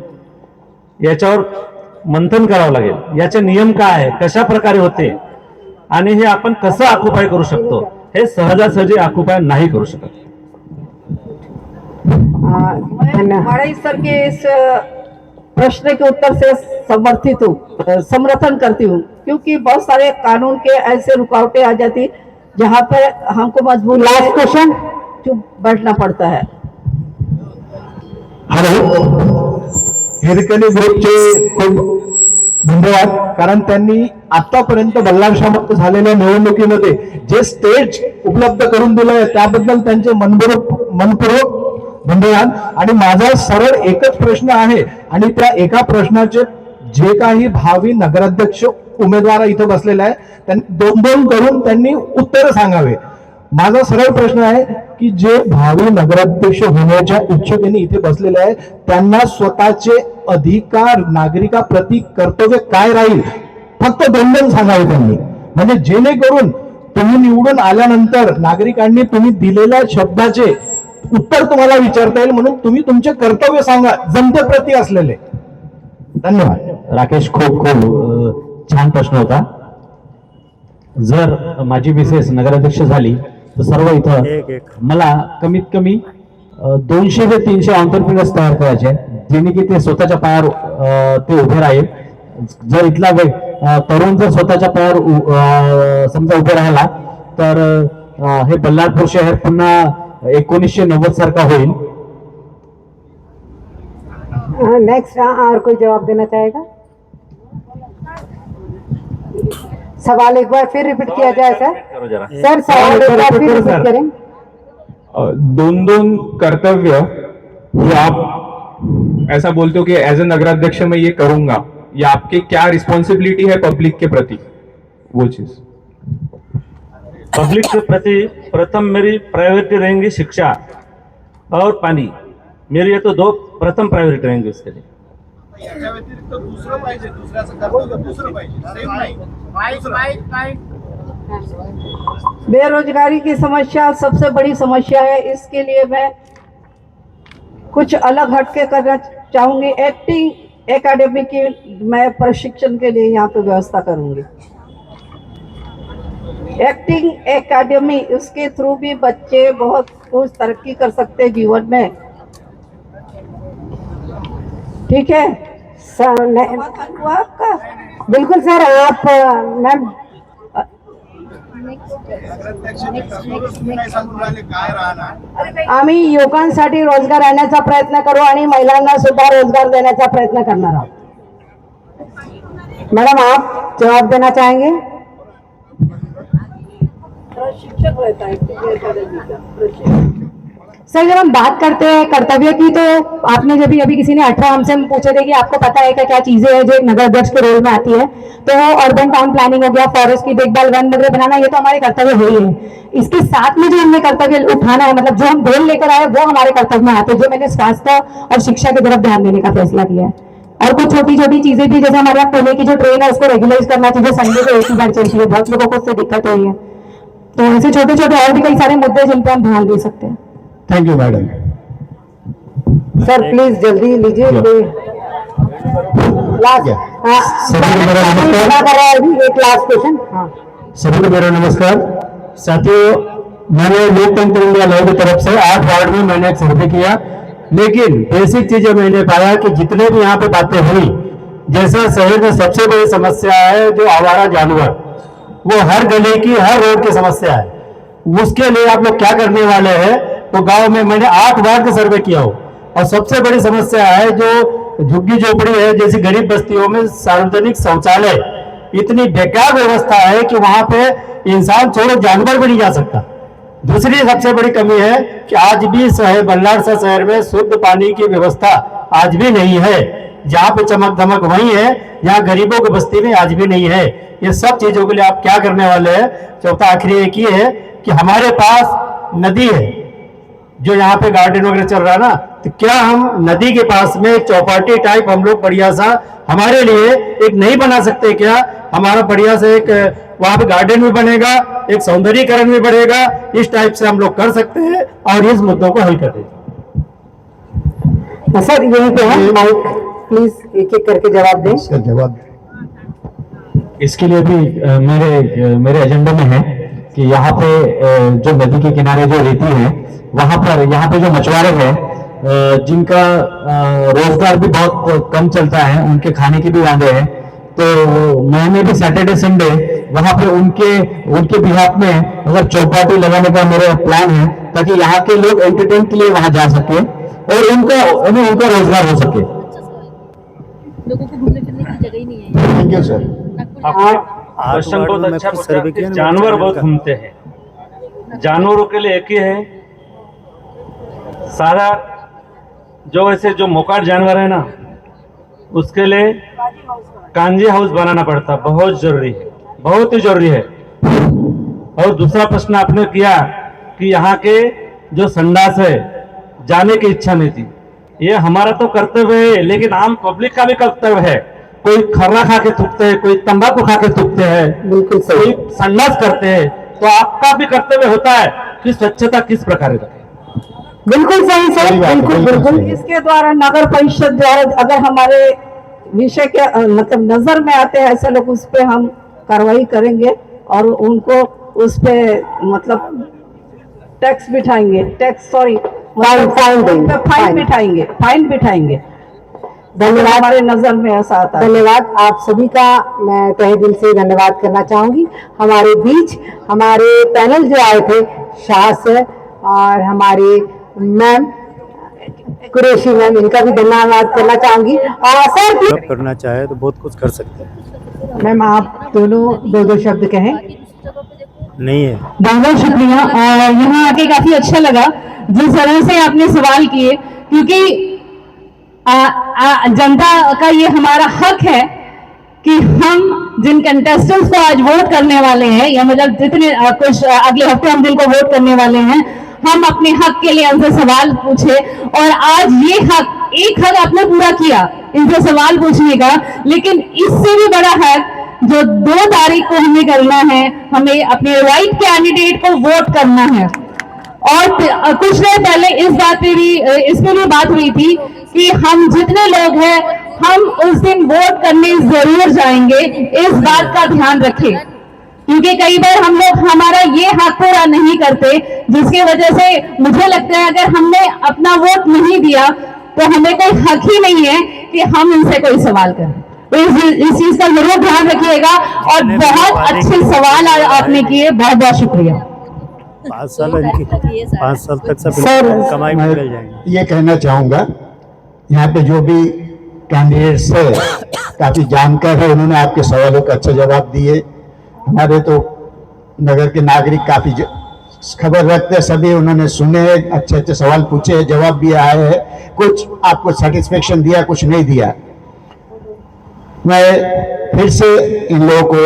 याच्यावर मंथन करावं लागेल। याचे नियम काय आहे, कशा प्रकारे होते आणि हे आपण कसं ऑक्युपाय करू शकतो, हे सहजासहजी ऑक्युपाय नाही करू शकत। हमारे सर के इस प्रश्न के उत्तर से समर्थित हूँ, समर्थन करती हूँ, क्योंकि बहुत सारे कानून के ऐसे रुकावटें आ जाती जहाँ पर हमको मजबूर लास्ट क्वेश्चन चुप बैठना पड़ता है। हॅलो, हिरकणी ग्रुपचे खूप धन्यवाद, कारण त्यांनी आतापर्यंत बल्लारशाह झालेल्या निवडणुकीमध्ये जे स्टेज उपलब्ध करून दिलं आहे त्याबद्दल त्यांचे मनपूर्वक धन्यवाद। आणि माझा सरळ एकच प्रश्न आहे आणि त्या एका प्रश्नाचे जे काही भावी नगराध्यक्ष उमेदवार इथं बसलेले आहे त्यांनी 2-2 करून त्यांनी उत्तर सांगावे। माझा सरळ प्रश्न आहे की जे भावी नगराध्यक्ष होण्याच्या इच्छुकांनी इथे बसलेले आहे त्यांना स्वतःचे अधिकार नागरिकाप्रती कर्तव्य काय राहील फक्त 2 सांगावे त्यांनी, म्हणजे जेणेकरून तुम्ही निवडून आल्यानंतर नागरिकांनी तुम्ही दिलेल्या शब्दाचे उत्तर तुम्हाला विचारता येईल, म्हणून तुम्ही तुमचे कर्तव्य सांगा जनतेप्रती असलेले। धन्यवाद। राकेश, खूप खूप छान प्रश्न होता। जर माझी मिसेस नगराध्यक्ष झाली तर सर्व इथं मला कमीत कमी 200 ते 300 एंटरप्रेन्योर्स तयार करायचे, जेणे की ते स्वतःच्या पायावर ते उभे राहील। जर इथला तरुण जर स्वतःच्या पायावर समजा उभे राहिला तर हे बल्लारपूर शहर पुन्हा 1990 सारखा होईल। नेक्स्ट, और कोई जवाब देना चाहेगा? सवाल एक बार फिर रिपीट किया जाए सर। सर, सवाल एक बार फिर रिपीट करें। 2-2 कर्तव्य ये आप ऐसा बोलते हो कि एज ए नगराध्यक्ष मैं ये करूंगा, ये आपकी क्या रिस्पॉन्सिबिलिटी है पब्लिक के प्रति? वो चीज पब्लिक के प्रति प्रथम मेरी प्रायोरिटी रहेंगी शिक्षा और पानी, मेरी ये तो 2 प्रथम प्रायोरिटी रहेंगी उसके लिए। बेरोजगारी की समस्या सबसे बड़ी समस्या है, इसके लिए मैं कुछ अलग हटके करना चाहूंगी। एक्टिंग एकेडमी की मैं प्रशिक्षण के लिए यहाँ पे व्यवस्था करूंगी। एक्टिंग एकेडमी, उसके थ्रू भी बच्चे बहुत कुछ तरक्की कर सकते हैं जीवन में। ठीक है सर, हुआ आपका? बिल्कुल सर। आप मैम आम्ही युवकांसाठी रोजगार आणण्याचा प्रयत्न करू आणि महिलांना सुद्धा रोजगार देण्याचा प्रयत्न करणार आहोत। मैडम, आप जवाब देना चाहेंगे? प्रशिक्षक रहता है PG अकेडमी का प्रशिक्षक। सर जब हम बात करते हैं कर्तव्य की, तो आपने जब अभी किसी ने 18 हमसे हम पूछे थे कि आपको पता है क्या क्या चीजें हैं जो एक नगर अध्यक्ष के रोल में आती है, तो वो अर्बन टाउन प्लानिंग हो गया, फॉरेस्ट की देखभाल, वन वगैरह बनाना, ये तो हमारे कर्तव्य है ही है। इसके साथ में जो हमने कर्तव्य उठाना है, मतलब जो हम ढोल लेकर आए वो हमारे कर्तव्य में आते हैं, जो मैंने स्वास्थ्य और शिक्षा की तरफ ध्यान देने का फैसला किया है। और कुछ छोटी छोटी चीजें भी, जैसे हमारे यहाँ पुणे की जो ट्रेन है उसको रेगुलाइज करना चाहिए, संडे को एक ही बार चलती है, बहुत लोगों को उससे दिक्कत हो रही है। तो ऐसे छोटे छोटे और भी कई सारे मुद्दे जिन पर हम ध्यान दे सकते हैं। Thank you madam. Sir please जल्दी लीजिए। लास्ट एक लास्ट क्वेश्चन। सभी को मेरा नमस्कार। साथियों, मैंने लोकतंत्र इंडिया लॉ की तरफ से 8 वार्ड में मैंने एक सर्वे किया, लेकिन बेसिक चीजें मैंने पाया कि जितने भी यहाँ पे बातें हुई, जैसा शहर में सबसे बड़ी समस्या है जो आवारा जानवर, वो हर गली की हर रोड की समस्या है, उसके लिए आप लोग क्या करने वाले हैं? तो गांव में मैंने 8 वार्ड का सर्वे किया हो, और सबसे बड़ी समस्या है जो झुग्गी झोपड़ी है जैसी गरीब बस्तियों में सार्वजनिक शौचालय, इतनी बेकार व्यवस्था है कि वहां पे इंसान छोड़ो जानवर भी नहीं जा सकता। दूसरी सबसे बड़ी कमी है कि आज भी शहर बल्लारसा शहर में शुद्ध पानी की व्यवस्था आज भी नहीं है। जहाँ पे चमक धमक वही है, यहाँ गरीबों की बस्ती में आज भी नहीं है। ये सब चीजों के लिए आप क्या करने वाले हैं? चौथा आखिरी एक ही है कि हमारे पास नदी है, जो यहाँ पे गार्डन वगैरह चल रहा है ना, तो क्या हम नदी के पास में एक चौपाटी टाइप हम लोग बढ़िया सा हमारे लिए एक नहीं बना सकते क्या? हमारा बढ़िया से एक वहां पे गार्डन भी बनेगा, एक सौंदर्यीकरण भी बढ़ेगा, इस टाइप से हम लोग कर सकते हैं और इस मुद्दों को हल कर देंगे। सर यहीं पे है माइक, प्लीज एक एक करके जवाब दें। इसका जवाब इसके लिए भी मेरे एजेंडा में है कि यहाँ पे जो नदी के किनारे जो रेती है, वहां पर यहाँ पे जो मछुआरे हैं जिनका रोजगार भी बहुत कम चलता है, उनके खाने की भी वादे हैं, तो महीने भी सैटरडे संडे वहां पे उनके बिहाफ में अगर चौपाटी लगाने का मेरा प्लान है, ताकि यहाँ के लोग एंटरटेन के लिए वहां जा सके और उनका रोजगार हो सके। लोगों को घूमने फिरने की जगह ही नहीं है। Thank you sir. क्वेश्चन बहुत अच्छा पूछा कि जानवर बहुत घूमते हैं। जानवरों के लिए एक ही है, सारा जो ऐसे जो मोकाट जानवर है ना, उसके लिए कांजी हाउस बनाना पड़ता, बहुत जरूरी है, बहुत ही जरूरी है। और दूसरा प्रश्न आपने किया कि यहाँ के जो संडास है जाने की इच्छा नहीं थी, ये हमारा तो कर्तव्य है, लेकिन आम पब्लिक का भी कर्तव्य है। कोई खर्रा खा के थूकते हैं, कोई तंबाकू खा के थूकते हैं, बिल्कुल कोई संडास करते हैं, तो आपका भी कर्तव्य होता है कि स्वच्छता किस प्रकार रखें। बिल्कुल सही सर, बिल्कुल बिल्कुल। इसके द्वारा नगर परिषद द्वारा अगर हमारे विषय के मतलब नजर में आते हैं ऐसे लोग, उस पे हम कार्रवाई करेंगे और उनको उस पे मतलब टैक्स बिठाएंगे, फाइन बिठाएंगे। धन्यवाद। हमारे नजर में ऐसा आता है। धन्यवाद आप सभी का, मैं तहे दिल से धन्यवाद करना चाहूंगी। हमारे बीच हमारे पैनल जो आए थे, शाह सर और हमारे मैम कुरैशी मैम, इनका भी धन्यवाद करना चाहूंगी। सर करना चाहे तो बहुत कुछ कर सकते हैं। मैम आप दोनों दो शब्द कहें। नहीं है, बहुत बहुत शुक्रिया। यहाँ आके काफी अच्छा लगा जिस तरह से आपने सवाल किए, क्योंकि जनता का ये हमारा हक है कि हम जिन कंटेस्टेंट्स को आज वोट करने वाले हैं, या मतलब जितने कुछ अगले हफ्ते हम जिनको वोट करने वाले हैं, हम अपने हक के लिए उनसे सवाल पूछे। और आज ये हक, एक हक आपने पूरा किया इनसे सवाल पूछने का, लेकिन इससे भी बड़ा हक जो 2 तारीख को हमें करना है, हमें अपने राइट कैंडिडेट को वोट करना है। और कुछ देर पहले इस पे भी बात हुई थी कि हम जितने लोग हैं, हम उस दिन वोट करने जरूर जाएंगे, इस बात का ध्यान रखें, क्योंकि कई बार हम लोग हमारा ये हक पूरा नहीं करते, जिसकी वजह से मुझे लगता है अगर हमने अपना वोट नहीं दिया तो हमें कोई हक ही नहीं है कि हम इनसे कोई सवाल करें। तो इस चीज का जरूर ध्यान रखिएगा। और बहुत अच्छे सवाल आपने किए, बहुत बहुत शुक्रिया। 5 साल तक सब सर, कमाई में निकल जाएंगे। ये कहना चाहूँगा, यहाँ पे जो भी कैंडिडेट्स है काफ़ी जानकार है, उन्होंने आपके सवालों का अच्छा जवाब दिए। हमारे तो नगर के नागरिक काफी खबर रखते, सभी उन्होंने सुने, अच्छे अच्छे सवाल पूछे, जवाब भी आए हैं, कुछ आपको सेटिस्फेक्शन दिया, कुछ नहीं दिया। मैं फिर से इन लोगों को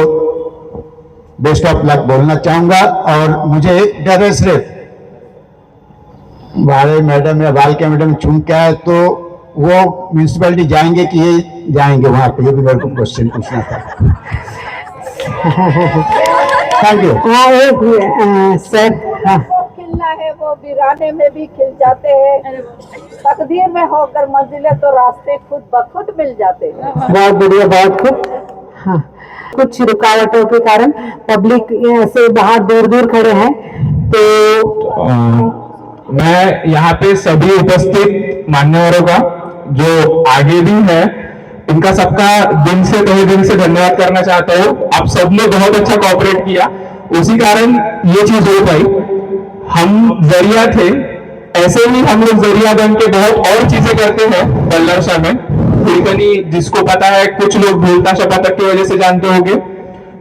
बेस्ट ऑफ लक बोलना चाहूंगा। और मुझे डर है सिर्फ बाले मैडम या बाल के मैडम चुन के आए तो वो म्यूनसिपैलिटी जाएंगे कि ये जाएंगे वहां पे, ये भी मेरे को क्वेश्चन पूछना था। Thank you. सर खिलना है वो वीराने में भी खिल जाते हैं, तकदीर में होकर मंजिलें तो रास्ते खुद ब खुद मिल जाते हैं। बहुत बढ़िया, बहुत खूब। हाँ, कुछ रुकावटों के कारण पब्लिक से बाहर दूर दूर खड़े हैं, तो मैं यहाँ पे सभी उपस्थित मान्यवरों का जो आगे भी है, इनका सबका दिन से तहे दिल से धन्यवाद करना चाहता हूँ। आप सब ने बहुत अच्छा कोऑपरेट किया, उसी कारण ये चीज हो पाई। हम जरिया थे, ऐसे ही हम लोग जरिया बन के बहुत और चीजें करते हैं बल्लरशाह में। हिरकनी जिसको पता है, कुछ लोग ढोलता शपातक की वजह से जानते होंगे,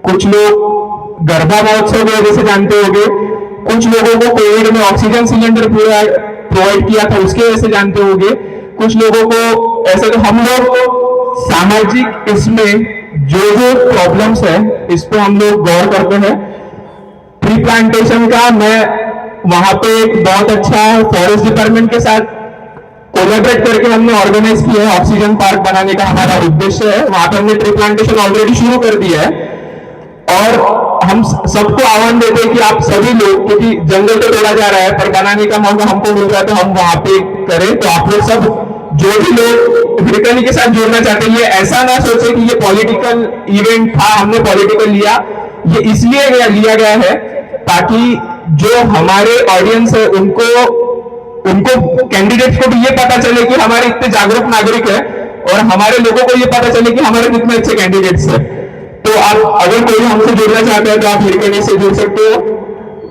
कुछ लोग गरबा महोत्सव की वजह से जानते होंगे, कुछ लोगों को कोविड में ऑक्सीजन सिलेंडर पूरा प्रोवाइड किया था उसके वजह से जानते होंगे, कुछ लोगों को ऐसे। तो हम लोग सामाजिक इसमें जो जो प्रॉब्लम्स है इस पे हम लोग गौर करते हैं। ट्री प्लांटेशन का मैं वहां पे एक बहुत अच्छा फॉरेस्ट डिपार्टमेंट के साथ कोलैबोरेट करके हमने ऑर्गेनाइज किया है। ऑक्सीजन पार्क बनाने का हमारा उद्देश्य है, वहां पे हमने ट्री प्लांटेशन ऑलरेडी शुरू कर दिया है। और हम सबको आह्वान देते हैं कि आप सभी लोग, क्योंकि जंगल तो तोड़ा जा रहा है पर बनाने का मौका हमको मिल रहा है तो हम वहां पे करें। तो आप लोग सब जो भी लोग हिरकनी के साथ जुड़ना चाहते हैं, ये ऐसा ना सोचे कि ये पॉलिटिकल इवेंट था, हमने पॉलिटिकल लिया, ये इसलिए लिया गया है ताकि जो हमारे ऑडियंस है उनको कैंडिडेट्स को भी ये पता चले कि हमारे इतने जागरूक नागरिक है, और हमारे लोगों को ये पता चले कि हमारे कितने अच्छे कैंडिडेट्स है। तो आप अगर कोई हमसे जुड़ना चाहते हैं तो आप हिरकनी से जुड़ सकते हो।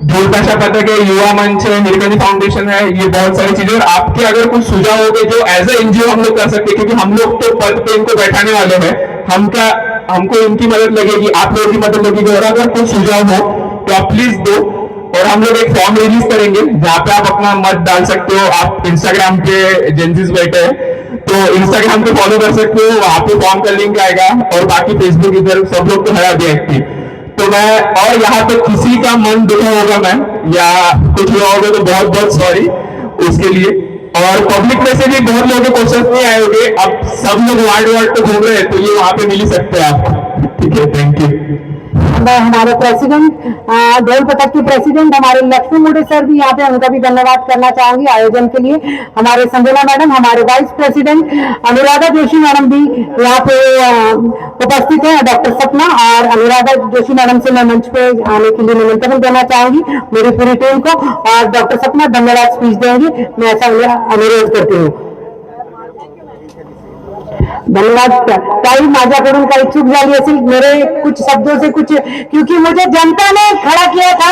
ढोलता शपातक है, युवा मंच है, हिरकनी फाउंडेशन है, ये बहुत सारी चीजें। और आपके अगर कुछ सुझाव हो गए जो एज ए एनजीओ हम लोग कर सकते हैं, क्योंकि हम लोग तो पद पे इनको बैठाने वाले हैं, हमको इनकी मदद लगेगी, आप लोगों की मदद लगेगी। और अगर कुछ सुझाव हो तो आप प्लीज दो, और हम लोग एक फॉर्म रिलीज करेंगे जहाँ पे आप अपना मत डाल सकते हो। आप इंस्टाग्राम पे जेंजिस बैठे हैं तो इंस्टाग्राम पे फॉलो कर सकते हो, वहां पे फॉर्म का लिंक आएगा। और बाकी फेसबुक इधर सब लोग तो है अभी एक्टिव। तो मैं, और यहाँ पे किसी का मन दुखा होगा मैम या कुछ हुआ होगा तो बहुत बहुत सॉरी उसके लिए। और पब्लिक में से भी बहुत लोगों के क्वेश्चन नहीं आए होंगे, अब सब लोग वार्ड पे घूम रहे हैं तो ये वहां पे मिल ही सकते हैं आप। ठीक है, थैंक यू। मैं हमारे प्रेसिडेंट ढोल पथक के प्रेसिडेंट हमारे लक्ष्मी मुड़े सर भी यहाँ पे, उनका भी धन्यवाद करना चाहूंगी आयोजन के लिए। हमारे संजना मैडम, हमारे vice president Anuradha Joshi madam भी यहाँ पे उपस्थित है, डॉक्टर सपना। और अनुराधा जोशी मैडम से मैं मंच पे आने के लिए निमंत्रण देना चाहूंगी मेरी पूरी टीम को, और डॉक्टर सपना धन्यवाद स्पीच देंगे, मैं ऐसा अनुरोध करती हूँ। धन्यवाद ताई, माझ्याकडून काही चूक झाली असेल मेरे कुछ शब्दों से, कुछ क्योंकि मुझे जनता ने खड़ा किया था।